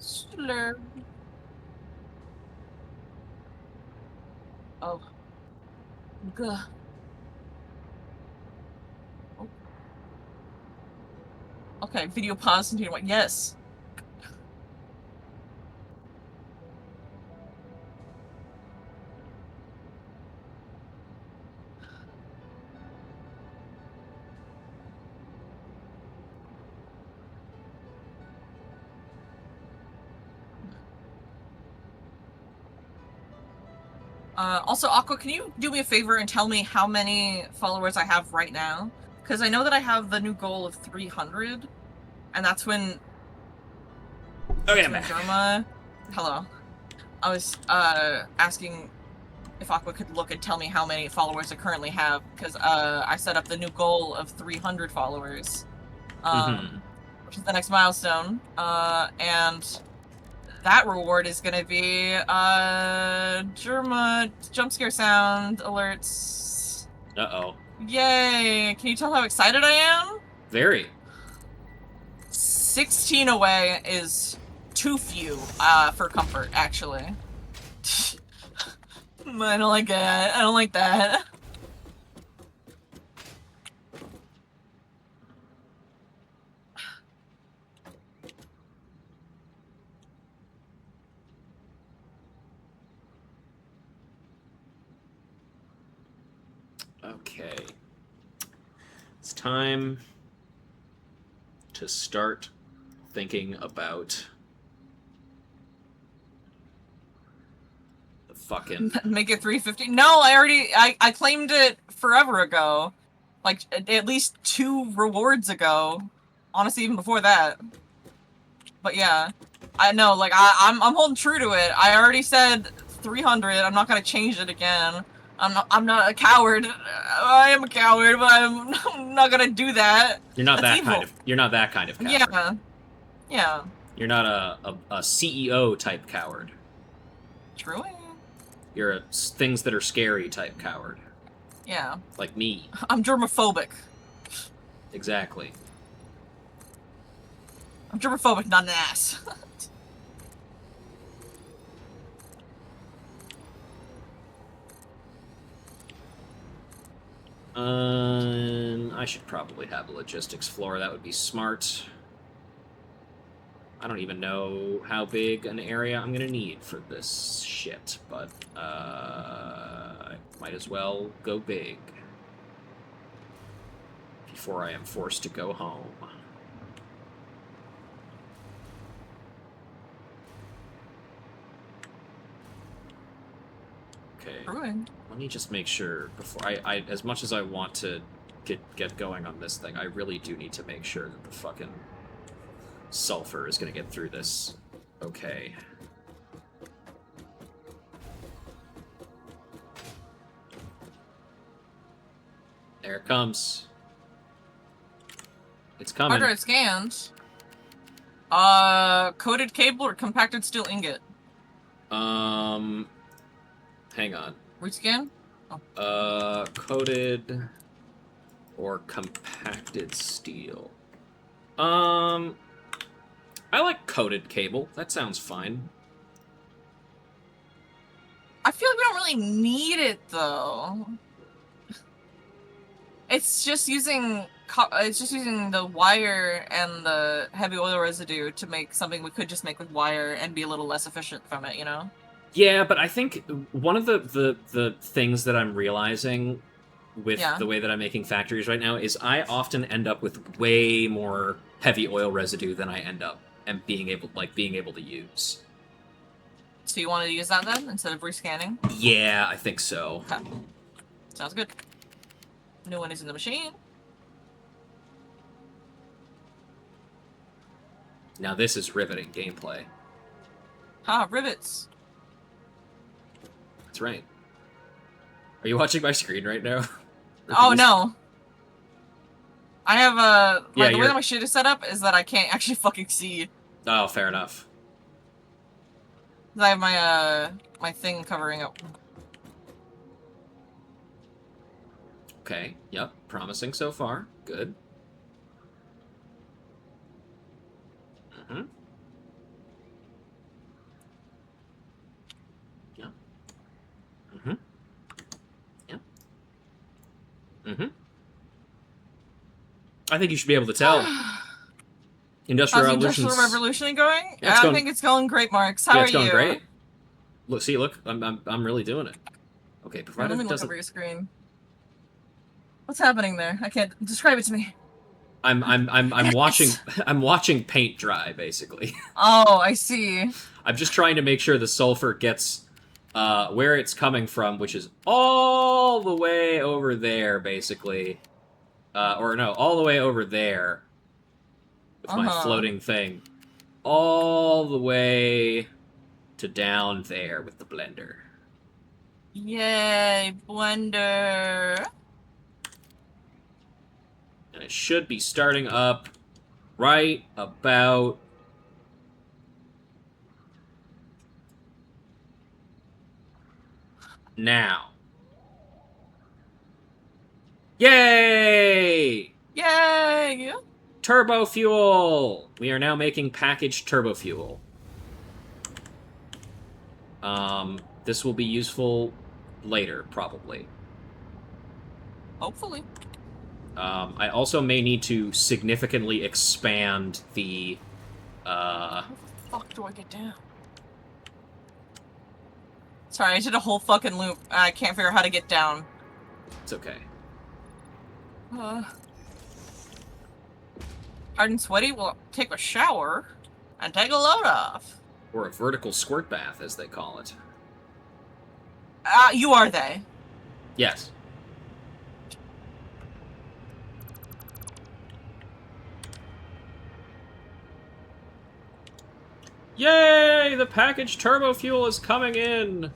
Slurp. Oh. Gah. Oh. Okay, video pause and what? Yes. Also, Aqua, can you do me a favor and tell me how many followers I have right now? Because I know that I have the new goal of 300, and that's when... Okay, I'm when back. Derma... Hello. I was, asking if Aqua could look and tell me how many followers I currently have, because, I set up the new goal of 300 followers, which is the next milestone, and... that reward is gonna be, Germa jump scare sound alerts. Uh-oh. Yay! Can you tell how excited I am? Very. 16 away is too few, for comfort, actually. I don't like that. I don't like that. Okay. It's time to start thinking about the fucking... Make it 350? No, I claimed it forever ago. Like, at least 2 rewards ago. Honestly, even before that. But yeah. I know, like, I'm holding true to it. I already said 300, I'm not gonna change it again. I'm not a coward. I am a coward, but I'm not gonna do that. You're not That's that evil. kind of... You're not that kind of coward. Yeah. Yeah. You're not a CEO type coward. True. You're a things that are scary type coward. Yeah. Like me. I'm germophobic. Exactly. I'm germophobic, not an ass. I should probably have a logistics floor. That would be smart. I don't even know how big an area I'm gonna need for this shit, but I might as well go big before I am forced to go home. Okay. Ruined. Let me just make sure before I as much as I want to get going on this thing, I really do need to make sure that the fucking sulfur is gonna get through this. Okay. There it comes. It's coming. Hard drive scans. Coated cable or compacted steel ingot? Hang on. Rescan? Coated or compacted steel. I like coated cable. That sounds fine. I feel like we don't really need it though. It's just using the wire and the heavy oil residue to make something we could just make with wire and be a little less efficient from it, you know? Yeah, but I think one of the things that I'm realizing with the way that I'm making factories right now is I often end up with way more heavy oil residue than I end up and being able to use. So you wanted to use that then instead of rescanning? Yeah, I think so. Okay. Sounds good. New one is in the machine. Now this is riveting gameplay. Ha, rivets. That's right. Are you watching my screen right now? Oh no. I have the way you're... that my shit is set up is that I can't actually fucking see. Oh, fair enough. I have my my thing covering up. Okay, yep, promising so far. Good. Mm-hmm. I think you should be able to tell. Industrial How's the Revolution's... Industrial Revolution going? Yeah, it's I going... think it's going great, Marks. How yeah, are it's going you? great. Look, see, look, I'm really doing it. Okay, Here, provided let me it look doesn't... over your screen. What's happening there? I can't describe it to me. I'm watching I'm watching paint dry, basically. Oh, I see. I'm just trying to make sure the sulfur gets where it's coming from, which is all the way over there, basically. Or no, all the way over there with my floating thing. All the way to down there with the blender. Yay, blender. And it should be starting up right about now. Yay! Yay! Turbo fuel! We are now making packaged turbo fuel. This will be useful later, probably. Hopefully. I also may need to significantly expand the, How the fuck do I get down? Sorry, I did a whole fucking loop. I can't figure out how to get down. It's okay. Hard and sweaty? Well, take a shower and take a load off. Or a vertical squirt bath, as they call it. You are they. Yes. Yay! The packaged turbo fuel is coming in!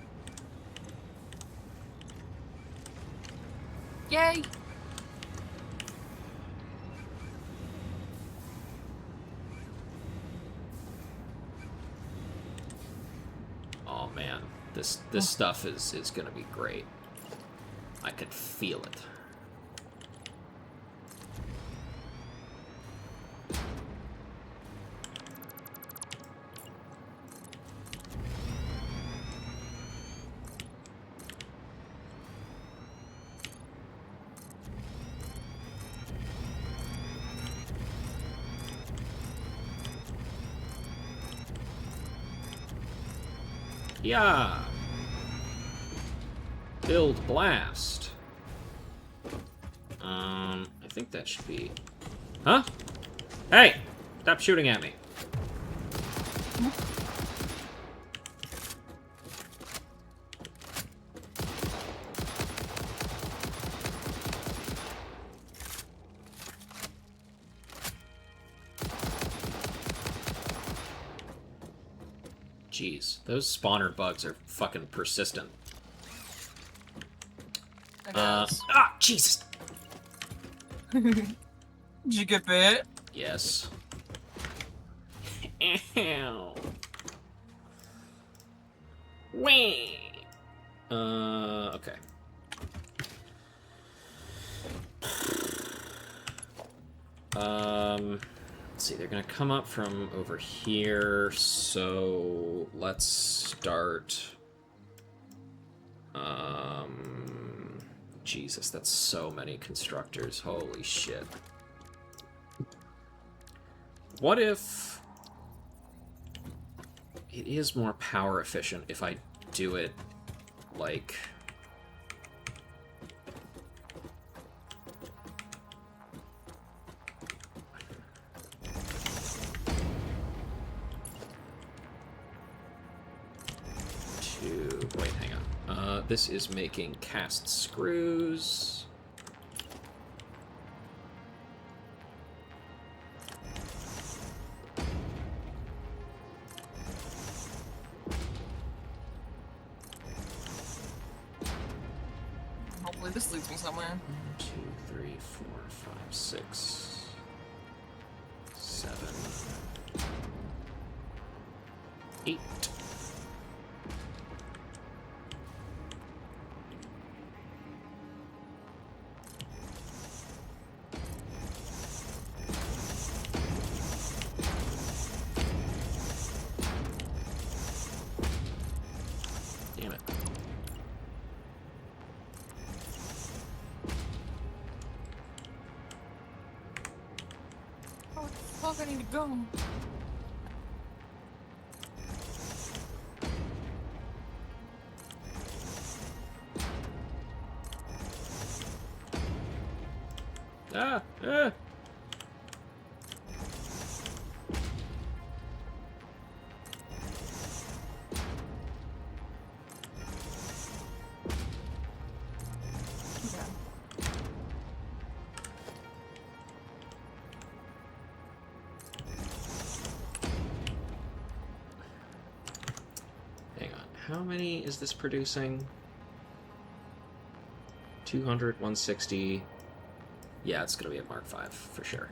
Yay! Oh man, this stuff is gonna be great. I can feel it. Yeah. Build blast. I think that should be... Huh? Hey! Stop shooting at me. Jeez, those spawner bugs are fucking persistent. Jesus! Did you get bit? Yes. Ow. Wait. Okay. Let's see, they're gonna come up from over here, so let's start... Jesus, that's so many constructors, holy shit. What if... It is more power efficient if I do it, like... Wait, hang on. This is making cast screws. Hopefully this leads me somewhere. 1, 2, 3, 4, 5, 6, 7, 8. Fuck, I need to go. Ah! Ah! Hang on. How many is this producing? 200, 160. Yeah, it's gonna be a Mark V for sure.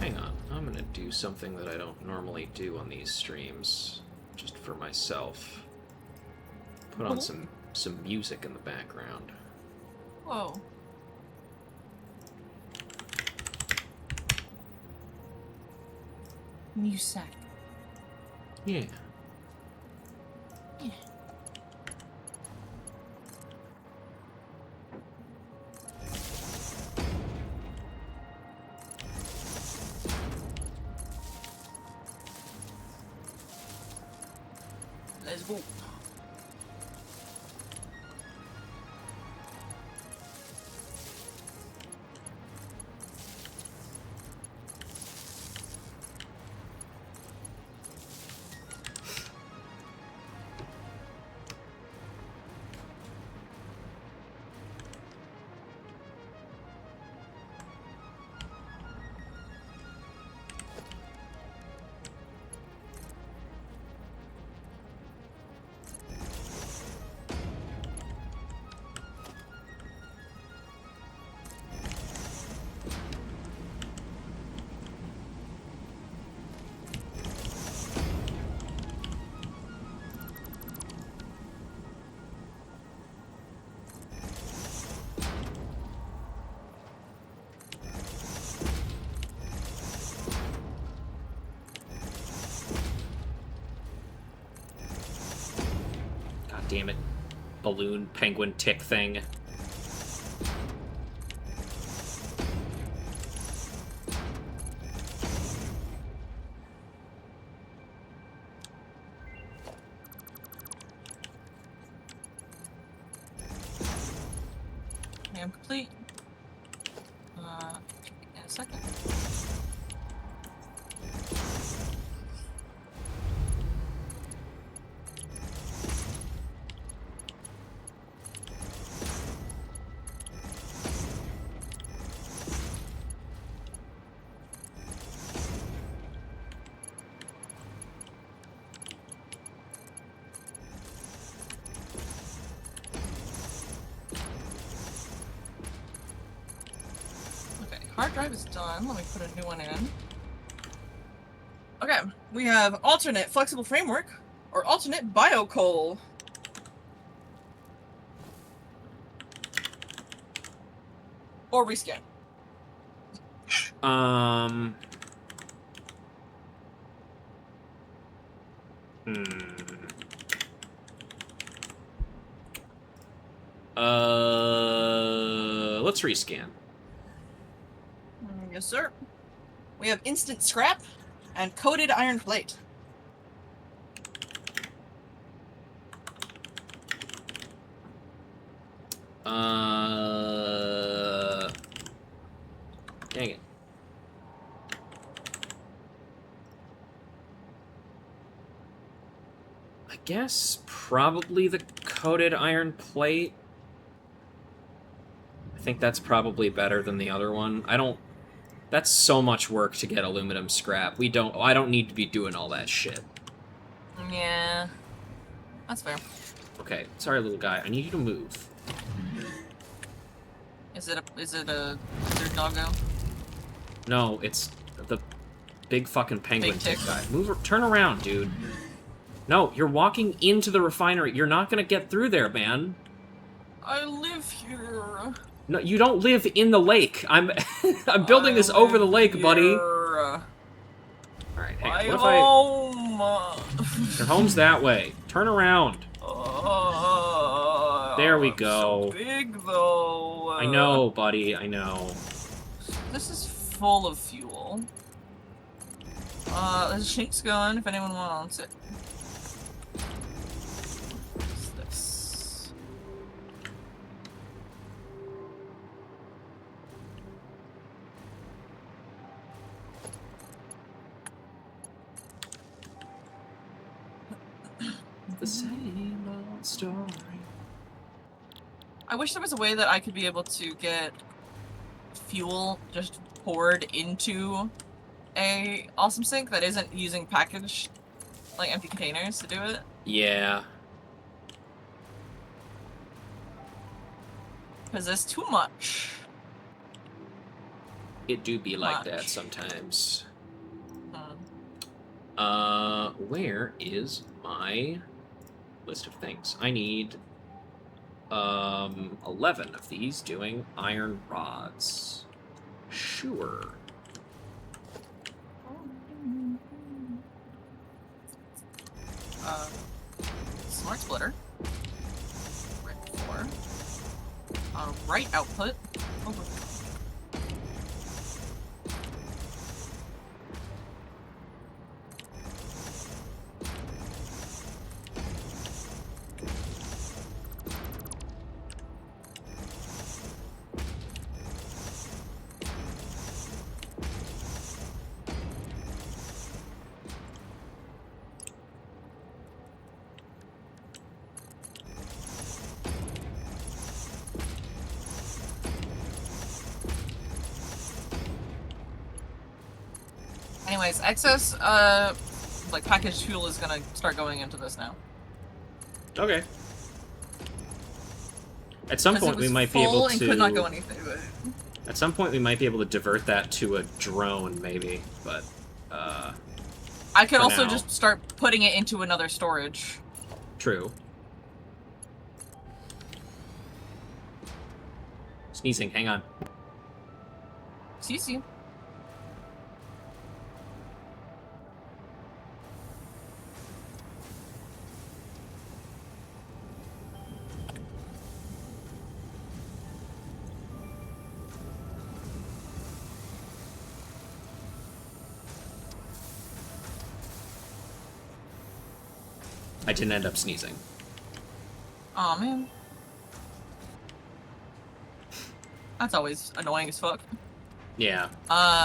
Hang on, I'm gonna do something that I don't normally do on these streams, just for myself. Put on some music in the background. Whoa. Music. Yeah. Yeah. Let's go. God damn it. Balloon penguin tick thing. I am complete. In a second. Hard drive is done. Let me put a new one in. Okay, we have alternate flexible framework or alternate biocoal. Or rescan. Let's rescan. Yes, sir. We have instant scrap and coated iron plate. Dang it. I guess probably the coated iron plate. I think that's probably better than the other one. I don't... That's so much work to get aluminum scrap. I don't need to be doing all that shit. Yeah. That's fair. Okay, sorry, little guy. I need you to move. Is it a doggo? No, it's the big fucking penguin Big tick. guy. Turn around, dude. No, you're walking into the refinery. You're not gonna get through there, man. I live here. No, you don't live in the lake. I'm building this over the lake, buddy. All right, hang on. What if home. Your home's that way. Turn around. There we go. So big though. I know, buddy. I know. This is full of fuel. There's a Shink's gun if anyone wants it. What's this? The same old story. I wish there was a way that I could be able to get fuel just poured into a awesome sink that isn't using packaged, like, empty containers to do it. Yeah. Because there's too much. It do be like that sometimes. Where is my list of things? I need 11 of these doing iron rods. Sure. Smart splitter. Right 4. Right output. Over. Anyways, excess, like, packaged fuel is gonna start going into this now. Okay. At some point, we might be able to. Could not go anything. At some point, we might be able to divert that to a drone, maybe. But I could also now. just start putting it into another storage. True. Sneezing. Hang on. See. I didn't end up sneezing. Aw, man. That's always annoying as fuck. Yeah.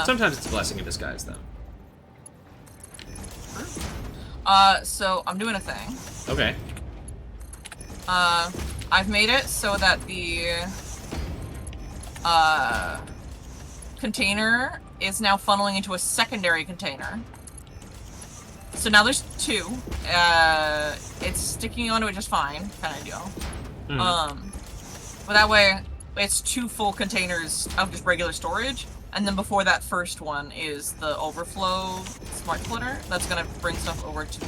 Sometimes it's a blessing in disguise, though. So I'm doing a thing. Okay. I've made it so that the container is now funneling into a secondary container. So now there's 2. It's sticking onto it just fine, kind of deal. But that way, it's 2 full containers of just regular storage, and then before that first one is the overflow smart splitter that's gonna bring stuff over to the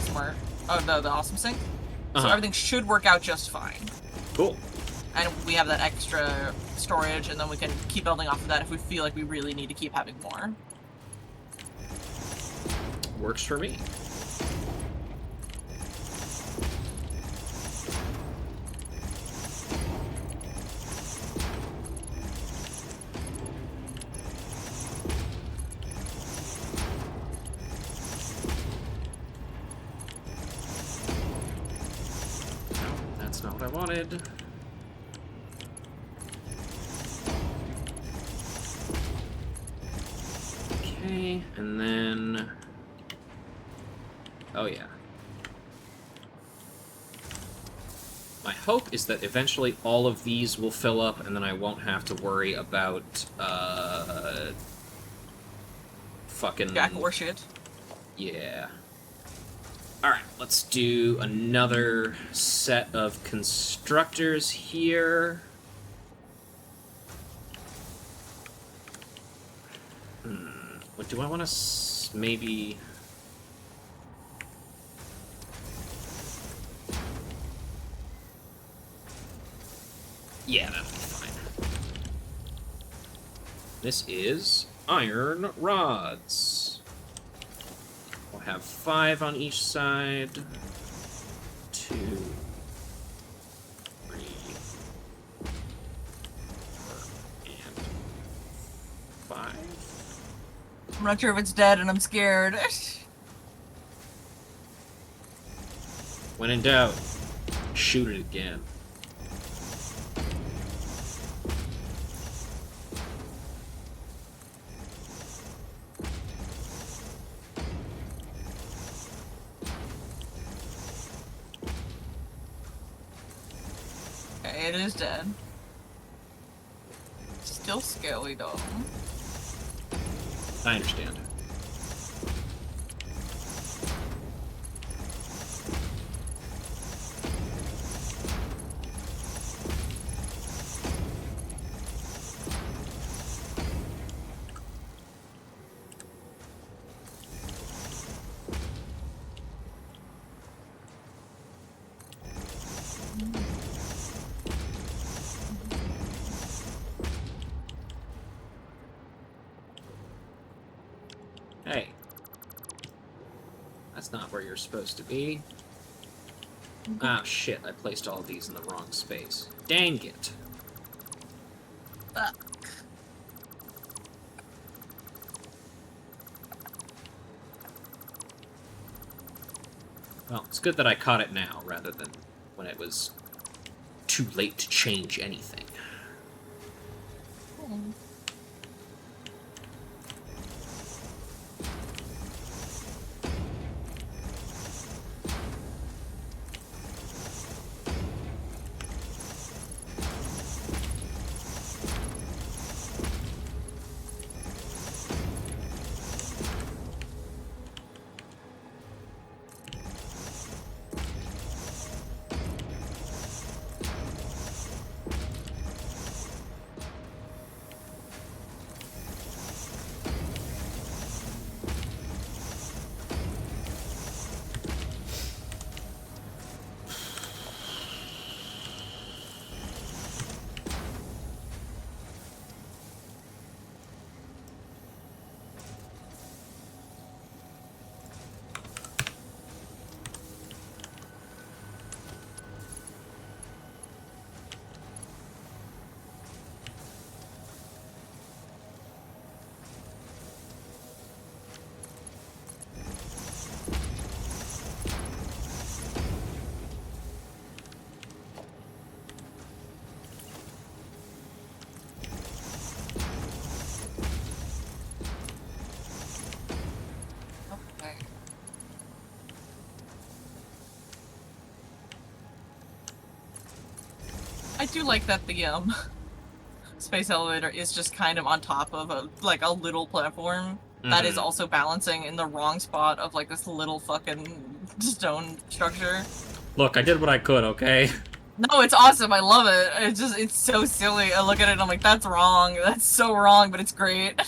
the awesome sink. So everything should work out just fine. Cool. And we have that extra storage, and then we can keep building off of that if we feel like we really need to keep having more. Works for me. That's not what I wanted. Okay, and then... Oh, yeah. My hope is that eventually all of these will fill up, and then I won't have to worry about, fucking... Jack or shit. Yeah. Alright, let's do another set of constructors here. What do I want to maybe... Yeah, that'll be fine. This is iron rods. We'll have 5 on each side. 2, 3, 4, and 5. I'm not sure if it's dead and I'm scared. When in doubt, shoot it again. Okay, it is dead. Still scary though. I understand. Hey. That's not where you're supposed to be. Ah, shit, I placed all these in the wrong space. Dang it. Fuck. Well, it's good that I caught it now, rather than when it was too late to change anything. Okay. I do like that the space elevator is just kind of on top of a little platform that is also balancing in the wrong spot of like this little fucking stone structure. Look, I did what I could, okay? No, it's awesome. I love it. It's so silly. I look at it and I'm like, that's wrong. That's so wrong, but it's great.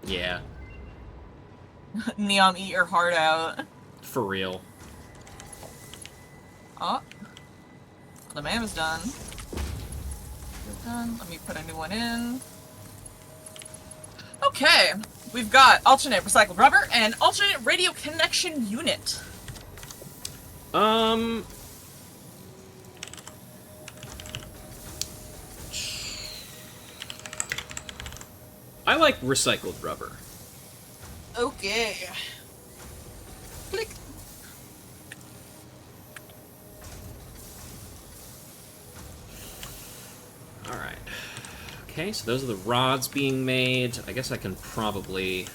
Yeah, Neon, eat your heart out. for real. Oh. The man is done. You're done. Let me put a new one in. Okay. We've got alternate recycled rubber and alternate radio connection unit. I like recycled rubber. Okay. Click. Alright. Okay, so those are the rods being made. I guess I can probably...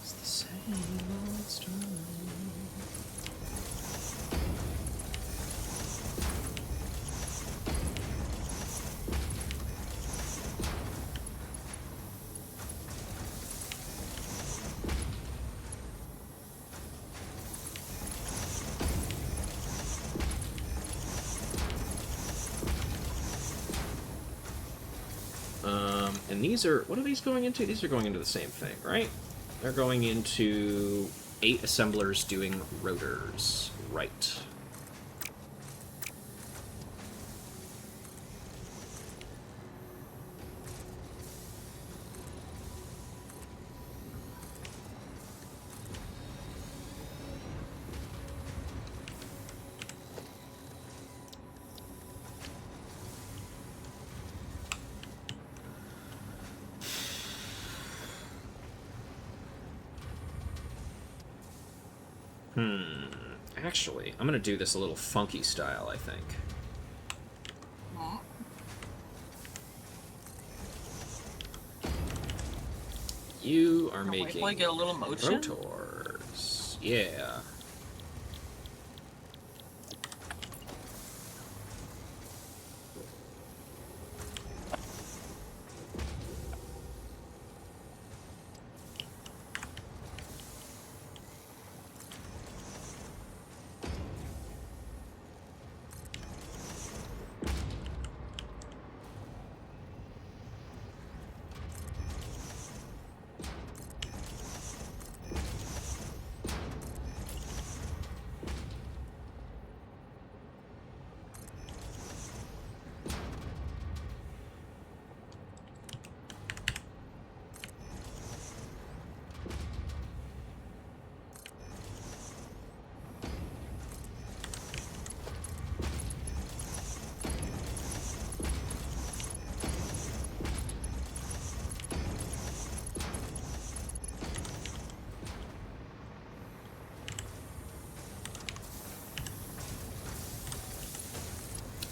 It's the same old story. And these are... What are these going into? These are going into the same thing, right? They're going into 8 assemblers doing rotors. Right. Actually, I'm gonna do this a little funky style, I think. You are making wait till I get a little motion. rotors. Yeah.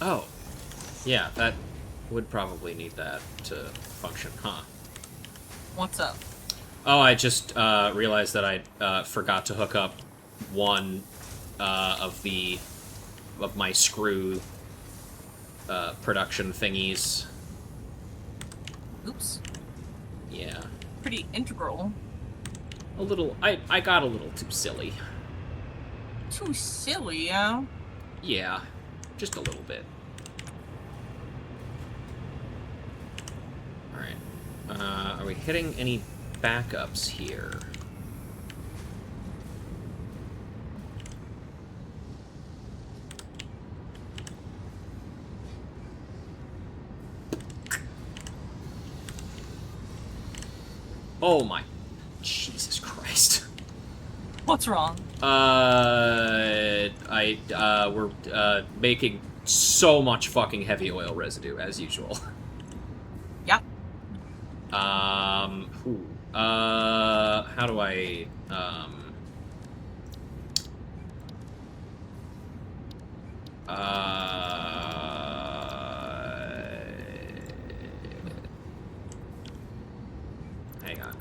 Oh. Yeah, that would probably need that to function, huh? What's up? Oh, I just realized that I forgot to hook up one of my screw production thingies. Oops. Yeah. Pretty integral. A little... I got a little too silly. Too silly, yeah? Yeah. Just a little bit. Alright. Are we hitting any backups here? Oh my... Jesus Christ. What's wrong? We're making so much fucking heavy oil residue, as usual. Yep. How do I, hang on.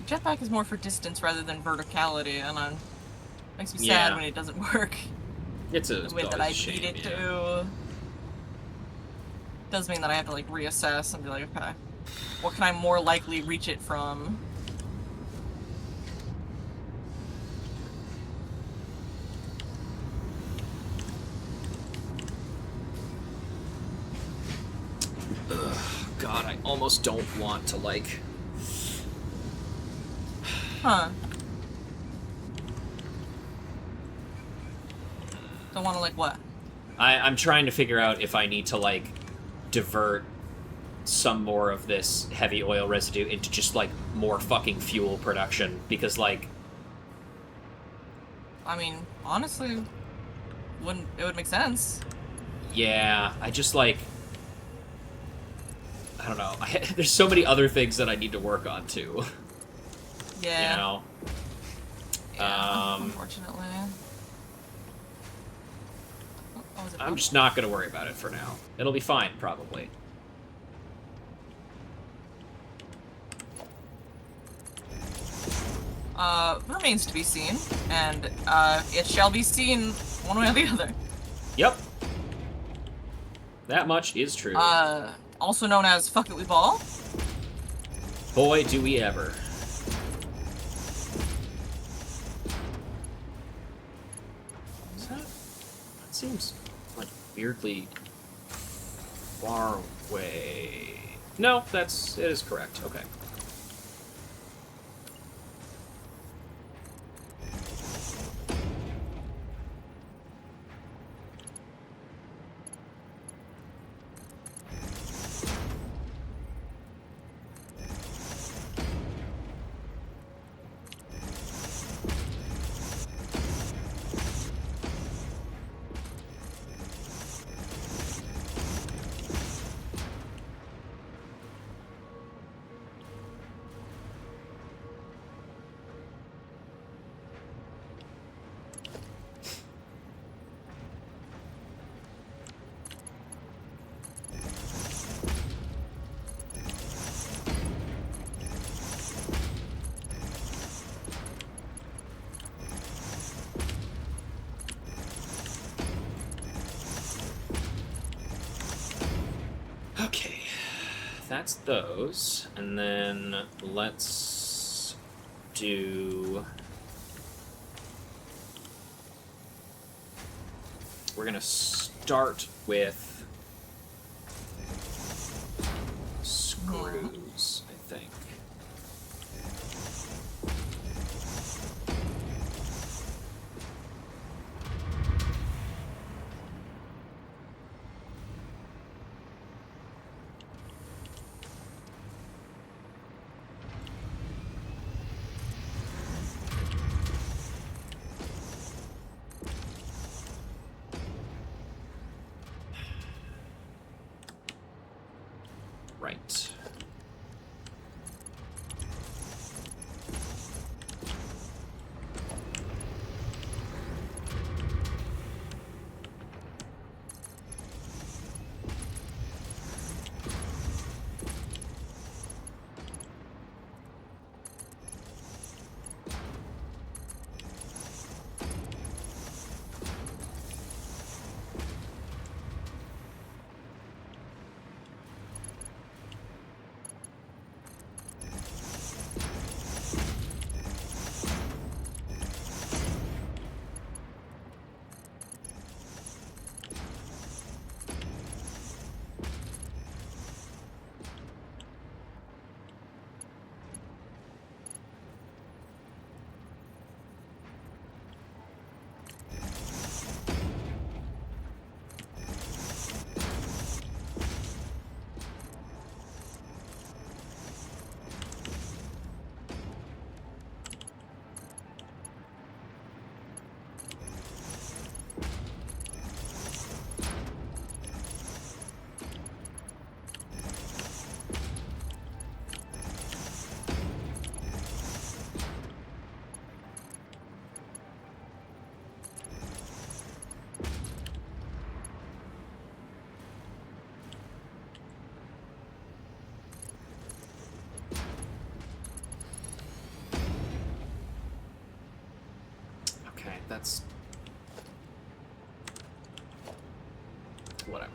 Jetpack is more for distance rather than verticality, and it makes me sad Yeah. when it doesn't work It's a the way that I need it to. Does mean that I have to like reassess and be like, okay, what can I more likely reach it from? Ugh, God, I almost don't want to, like... Huh. Don't want to like what? I'm trying to figure out if I need to, like, divert some more of this heavy oil residue into just, like, more fucking fuel production, because, like... I mean, honestly, it would make sense. Yeah, I just, like... I don't know. There's so many other things that I need to work on, too. Yeah. You know? Yeah, unfortunately. I'm just not gonna worry about it for now. It'll be fine, probably. remains to be seen, and it shall be seen one way or the other. Yep. That much is true. Also known as Fuck It We Ball. Boy, do we ever. That seems like weirdly far away. No, it is correct. Okay. Okay, that's those, and then let's do... We're gonna start with screws, I think. Right. Okay, that's... whatever.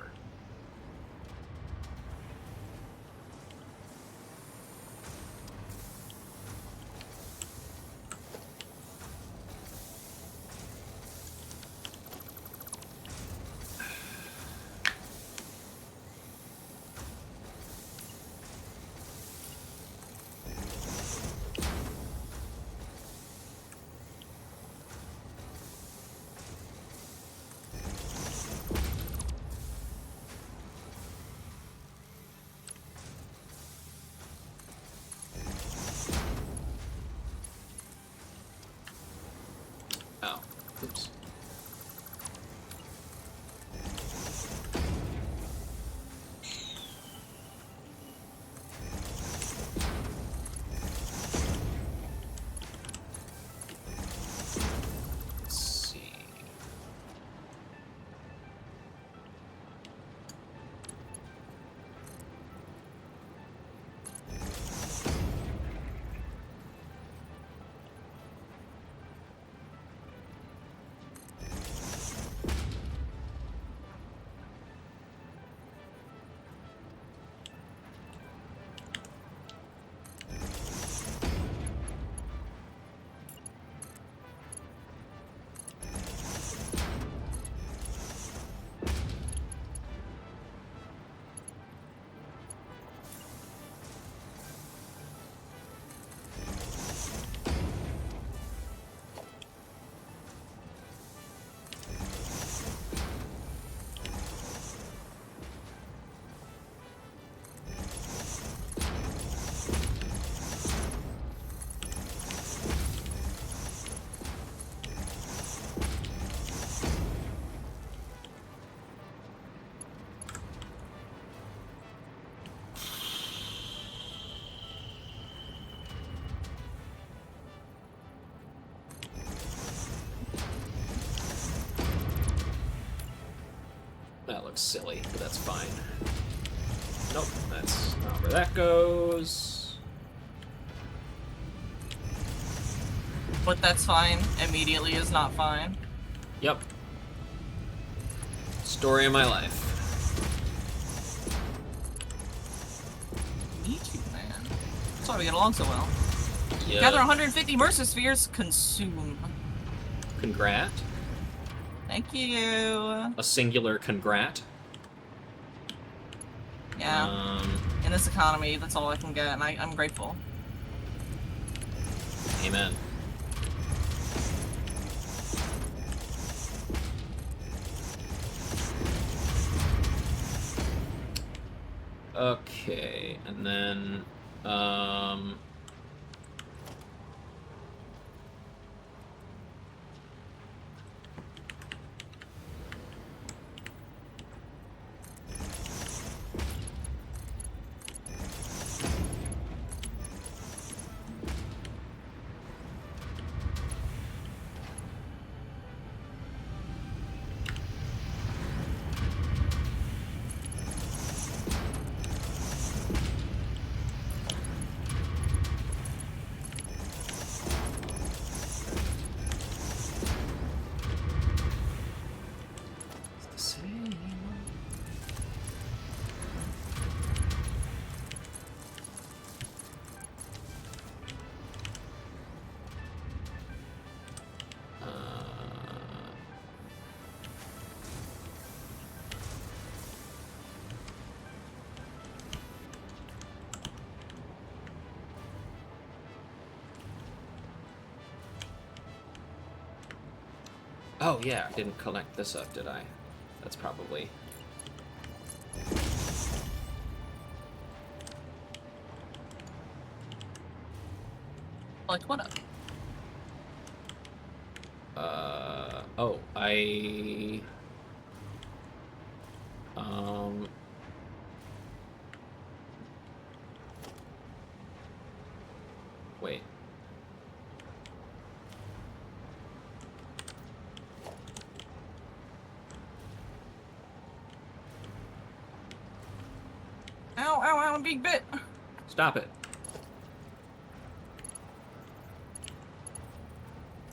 Oh, oops. Let's see. looks silly, but that's fine. Nope, that's not where that goes. But that's fine. Immediately is not fine. Yep. Story of my life. Me too, man. That's why we get along so well. Yeah. Gather 150 Mercer Spheres, consume. Congrat. Thank you. A singular congrat. Yeah. In this economy, that's all I can get, and I'm grateful. Amen. Okay, and then, oh yeah, I didn't connect this up, did I? That's probably... Like, what up? Oh, wait. Ow, ow, ow, I'm being bit. Stop it.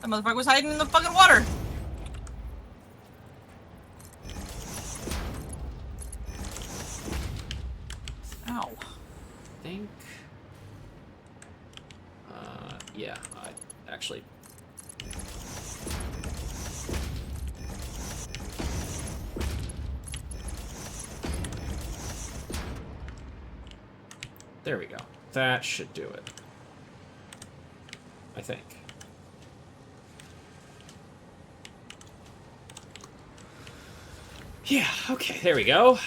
That motherfucker was hiding in the fucking water. Ow. I think... yeah, I actually... There we go. That should do it. I think. Yeah, okay, there we go.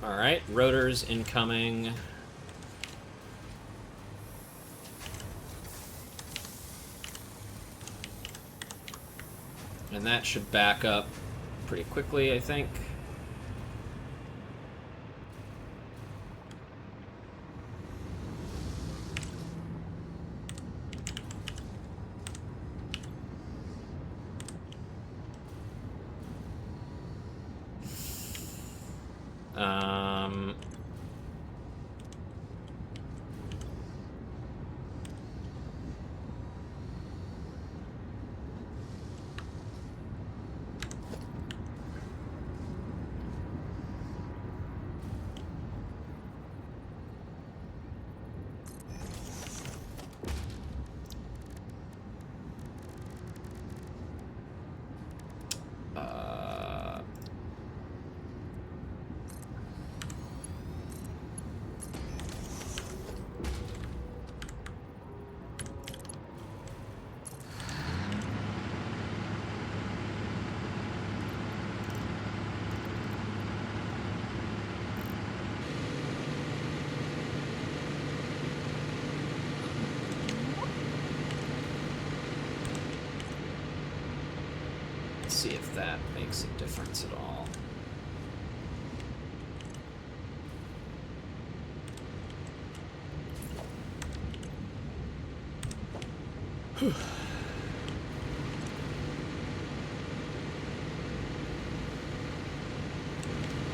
Alright, rotors incoming. And that should back up pretty quickly, I think. Um... Let's see if that makes a difference at all.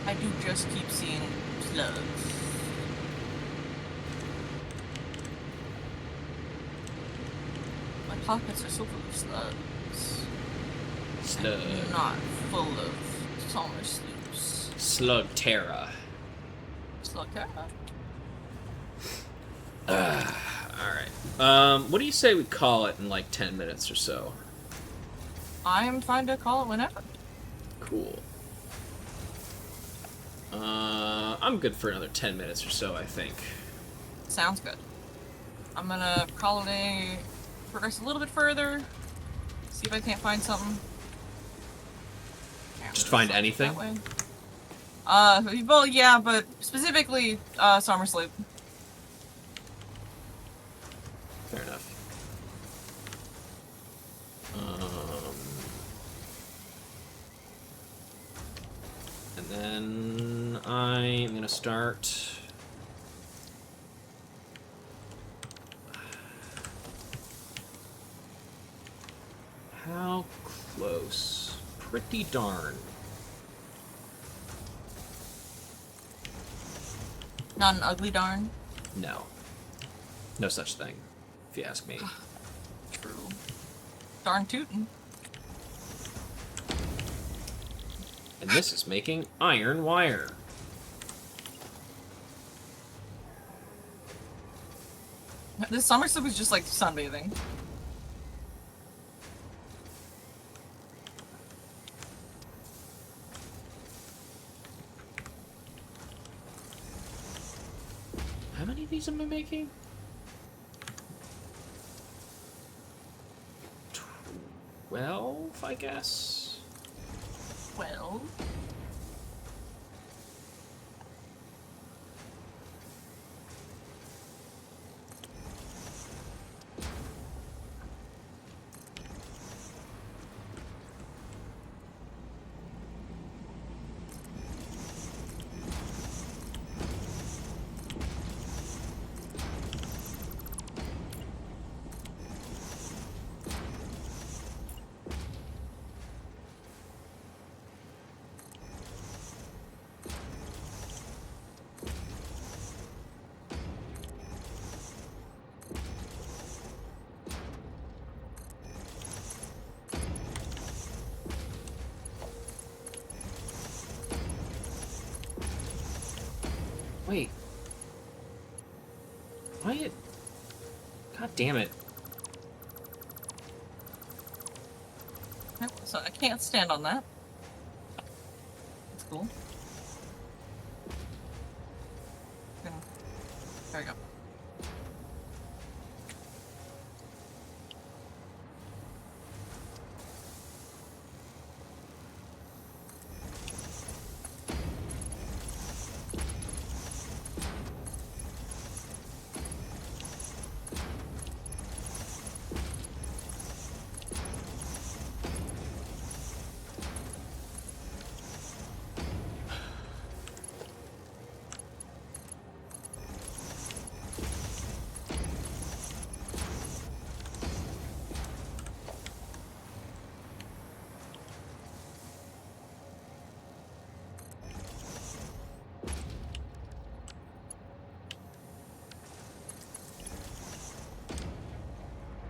I do just keep seeing slugs. My pockets are so full of slugs. Slug. I'm not full of summer sloops. Slug Terra. Slug cat. Alright. What do you say we call it in like 10 minutes or so? I'm fine to call it whenever. Cool. I'm good for another 10 minutes or so, I think. Sounds good. I'm gonna call it a... progress a little bit further. See if I can't find something. Just find anything? That way. Well, yeah, but specifically, Summer Sleep. Fair enough. And then I'm gonna start. How close? Pretty darn. Not an ugly darn. No. No such thing, if you ask me. True. Darn tootin'. And this is making iron wire. This Summer Sleep is just like sunbathing. How many of these am I making? 12, I guess. Well... Wait. Why? God damn it. So I can't stand on that. That's cool. There we go.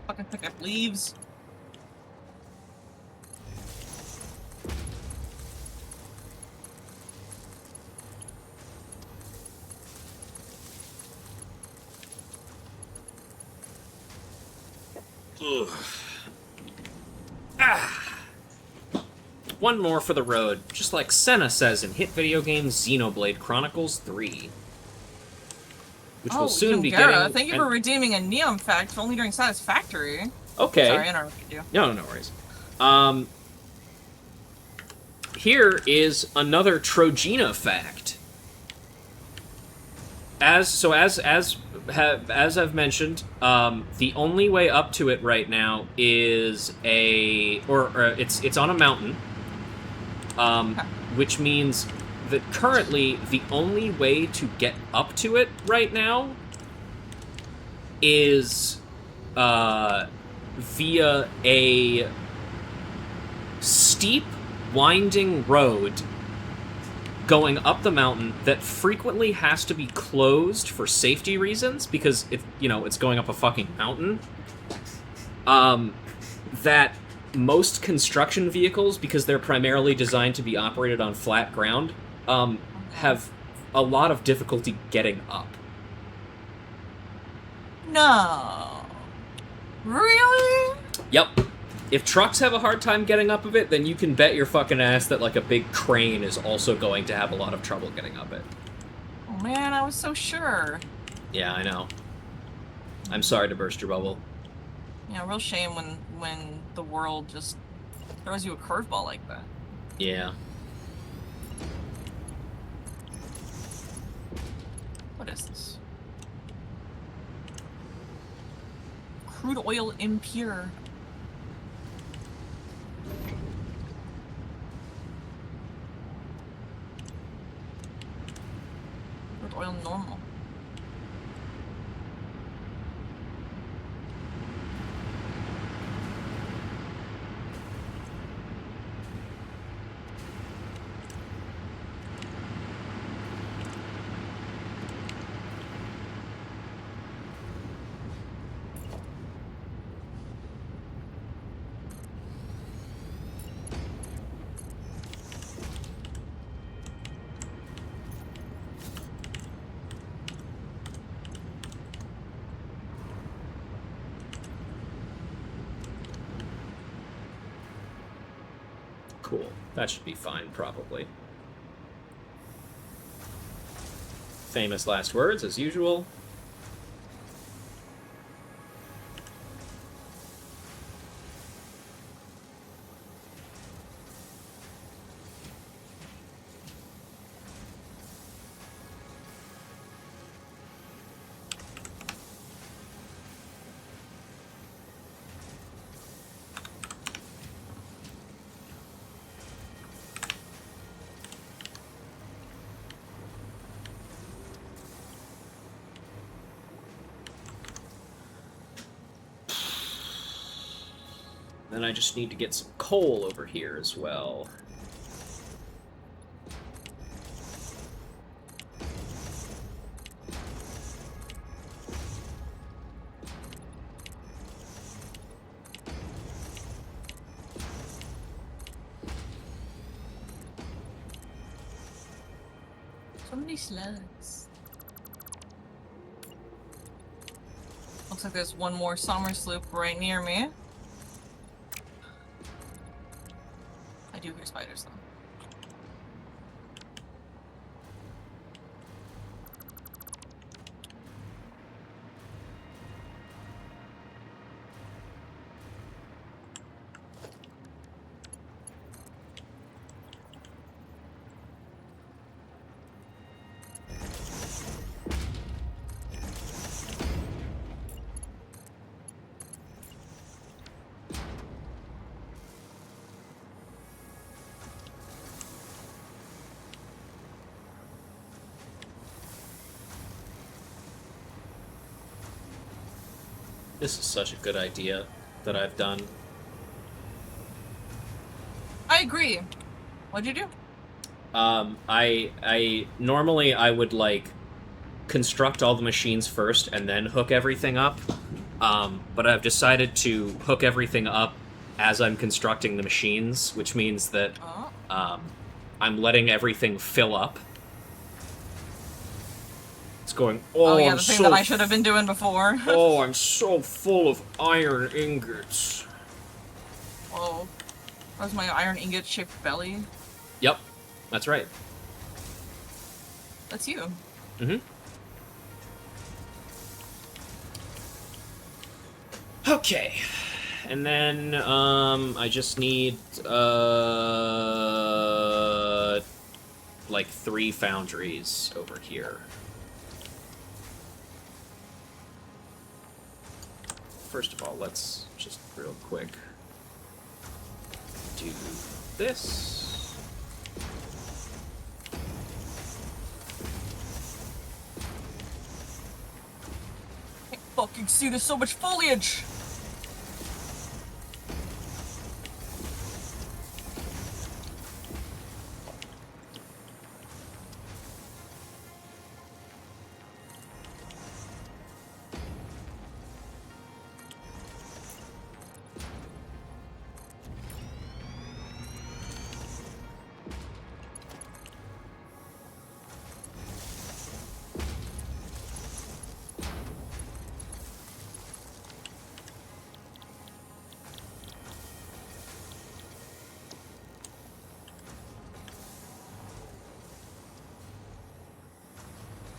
Fucking pick up leaves. Ugh. Ah. One more for the road, just like Senna says in hit video game Xenoblade Chronicles 3. Which will soon be getting... Thank you for redeeming a Neon fact only during Satisfactory. Okay. Sorry, I interrupted you. No worries. Here is another Trojena fact. As I've mentioned, the only way up to it right now is it's on a mountain, which means that currently the only way to get up to it right now is via a steep, winding road going up the mountain that frequently has to be closed for safety reasons because it's going up a fucking mountain. That most construction vehicles, because they're primarily designed to be operated on flat ground, have a lot of difficulty getting up. No. Really? Yep. If trucks have a hard time getting up of it, then you can bet your fucking ass that, like, a big crane is also going to have a lot of trouble getting up it. Oh man, I was so sure. Yeah, I know. I'm sorry to burst your bubble. Yeah, real shame when the world just throws you a curveball like that. Yeah. What is this? Crude oil impure. Crude oil normal. Cool. That should be fine, probably. Famous last words, as usual. Then I just need to get some coal over here as well. So many slugs. Looks like there's one more summer sloop right near me. I do hear spiders though. This is such a good idea that I've done. I agree. What'd you do? I normally I would, like, construct all the machines first and then hook everything up. But I've decided to hook everything up as I'm constructing the machines, which means that I'm letting everything fill up. It's going, oh yeah, the thing that I should have been doing before. oh, I'm so full of iron ingots. Whoa. That was my iron ingot shaped belly. Yep, that's right. That's you. Mm-hmm. Okay. And then, I just need, like 3 foundries over here. First of all, let's just real quick do this. I fucking see there's so much foliage.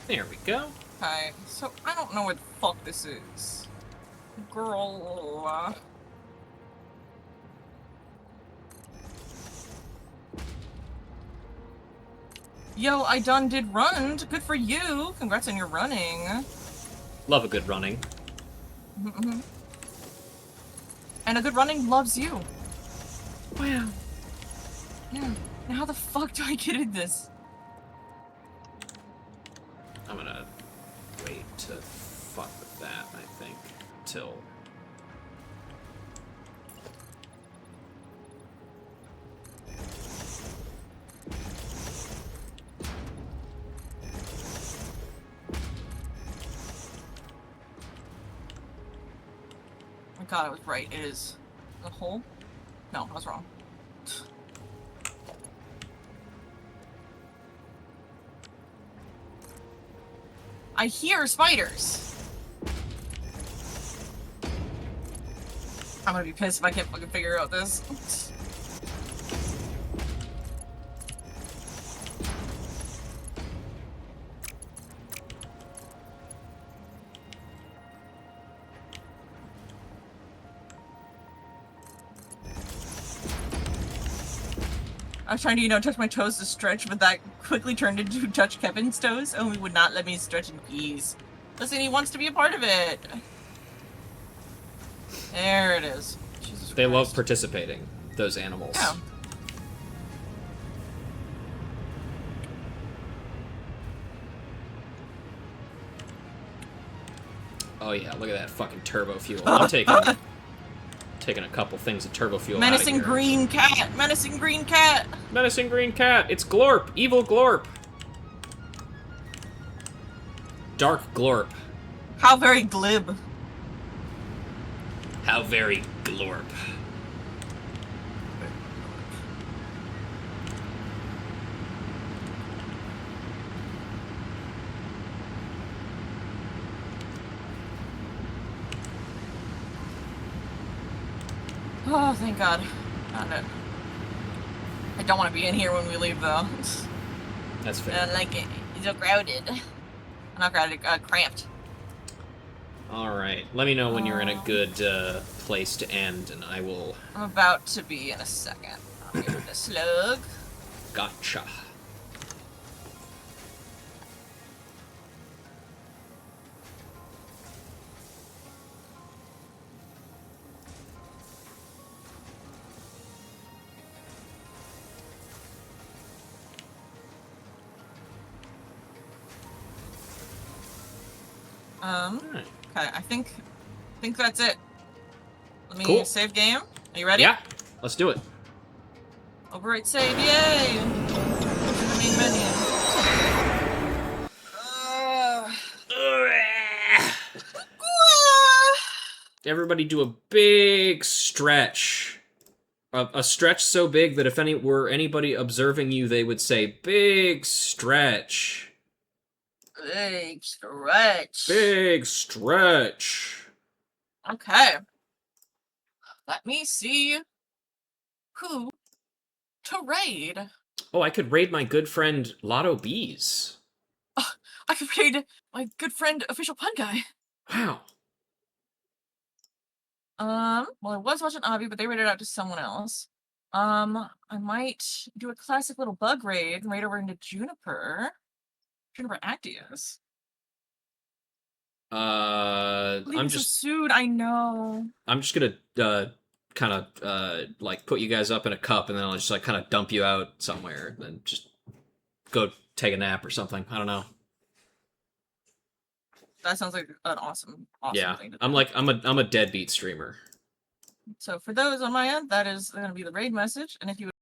There we go. Okay, so I don't know where the fuck this is. Girl. Yo, I done did run. Good for you. Congrats on your running. Love a good running. Mm-hmm. And a good running loves you. Wow. Yeah. Now how the fuck do I get in this? I'm gonna wait to fuck with that, I think, till... Oh my god, I was right. It is a hole? No, I was wrong. I hear spiders. I'm gonna be pissed if I can't fucking figure out this. I was trying to, touch my toes to stretch, but that quickly turned into touch Kevin's toes, and he would not let me stretch in peace. Listen, he wants to be a part of it. There it is. Jesus They Christ. love participating, those animals. Yeah. Oh yeah, look at that fucking turbo fuel. I'm taking a couple things of turbo fuel out of Menacing here. green cat! Menacing green cat! Menacing green cat! It's Glorp! Evil Glorp! Dark Glorp. How very glib. How very Glorp. Oh, thank God. Found it. I don't want to be in here when we leave, though. That's fair. I don't like it. It's so crowded. Not crowded, cramped. Alright, let me know when you're in a good place to end, and I will... I'm about to be in a second. I'll give it a slug. Gotcha. Alright. Okay, I think that's it. Let me Cool. save game. Are you ready? Yeah, let's do it. Overwrite save, yay! To the main menu. Everybody do a big stretch. A stretch so big that if anybody observing you, they would say, big stretch. Big stretch. Big stretch. Okay. Let me see who to raid. Oh, I could raid my good friend Lotto Bees. I could raid my good friend Official Pun Guy. Wow. Well, I was watching Avi, but they raided out to someone else. I might do a classic little bug raid and raid over into Juniper. Juniper Actius. I'm So just soon, I know. I'm just gonna kind of like put you guys up in a cup, and then I'll just like kind of dump you out somewhere, and then just go take a nap or something. I don't know. That sounds like an awesome Yeah, thing to do. I'm a deadbeat streamer. So for those on my end, that is going to be the raid message, and if you